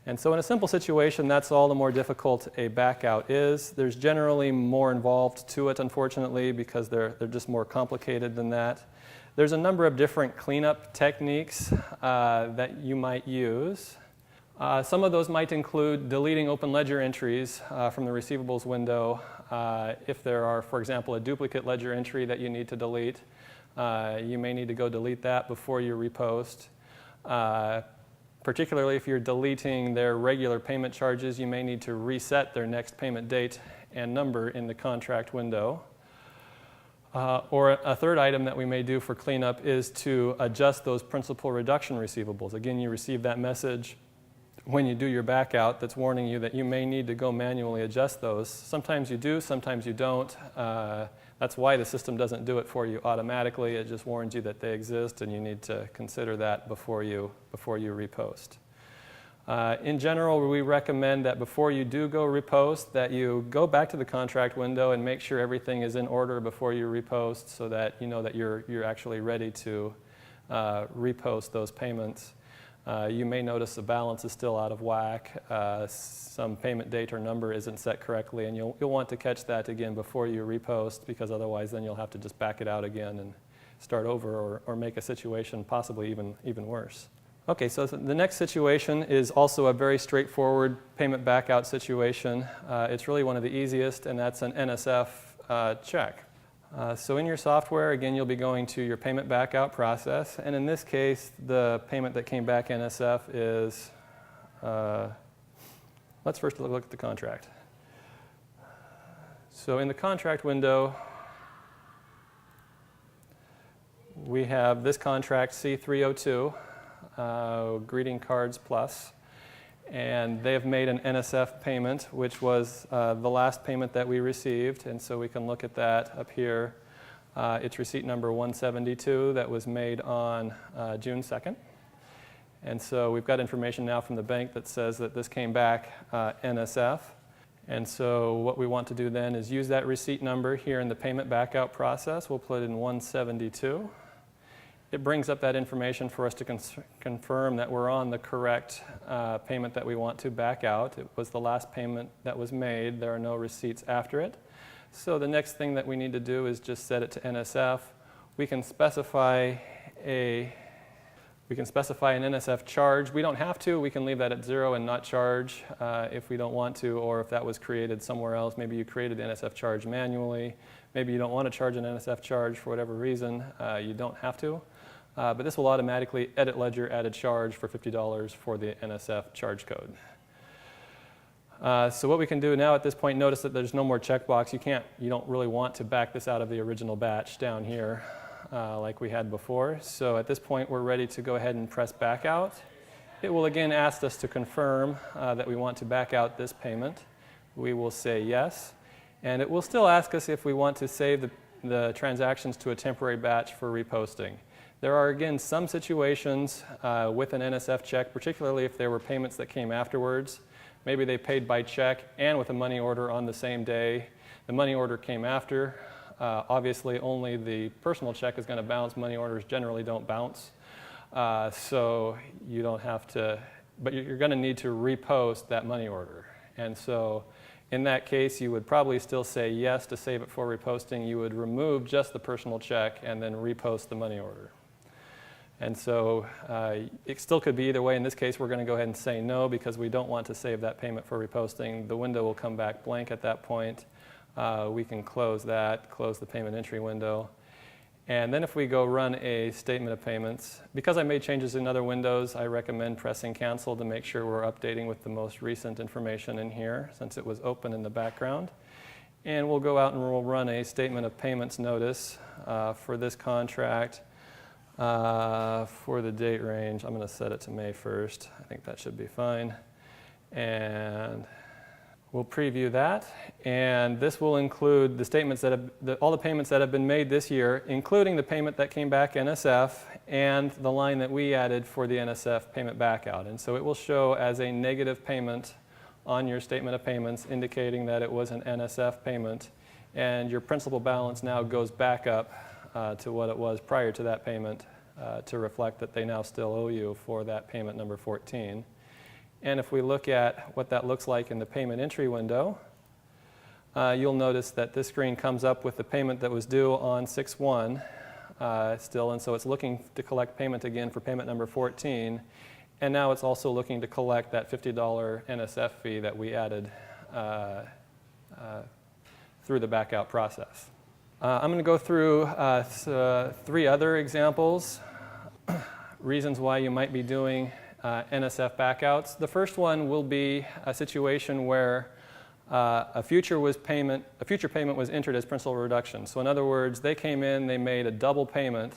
Speaker 1: And so in a simple situation, that's all the more difficult a back out is. There's generally more involved to it, unfortunately, because they're just more complicated than that. There's a number of different cleanup techniques that you might use. Some of those might include deleting open ledger entries from the receivables window. If there are, for example, a duplicate ledger entry that you need to delete, you may need to go delete that before you repost. Particularly if you're deleting their regular payment charges, you may need to reset their next payment date and number in the contract window. Or a third item that we may do for cleanup is to adjust those principal reduction receivables. Again, you receive that message when you do your back out that's warning you that you may need to go manually adjust those. Sometimes you do, sometimes you don't. That's why the system doesn't do it for you automatically. It just warns you that they exist, and you need to consider that before you repost. In general, we recommend that before you do go repost, that you go back to the contract window and make sure everything is in order before you repost, so that you know that you're actually ready to repost those payments. You may notice the balance is still out of whack. Some payment date or number isn't set correctly, and you'll want to catch that again before you repost, because otherwise then you'll have to just back it out again and start over, or make a situation possibly even worse. Okay, so the next situation is also a very straightforward payment back out situation. It's really one of the easiest, and that's an NSF check. So in your software, again, you'll be going to your payment back out process. And in this case, the payment that came back NSF is, let's first look at the contract. So in the contract window, we have this contract, C302, Greeting Cards Plus. And they have made an NSF payment, which was the last payment that we received. And so we can look at that up here. It's receipt number 172 that was made on June 2nd. And so we've got information now from the bank that says that this came back NSF. And so what we want to do then is use that receipt number here in the payment back out process. We'll put it in 172. It brings up that information for us to confirm that we're on the correct payment that we want to back out. It was the last payment that was made. There are no receipts after it. So the next thing that we need to do is just set it to NSF. We can specify an NSF charge. We don't have to. We can leave that at 0 and not charge if we don't want to, or if that was created somewhere else. Maybe you created the NSF charge manually. Maybe you don't want to charge an NSF charge for whatever reason. You don't have to. But this will automatically edit ledger, add a charge for $50 for the NSF charge code. So what we can do now at this point, notice that there's no more checkbox. You don't really want to back this out of the original batch down here like we had before. So at this point, we're ready to go ahead and press back out. It will again ask us to confirm that we want to back out this payment. We will say yes. And it will still ask us if we want to save the transactions to a temporary batch for reposting. There are, again, some situations with an NSF check, particularly if there were payments that came afterwards. Maybe they paid by check and with a money order on the same day. The money order came after. Obviously, only the personal check is going to bounce. Money orders generally don't bounce. So you don't have to, but you're going to need to repost that money order. And so in that case, you would probably still say yes to save it for reposting. You would remove just the personal check and then repost the money order. And so it still could be either way. In this case, we're going to go ahead and say no because we don't want to save that payment for reposting. The window will come back blank at that point. We can close that, close the payment entry window. And then if we go run a statement of payments, because I made changes in other windows, I recommend pressing cancel to make sure we're updating with the most recent information in here since it was open in the background. And we'll go out and we'll run a statement of payments notice for this contract. For the date range, I'm going to set it to May 1st. I think that should be fine. And we'll preview that. And this will include the statements that all the payments that have been made this year, including the payment that came back NSF and the line that we added for the NSF payment back out. And so it will show as a negative payment on your statement of payments, indicating that it was an NSF payment. And your principal balance now goes back up to what it was prior to that payment to reflect that they now still owe you for that payment number 14. And if we look at what that looks like in the payment entry window, you'll notice that this screen comes up with the payment that was due on 6/1 still, and so it's looking to collect payment again for payment number 14. And now it's also looking to collect that $50 NSF fee that we added through the back out process. I'm going to go through 3 other examples, reasons why you might be doing NSF backouts. The first one will be a situation where a future payment was entered as principal reduction. So in other words, they came in, they made a double payment.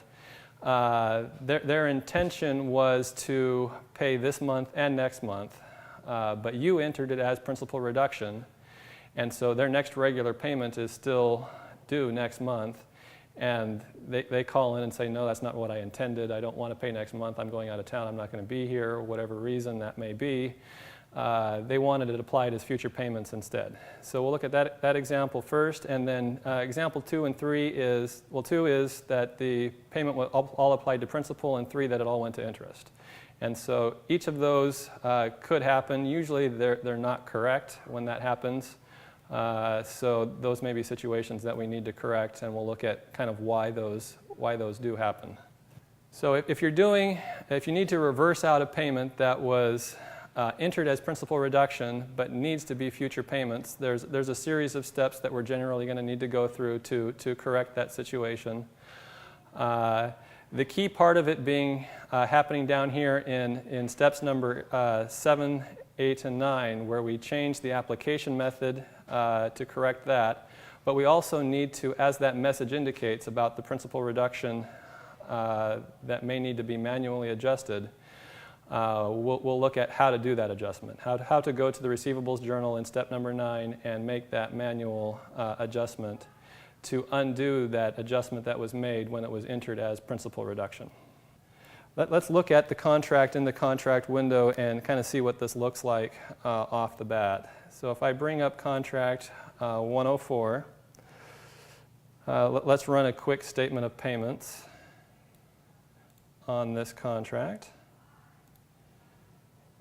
Speaker 1: Their intention was to pay this month and next month, but you entered it as principal reduction, and so their next regular payment is still due next month, and they call in and say, no, that's not what I intended. I don't want to pay next month. I'm going out of town. I'm not going to be here, whatever reason that may be. They wanted it applied as future payments instead. So we'll look at that example first, and then example 2 and 3 is, well, 2 is that the payment was all applied to principal, and 3 that it all went to interest. And so each of those could happen. Usually they're not correct when that happens. So those may be situations that we need to correct, and we'll look at kind of why those do happen. So if you need to reverse out a payment that was entered as principal reduction but needs to be future payments, there's a series of steps that we're generally going to need to go through to correct that situation. The key part of it being happening down here in steps number 7, 8, and 9, where we change the application method to correct that. But we also need to, as that message indicates about the principal reduction that may need to be manually adjusted, we'll look at how to do that adjustment, how to go to the receivables journal in step number 9 and make that manual adjustment to undo that adjustment that was made when it was entered as principal reduction. Let's look at the contract in the contract window and kind of see what this looks like off the bat. So if I bring up contract 104, let's run a quick statement of payments on this contract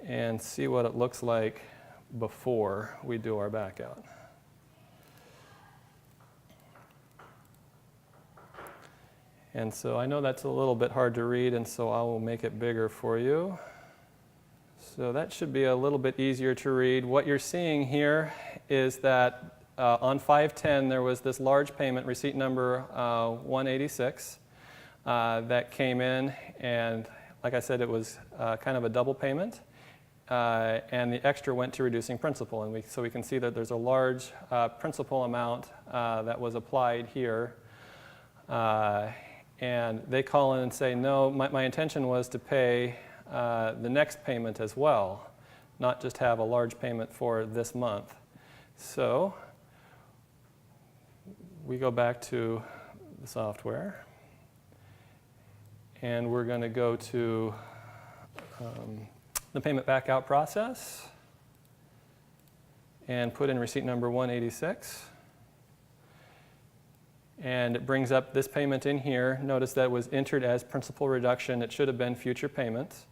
Speaker 1: and see what it looks like before we do our back out. And so I know that's a little bit hard to read, and so I will make it bigger for you. So that should be a little bit easier to read. What you're seeing here is that on 5/10 there was this large payment, receipt number 186, that came in, and like I said, it was kind of a double payment. and the extra went to reducing principal. And so we can see that there's a large principal amount that was applied here. And they call in and say, no, my intention was to pay the next payment as well, not just have a large payment for this month. So we go back to the software, and we're going to go to the payment back out process and put in receipt number 186. And it brings up this payment in here. Notice that was entered as principal reduction. It should have been future payments.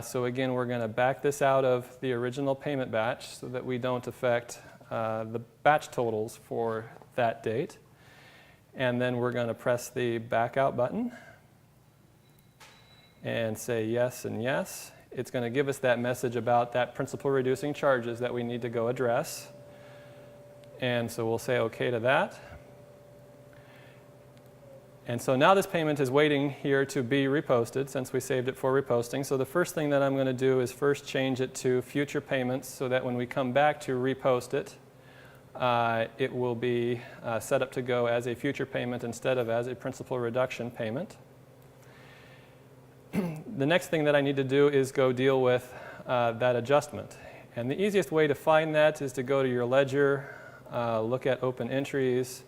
Speaker 1: So again, we're going to back this out of the original payment batch so that we don't affect the batch totals for that date. And then we're going to press the back out button and say yes and yes. It's going to give us that message about that principal reducing charges that we need to go address. And so we'll say OK to that. And so now this payment is waiting here to be reposted since we saved it for reposting. So the first thing that I'm going to do is first change it to future payments so that when we come back to repost it, it will be set up to go as a future payment instead of as a principal reduction payment. The next thing that I need to do is go deal with that adjustment. And the easiest way to find that is to go to your ledger, look at open entries,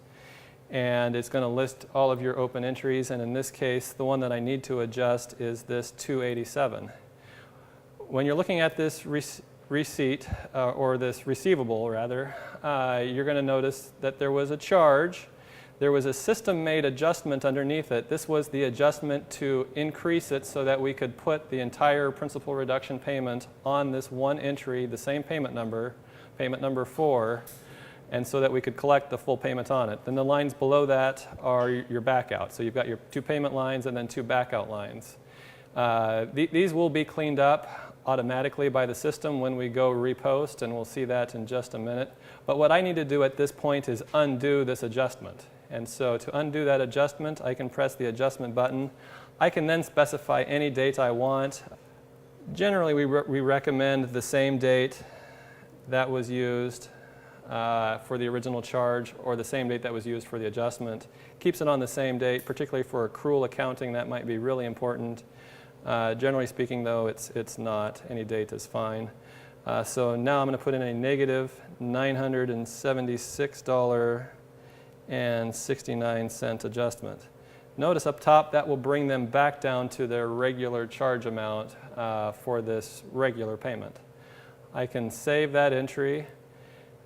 Speaker 1: and it's going to list all of your open entries. And in this case, the one that I need to adjust is this 287. When you're looking at this receipt, or this receivable rather, you're going to notice that there was a charge. There was a system-made adjustment underneath it. This was the adjustment to increase it so that we could put the entire principal reduction payment on this one entry, the same payment number 4, and so that we could collect the full payment on it. Then the lines below that are your back out. So you've got your 2 payment lines and then 2 back out lines. These will be cleaned up automatically by the system when we go repost, and we'll see that in just a minute. But what I need to do at this point is undo this adjustment. And so to undo that adjustment, I can press the adjustment button. I can then specify any date I want. Generally, we recommend the same date that was used for the original charge, or the same date that was used for the adjustment. Keeps it on the same date, particularly for accrual accounting. That might be really important. Generally speaking, though, it's not. Any date is fine. So now I'm going to put in a negative $976.69 adjustment. Notice up top that will bring them back down to their regular charge amount for this regular payment. I can save that entry.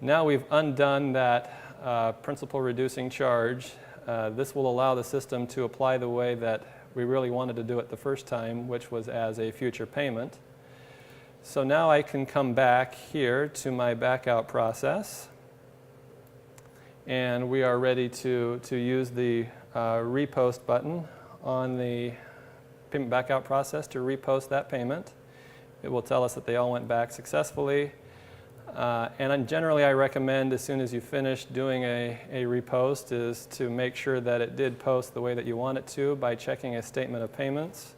Speaker 1: Now we've undone that principal reducing charge. This will allow the system to apply the way that we really wanted to do it the first time, which was as a future payment. So now I can come back here to my back out process, and we are ready to use the repost button on the payment back out process to repost that payment. It will tell us that they all went back successfully. And generally I recommend, as soon as you finish doing a repost, is to make sure that it did post the way that you want it to by checking a statement of payments.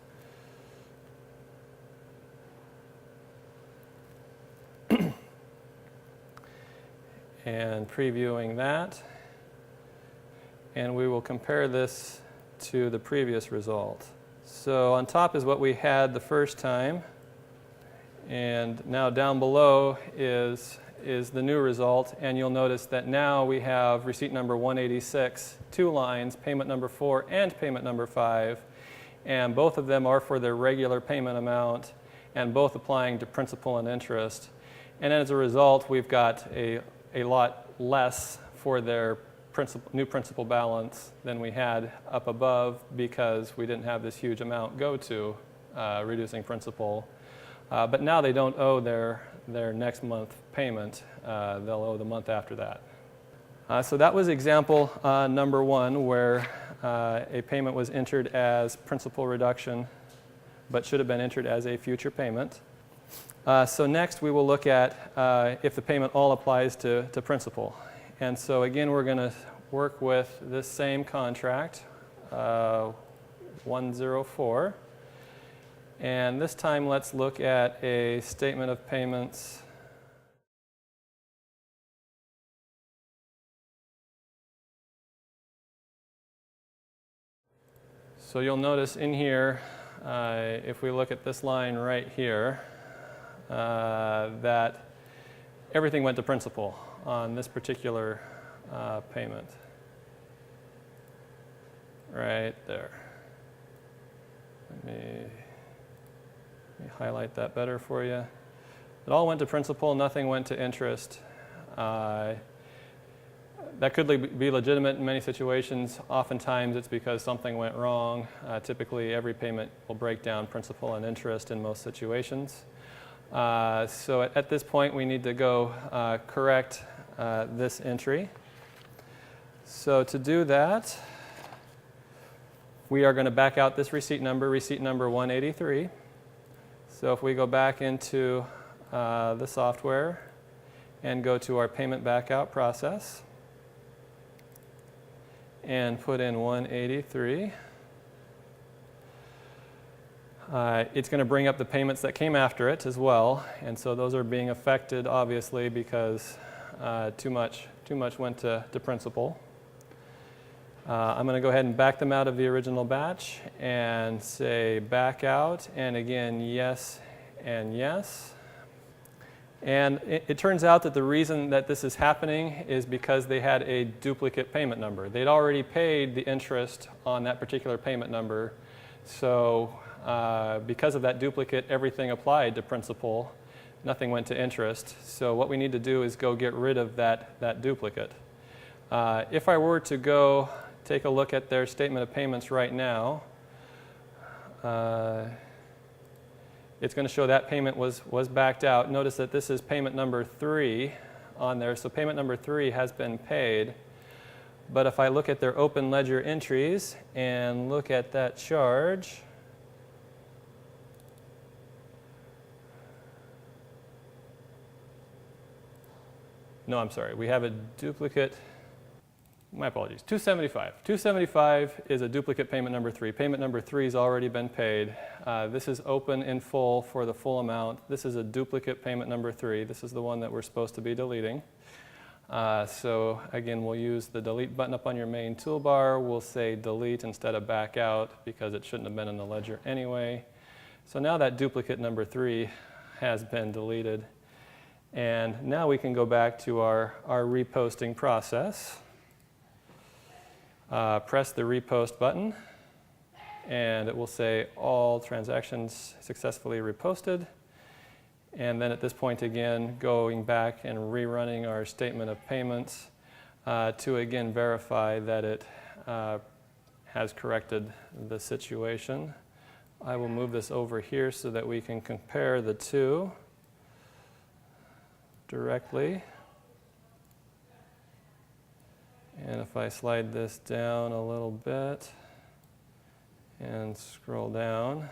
Speaker 1: And previewing that. And we will compare this to the previous result. So on top is what we had the first time. And now down below is the new result, and you'll notice that now we have receipt number 186, 2 lines, payment number 4 and payment number 5, and both of them are for their regular payment amount and both applying to principal and interest. And as a result, we've got a lot less for their new principal balance than we had up above, because we didn't have this huge amount go to reducing principal. But now they don't owe their next month payment. They'll owe the month after that. So that was example number 1, where a payment was entered as principal reduction, but should have been entered as a future payment. So next we will look at if the payment all applies to principal. And so again, we're going to work with this same contract, 104. And this time let's look at a statement of payments. So you'll notice in here, if we look at this line right here, that everything went to principal on this particular payment. Right there. Let me highlight that better for you. It all went to principal, nothing went to interest. That could be legitimate in many situations. Oftentimes it's because something went wrong. Typically every payment will break down principal and interest in most situations. So at this point we need to go correct this entry. So to do that, we are going to back out this receipt number 183. So if we go back into the software and go to our payment backout process and put in 183, it's going to bring up the payments that came after it as well, and so those are being affected obviously because too much went to principal. I'm going to go ahead and back them out of the original batch and say back out, and again yes and yes. And it turns out that the reason that this is happening is because they had a duplicate payment number. They'd already paid the interest on that particular payment number, so because of that duplicate, everything applied to principal, nothing went to interest. So what we need to do is go get rid of that duplicate. If I were to go take a look at their statement of payments right now, it's going to show that payment was backed out. Notice that this is payment number 3 on there, so payment number 3 has been paid. But if I look at their open ledger entries and look at that charge, no, I'm sorry, we have a duplicate. My apologies, 275. 275 is a duplicate payment number 3. Payment number 3 has already been paid. This is open in full for the full amount. This is a duplicate payment number 3. This is the one that we're supposed to be deleting. So again, we'll use the delete button up on your main toolbar. We'll say delete instead of back out because it shouldn't have been in the ledger anyway. So now that duplicate number 3 has been deleted. And now we can go back to our reposting process. Press the repost button, and it will say all transactions successfully reposted. And then at this point again, going back and rerunning our statement of payments to again verify that it has corrected the situation. I will move this over here so that we can compare the two directly. And if I slide this down a little bit and scroll down,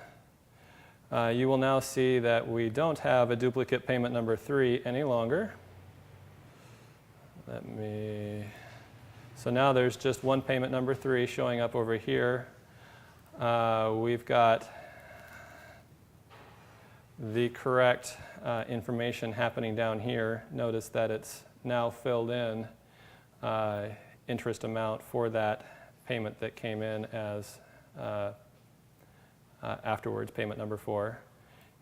Speaker 1: you will now see that we don't have a duplicate payment number 3 any longer. So now there's just one payment number 3 showing up over here. We've got the correct information happening down here. Notice that it's now filled in interest amount for that payment that came in as afterwards, payment number 4.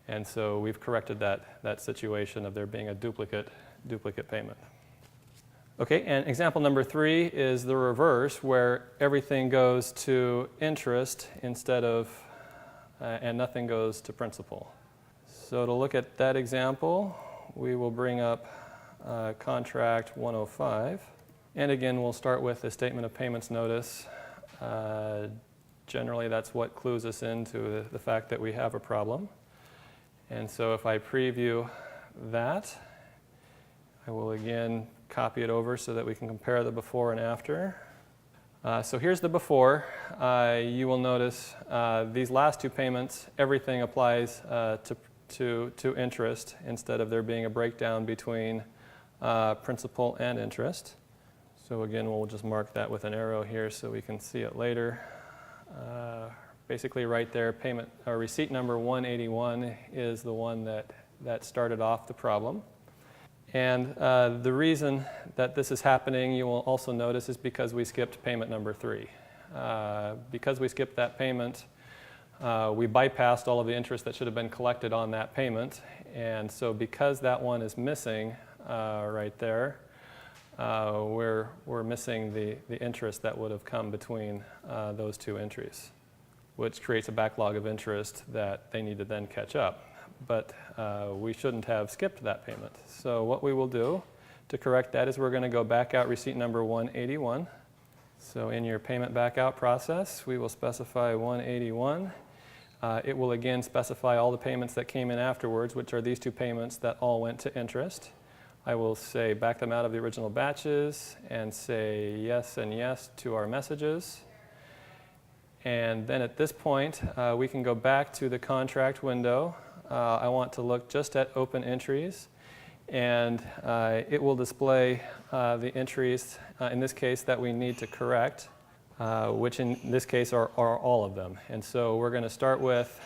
Speaker 1: And so we've corrected that situation of there being a duplicate payment. Okay, and example number 3 is the reverse, where everything goes to interest instead of, and nothing goes to principal. So to look at that example, we will bring up contract 105. And again, we'll start with the statement of payments notice. Generally, that's what clues us into the fact that we have a problem. And so if I preview that, I will again copy it over so that we can compare the before and after. So here's the before. You will notice these last 2 payments, everything applies to interest instead of there being a breakdown between principal and interest. So again, we'll just mark that with an arrow here so we can see it later. basically right there, payment or receipt number 181 is the one that started off the problem. And the reason that this is happening, you will also notice, is because we skipped payment number 3. Because we skipped that payment, we bypassed all of the interest that should have been collected on that payment. And so because that one is missing right there, we're missing the interest that would have come between those two entries, which creates a backlog of interest that they need to then catch up. But we shouldn't have skipped that payment. So what we will do to correct that is we're going to go back out receipt number 181. So in your payment back out process, we will specify 181. It will again specify all the payments that came in afterwards, which are these two payments that all went to interest. I will say back them out of the original batches and say yes and yes to our messages. And then at this point, we can go back to the contract window. I want to look just at open entries, and it will display the entries, in this case, that we need to correct, which in this case are all of them. And so we're going to start with,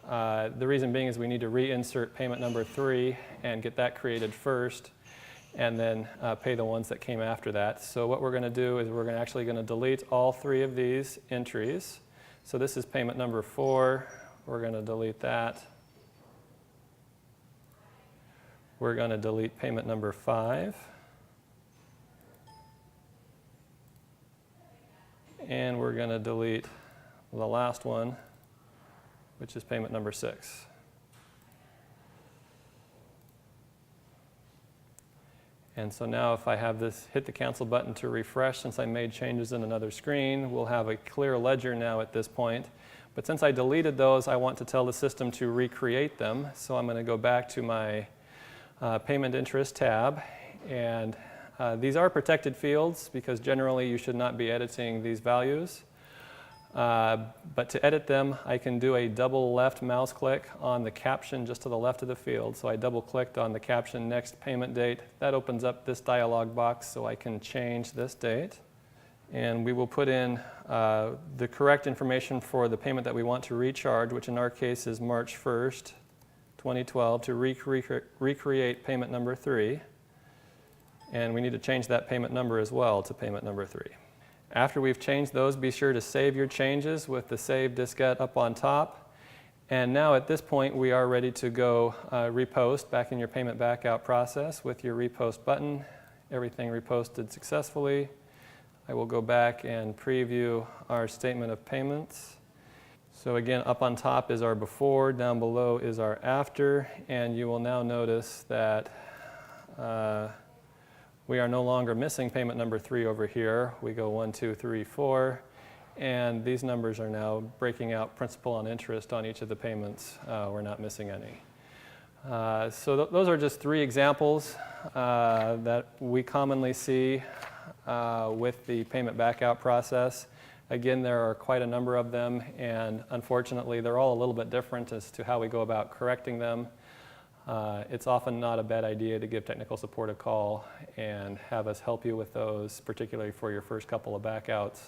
Speaker 1: the reason being is we need to reinsert payment number 3 and get that created first, and then pay the ones that came after that. So what we're going to do is we're actually going to delete all 3 of these entries. So this is payment number 4. We're going to delete that. We're going to delete payment number 5. And we're going to delete the last one, which is payment number 6. And so now if I have this, hit the cancel button to refresh, since I made changes in another screen, we'll have a clear ledger now at this point. But since I deleted those, I want to tell the system to recreate them. So I'm going to go back to my payment interest tab. And these are protected fields because generally you should not be editing these values. But to edit them, I can do a double left mouse click on the caption just to the left of the field. So I double clicked on the caption next payment date. That opens up this dialog box so I can change this date. And we will put in the correct information for the payment that we want to recharge, which in our case is March 1st, 2012, to recreate payment number 3. And we need to change that payment number as well to payment number 3. After we've changed those, be sure to save your changes with the Save Diskette up on top. And now at this point, we are ready to go repost back in your payment backout process with your repost button. Everything reposted successfully. I will go back and preview our statement of payments. So again, up on top is our before, down below is our after, and you will now notice that we are no longer missing payment number 3 over here. We go 1, 2, 3, 4, and these numbers are now breaking out principal and interest on each of the payments. We're not missing any. So those are just 3 examples that we commonly see with the payment backout process. Again, there are quite a number of them, and unfortunately, they're all a little bit different as to how we go about correcting them. It's often not a bad idea to give technical support a call and have us help you with those, particularly for your first couple of backouts.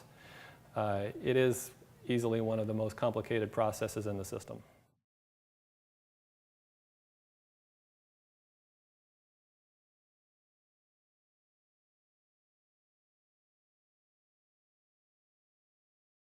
Speaker 1: It is easily one of the most complicated processes in the system.